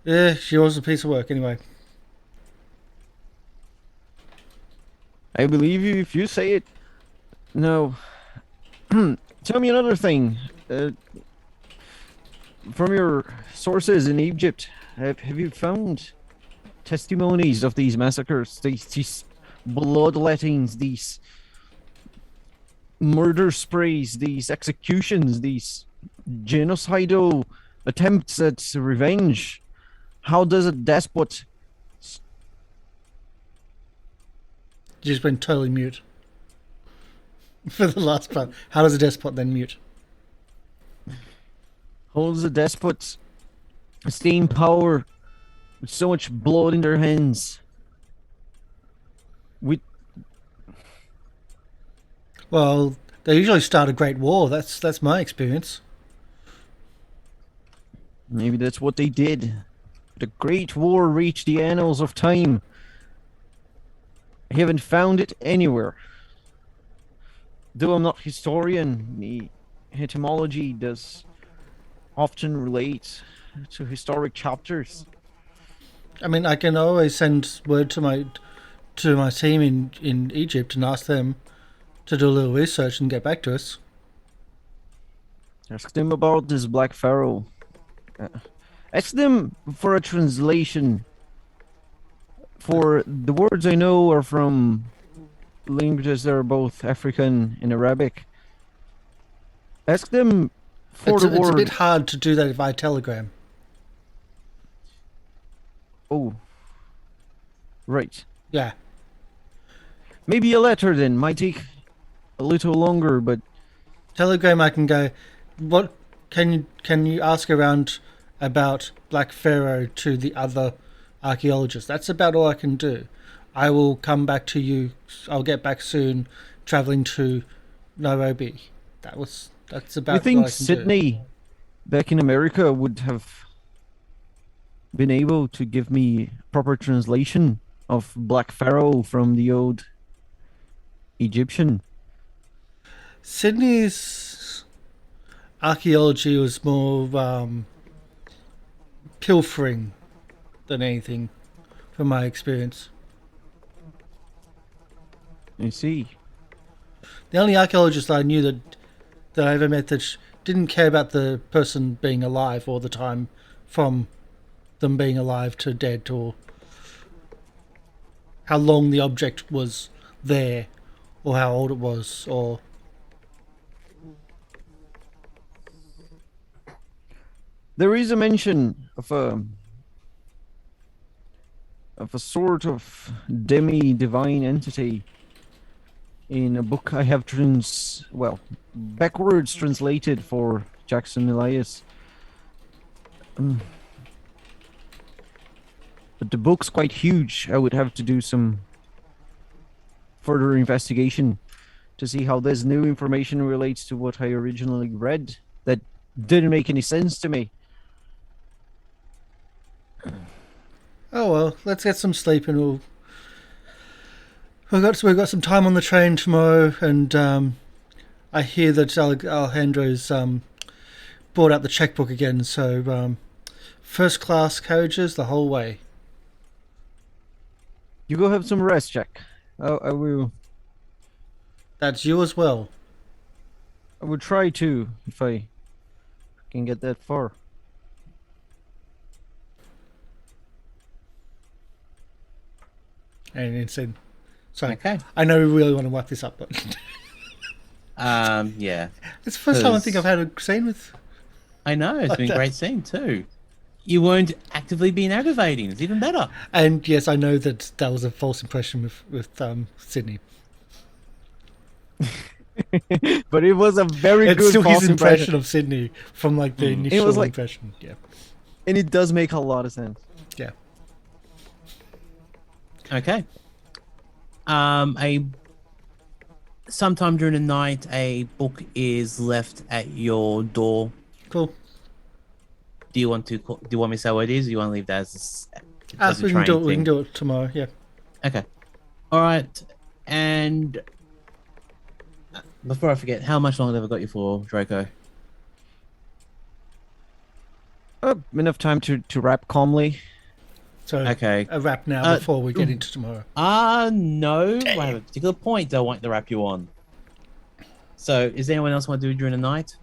yeah, she was a piece of work anyway. I believe you if you say it. No. Tell me another thing. From your sources in Egypt, have you found testimonies of these massacres, these bloodlettings, these murder sprays, these executions, these genocidal attempts at revenge? How does a despot... You just went totally mute for the last part. How does a despot then mute? How does a despot stay in power with so much blood in their hands? Well, they usually start a great war. That's my experience. Maybe that's what they did. The Great War reached the annals of time. I haven't found it anywhere. Though I'm not a historian, the etymology does often relate to historic chapters. I mean, I can always send word to my team in Egypt and ask them to do a little research and get back to us. Ask them about this Black Pharaoh. Ask them for a translation. For the words I know are from languages that are both African and Arabic. Ask them for the word. It's a bit hard to do that via Telegram. Oh. Right. Yeah. Maybe a letter then. Might take a little longer, but... Telegram I can go, what can you ask around about Black Pharaoh to the other archaeologists? That's about all I can do. I will come back to you. I'll get back soon, traveling to Nairobi. That's about you think what I can Sidney do. back in America would have been able to give me proper translation of Black Pharaoh from the old Egyptian? Sydney's archaeology was more pilfering than anything, from my experience. I see. The only archaeologist I knew that I ever met that didn't care about the person being alive all the time, from them being alive to dead, or how long the object was there, or how old it was, or... There is a mention of a sort of demi-divine entity in a book I have backwards translated for Jackson Elias. But the book's quite huge. I would have to do some further investigation to see how this new information relates to what I originally read. That didn't make any sense to me. Oh well, let's get some sleep and we've got some time on the train tomorrow, and I hear that Alejandro's brought out the checkbook again, so first class carriages the whole way. You go have some rest, Jack. I will. That's you as well. I would try to if I can get that far. And it's in. Sorry, Okay. I know we really want to wipe this up, but Yeah. it's the first time I think I've had a scene with. I know, it's been a great scene too. You weren't actively being aggravating. It's even better. And yes, I know that was a false impression with Sidney. But it was a very It's good still false his impression of Sidney from like the initial was like- impression. Yeah, and it does make a lot of sense. yeah. Okay. Sometime during the night, a book is left at your door. Cool. Do you want me to say what it is, or do you want to leave that as a We can train we thing? can do it tomorrow. Yeah. Okay. All right. And before I forget, how much longer have I got you for, Draco? Enough time to wrap calmly. So Okay. a wrap now before we get into tomorrow. No. I have a particular point I want to wrap you on. So, is there anyone else want to do it during the night?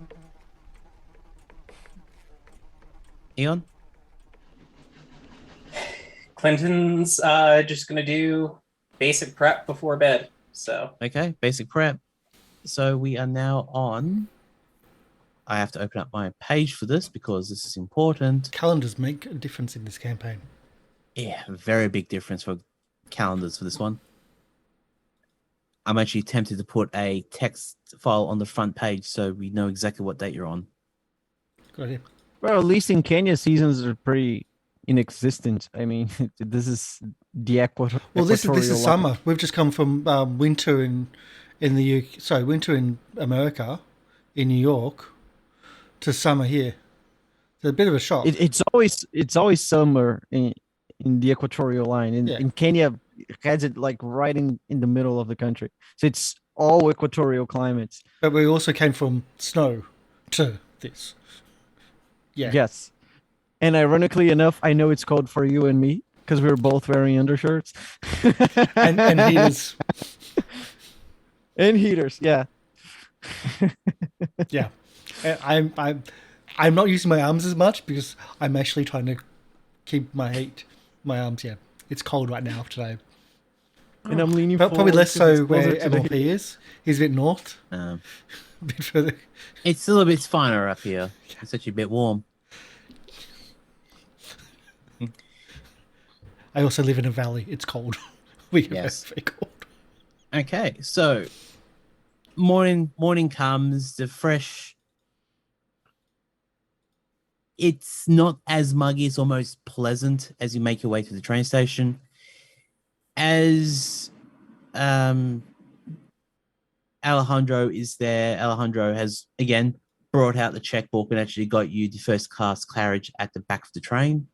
Eon? Clinton's just gonna do basic prep before bed. So Okay, basic prep. So we are now on. I have to open up my page for this because this is important. Calendars make a difference in this campaign. Yeah, very big difference for calendars for this one. I'm actually tempted to put a text file on the front page so we know exactly what date you're on. Good idea. Well, at least in Kenya, seasons are pretty inexistent. I mean, this is the Well, this is equatorial summer. We've just come from winter in the UK. Sorry, winter in America, in New York, to summer here. It's a bit of a shock. It's always summer in the equatorial line. In Kenya, it has it like right in the middle of the country. So it's all equatorial climates. But we also came from snow to this. Yeah. Yes. And ironically enough, I know it's cold for you and me because we were both wearing undershirts. and heaters. And heaters, yeah. Yeah. I'm not using my arms as much because I'm actually trying to keep my arms, yeah. It's cold right now today. And I'm leaning But probably forward less 'cause so it's closer where to the MLP is. He's a bit north. Um, A bit further. it's still a bit finer up here. It's actually a bit warm. I also live in a valley. It's cold. We get Yes. very cold. Okay, so morning comes, the fresh. It's not as muggy, it's almost pleasant as you make your way to the train station. As Alejandro is there, Alejandro has again brought out the checkbook and actually got you the first class carriage at the back of the train.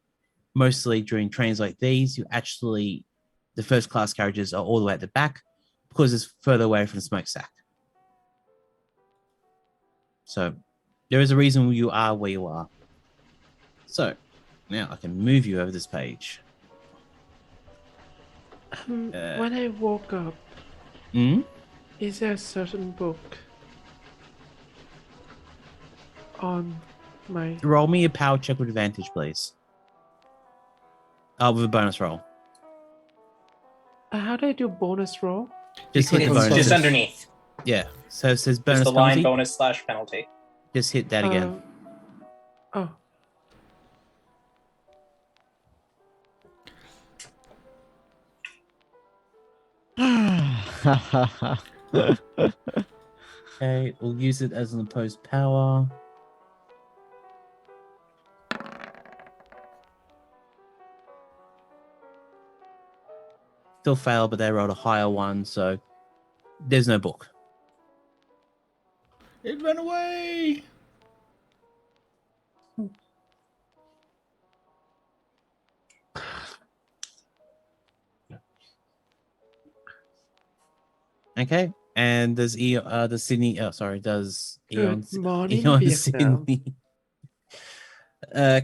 Mostly during trains like these, the first class carriages are all the way at the back because it's further away from the smokestack. So there is a reason you are where you are. So now I can move you over this page. When I woke up, is there a certain book on my... Roll me a power check with advantage, please. With a bonus roll. How do I do bonus roll? Just hit the it's bonus. just underneath. Yeah. So it says Just bonus the line penalty. bonus / penalty. Just hit that again. Oh, Okay, we'll use it as an opposed power. Still fail, but they rolled a higher one, so there's no book. It ran away. Okay, and does does Sydney? Oh, sorry, does Eon morning, Eon Vietnam. Sydney?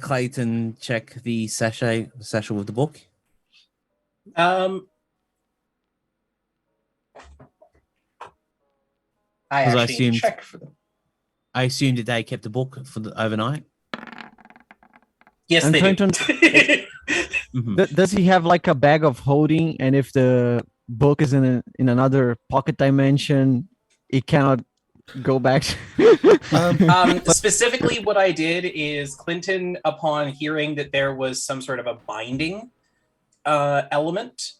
Clayton, check the satchel with the book. I 'Cause I actually assumed- check for them. I assumed that they kept the book for the overnight. Yes, I'm they trying do. Mhm. Does he have like a bag of holding? And if the book is in another pocket dimension, it cannot go back. Specifically, what I did is Clinton, upon hearing that there was some sort of a binding element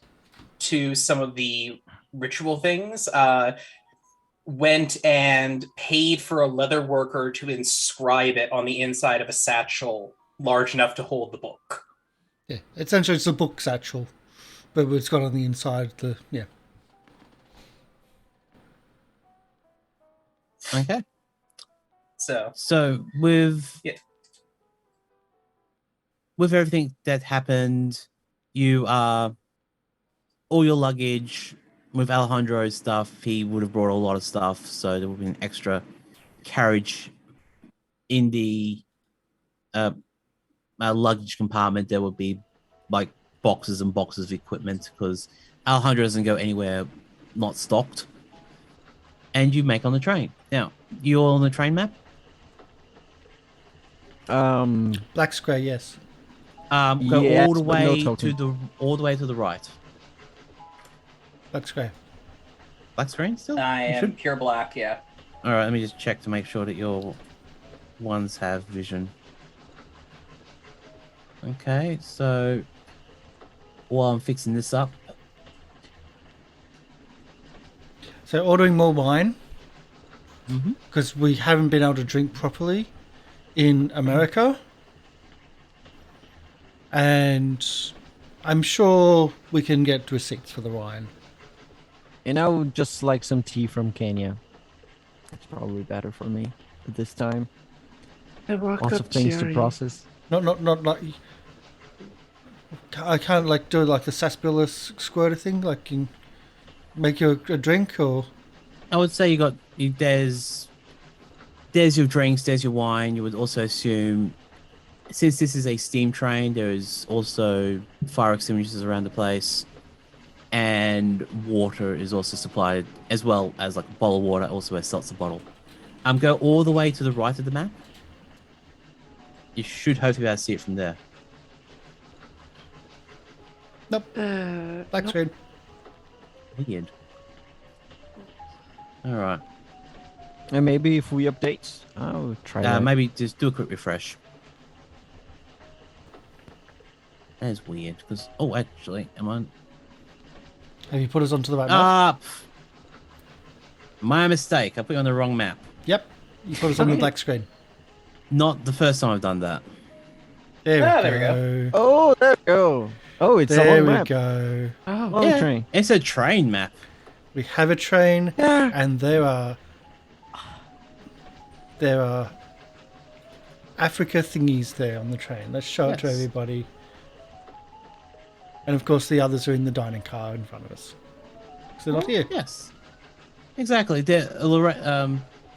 to some of the ritual things, went and paid for a leather worker to inscribe it on the inside of a satchel large enough to hold the book. Yeah, essentially it's a book satchel, but it's got on the inside yeah. Okay. So with Yeah. with everything that happened, you all your luggage with Alejandro's stuff. He would have brought a lot of stuff, so there would be an extra carriage in the luggage compartment. There would be like boxes and boxes of equipment because Alejandro doesn't go anywhere not stocked. And you make on the train. Now, you all on the train map? Black square, yes. Go Yes, all the but no way token. to the right. Black square. Black screen still? I You am should- pure black, yeah. All right, let me just check to make sure that your ones have vision. Okay, so while I'm fixing this up, So ordering more wine Mhm. because we haven't been able to drink properly in America, and I'm sure we can get receipts for the wine. And I would just like some tea from Kenya. It's probably better for me at this time. I walk Lots up of things to Jerry. process. Not like I can't like do like the sarsaparilla squirter thing, like you make you a drink or I would say there's your drinks, there's your wine. You would also assume, since this is a steam train, there is also fire extinguishers around the place, and water is also supplied, as well as like a bottle of water, also a seltzer bottle. Go all the way to the right of the map. You should hopefully be able to see it from there. nope, black Nope. screen. Weird. All right. And maybe if we update, I'll try that. Maybe just do a quick refresh. That is weird because actually, am I? Have you put us onto the right map? My mistake. I put you on the wrong map. Yep, you put us on the black screen. Not the first time I've done that. There There we go. Oh, there we go. Oh, it's a There long we map. go. Oh, Long train. It's a train map. We have a train, Yeah. and there are Africa thingies there on the train. Let's show it to Yes. everybody. And of course, the others are in the dining car in front of us. So they're not here. Yes, exactly.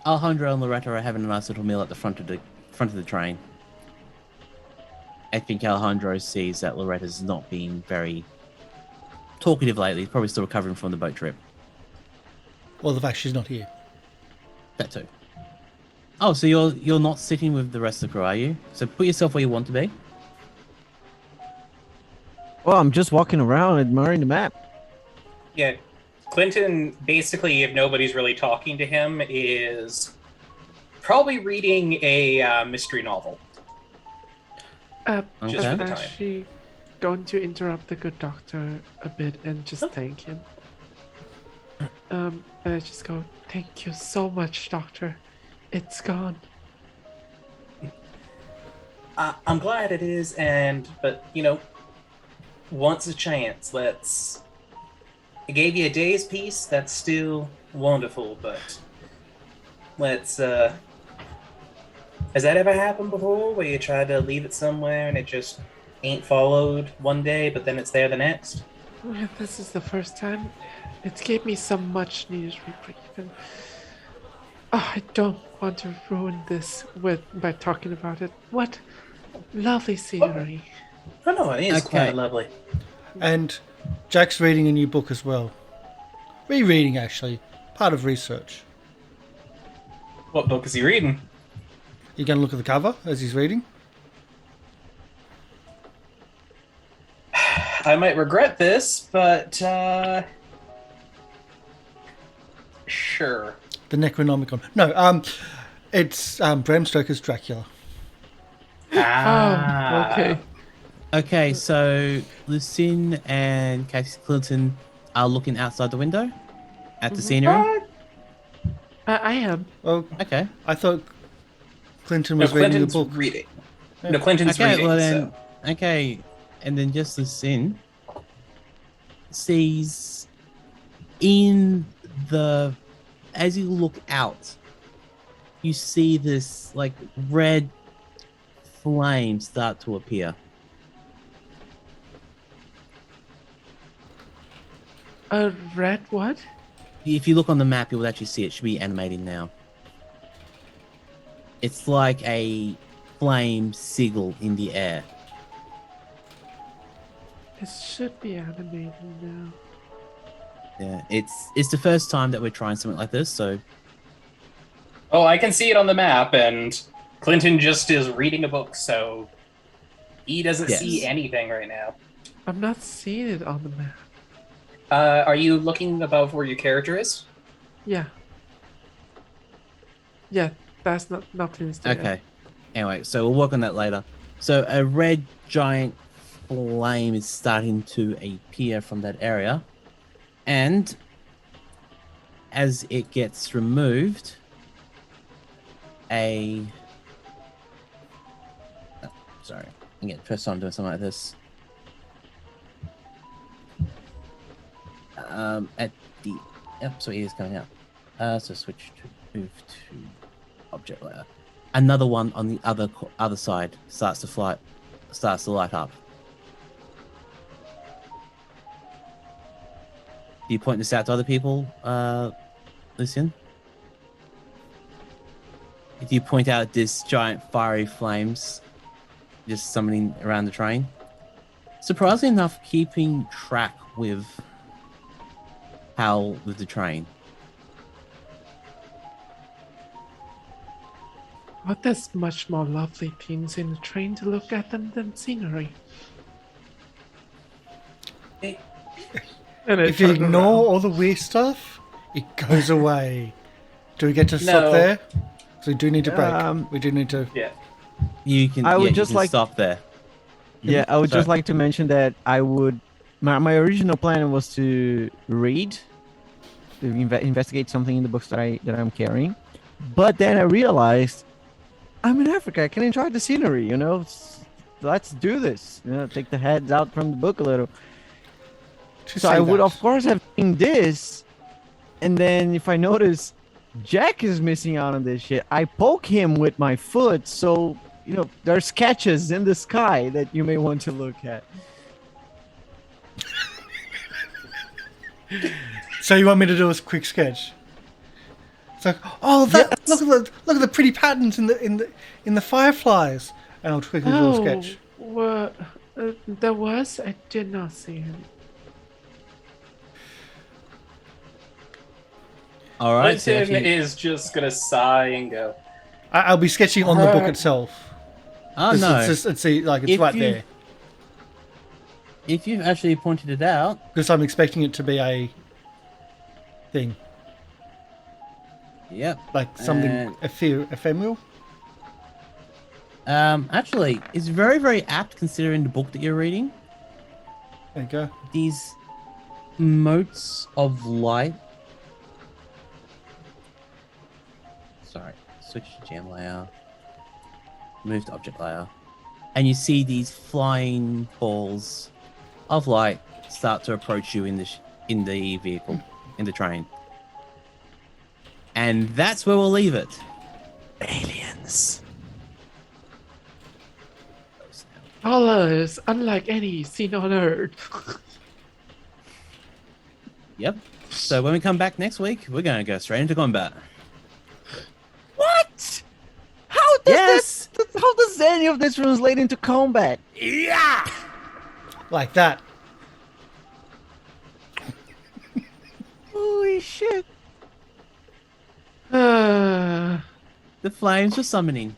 Alejandro and Loretta are having a nice little meal at the front of the train. I think Alejandro sees that Loretta's not been very talkative lately. He's probably still recovering from the boat trip. Well, the fact she's not here. That too. Oh, so you're not sitting with the rest of the crew, are you? So put yourself where you want to be. Well, I'm just walking around admiring the map. Yeah. Clinton, basically, if nobody's really talking to him, is probably reading a mystery novel. Okay. Just for the time. actually going to interrupt the good doctor a bit and just thank him. And I just go, thank you so much, Doctor. It's gone. I'm glad it is, but once a chance, let's. I gave you a day's peace. That's still wonderful, but let's. Has that ever happened before, where you try to leave it somewhere and it just ain't followed one day, but then it's there the next? Well, this is the first time. It gave me some much needed reprieve. And I don't want to ruin this by talking about it. What lovely scenery. Oh no, it is quite lovely. And Jack's reading a new book as well. Rereading, actually. Part of research. What book is he reading? You going to look at the cover as he's reading? I might regret this, but sure. The Necronomicon. No, it's Bram Stoker's Dracula. Oh, okay. Okay, so Lucianne and Casey Clinton are looking outside the window at the scenery. I am. Oh, Okay. I thought Clinton was reading the book. Reading. Yeah. No, Clinton's Okay, reading. well then, okay, and then just Lucianne sees as you look out, you see this like red flame start to appear. A red what? If you look on the map, you'll actually see it. Should be animating now. It's like a flame sigil in the air. It should be animated now. Yeah, it's the first time that we're trying something like this, so Oh, I can see it on the map, and Clinton just is reading a book, so he doesn't see anything right now. I'm not seeing it on the map. Are you looking above where your character is? Yeah. Yeah, that's nothing's there. okay. Anyway, so we'll work on that later. So a red giant flame is starting to appear from that area, and as it gets removed, sorry, again, first time doing something like this. At the so he is coming out. So switch to move to object layer. Another one on the other side starts to light up. Do you point this out to other people, Lucianne? If you point out this giant fiery flames just summoning around the train, surprisingly enough, keeping track with the train. What there's much more lovely things in the train to look at than scenery. If you ignore all the weird stuff, it goes away. Do we get to stop there? So we do need to break. We do need to. Yeah. You can. I would you just can like stop there. Yeah, I would Sorry. just like to mention that I would. My original plan was to read, to investigate something in the books that I'm carrying, but then I realized I'm in Africa. I can enjoy the scenery. Let's do this. Take the heads out from the book a little. So I would, of course, have seen this, and then if I notice Jack is missing out on this shit, I poke him with my foot. So there's sketches in the sky that you may want to look at. So you want me to do a quick sketch? It's like, oh, look at the pretty patterns in the fireflies, and I'll quickly do a sketch. What? There was? I did not see him. All right. So Clinton is just gonna sigh and go. I'll be sketching on the book itself. Oh no! It's right there. If you've actually pointed it out, Because I'm expecting it to be a thing, yep. like something ephemeral. Actually, it's very, very apt considering the book that you're reading. There you go. These motes of light Sorry, switch to GM layer. Move to object layer. And you see these flying balls of light start to approach you in the vehicle, in the train. And that's where we'll leave it. Aliens. Colors unlike any seen on Earth. Yep. So when we come back next week, we're going to go straight into combat. What? How does how does any of this translate into combat? Yeah. Like that. Holy shit. The flames were summoning.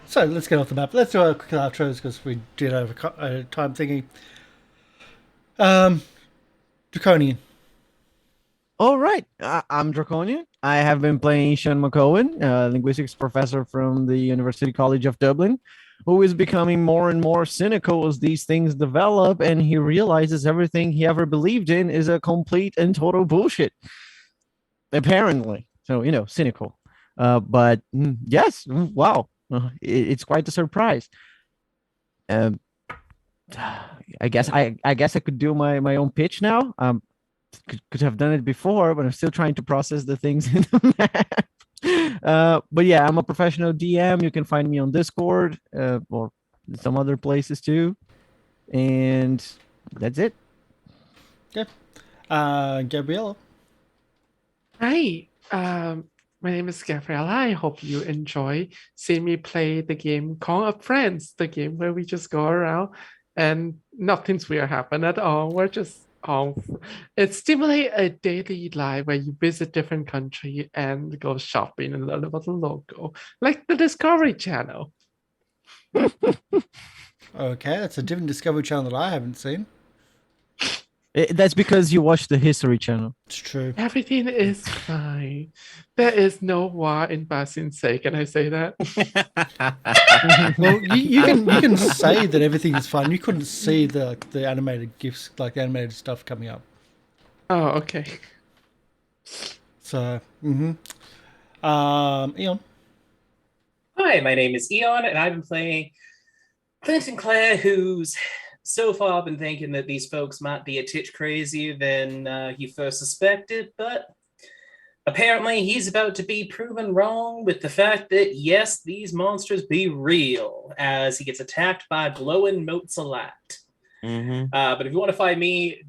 So let's get off the map. Let's do our quick outros because we did have a time thingy. Drakonyan. All right, I'm Drakonyan. I have been playing Sean McEoghan, linguistics professor from the University College of Dublin, who is becoming more and more cynical as these things develop, and he realizes everything he ever believed in is a complete and total bullshit. Apparently. So, cynical. But yes, wow. It's quite a surprise. I guess I could do my own pitch now. Could have done it before, but I'm still trying to process the things in the map. But yeah, I'm a professional DM. You can find me on Discord or some other places too. And that's it. Yeah. Gabriela. Hi, my name is Gabriela. I hope you enjoy seeing me play the game Call Up Friends, the game where we just go around and nothing's weird happen at all. We're just it stimulates a daily life where you visit different country and go shopping and learn about the local, like the Discovery Channel. Okay, that's a different Discovery Channel that I haven't seen. That's because you watch the History Channel. It's true. Everything is fine. There is no war in Basin's sake. Can I say that? Well, you can say that everything is fine. You couldn't see the animated GIFs, like the animated stuff coming up. Oh, okay. So, Eon. Hi, my name is Eon, and I've been playing Clinton Clare, who's so far been thinking that these folks might be a titch crazier than he first suspected, but apparently he's about to be proven wrong with the fact that, yes, these monsters be real, as he gets attacked by glowing motes a lot. But if you want to find me,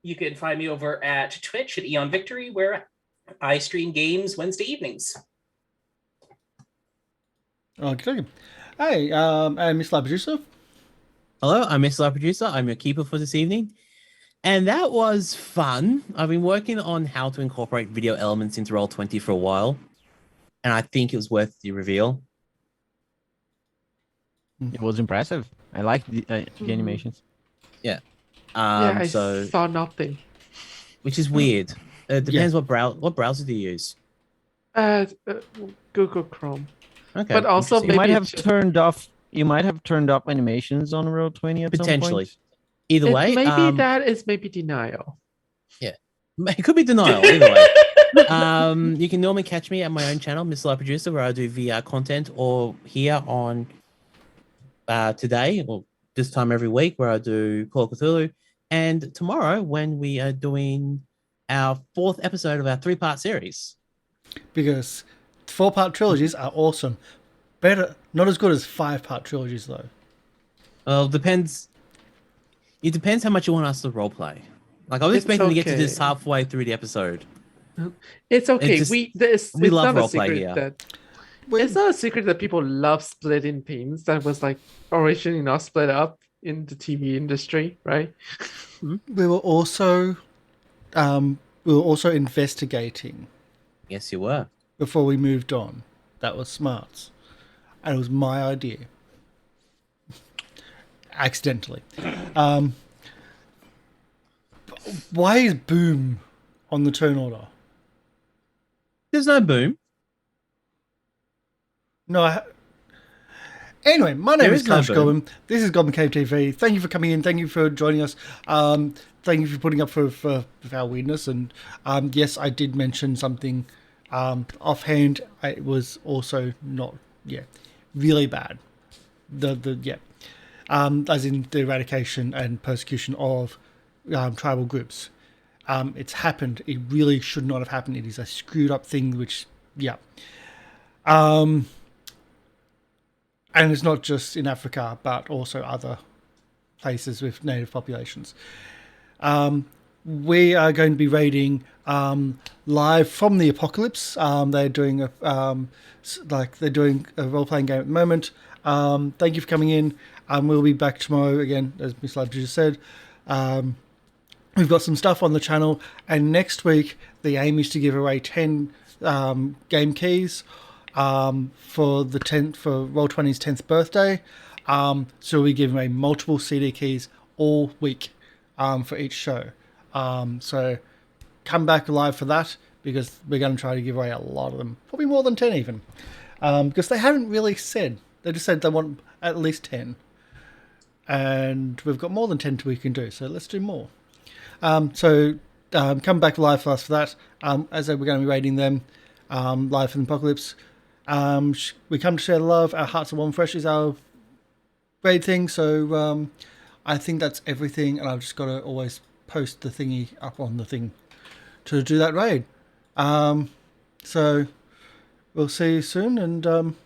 you can find me over at Twitch at Eon Victory, where I stream games Wednesday evenings. Okay. Hey, I'm MrLiveProducer. Hello, I'm MrLiveProducer. I'm your keeper for this evening. And that was fun. I've been working on how to incorporate video elements into Roll20 for a while. And I think it was worth the reveal. It was impressive. I like the animations. Yeah. I saw nothing. Which is weird. It depends what browser do you use. Google Chrome. Okay. But also You maybe might have turned off animations on Roll20 at potentially. some point. Either way. Maybe that is denial. Yeah. It could be denial, either way. You can normally catch me at my own channel, MrLiveProducer, where I do VR content, or here on today, or this time every week, where I do Call of Cthulhu, and tomorrow when we are doing our 4th episode of our 3-part series. Because 4-part trilogies are awesome. Better, not as good as 5-part trilogies, though. Well, depends. It depends how much you want us to roleplay. Like, I was expecting to get to this halfway through the episode. It's okay. We we love roleplay here. It's not a secret that people love splitting teams. That was like originally not split up in the TV industry, right? We were also investigating. Yes, you were. Before we moved on. That was smart. And it was my idea. Accidentally. Why is boom on the turn order? There's no boom. No, Anyway, my name There is is no Karsh burn. Goblin. This is Goblin Cave TV. Thank you for coming in. Thank you for joining us. Thank you for putting up for our weirdness. And yes, I did mention something offhand. It was also not, really bad. As in the eradication and persecution of tribal groups. It's happened. It really should not have happened. It is a screwed up thing, which, and it's not just in Africa, but also other places with native populations. We are going to be raiding live from the apocalypse. They're doing a role-playing game at the moment. Thank you for coming in. We'll be back tomorrow again, as MrLiveProducer said. We've got some stuff on the channel, and next week the aim is to give away 10 game keys for Roll20's 10th birthday. So we'll be giving away multiple CD keys all week for each show. So come back live for that, because we're going to try to give away a lot of them, probably more than 10 even, because they haven't really said. They just said they want at least 10, and we've got more than 10 we can do, so let's do more. So come back live for us for that. As I said, we're going to be raiding them live from the apocalypse. We come to share the love. Our hearts are warm fresh is our raid thing. So I think that's everything, and I've just got to always post the thingy up on the thing to do that raid. So we'll see you soon, and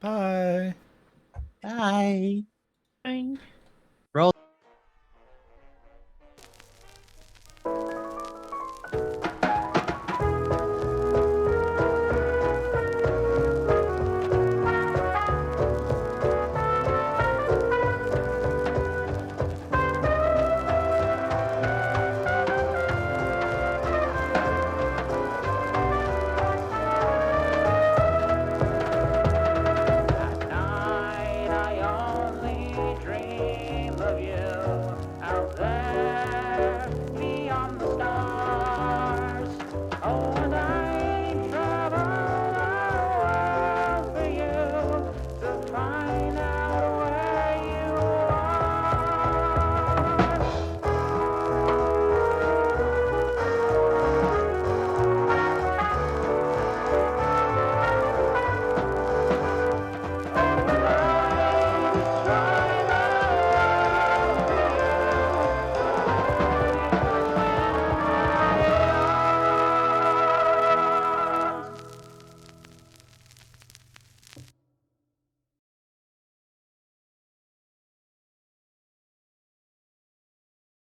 bye. Bye. Bye. Roll. At night I only dream of you. Out there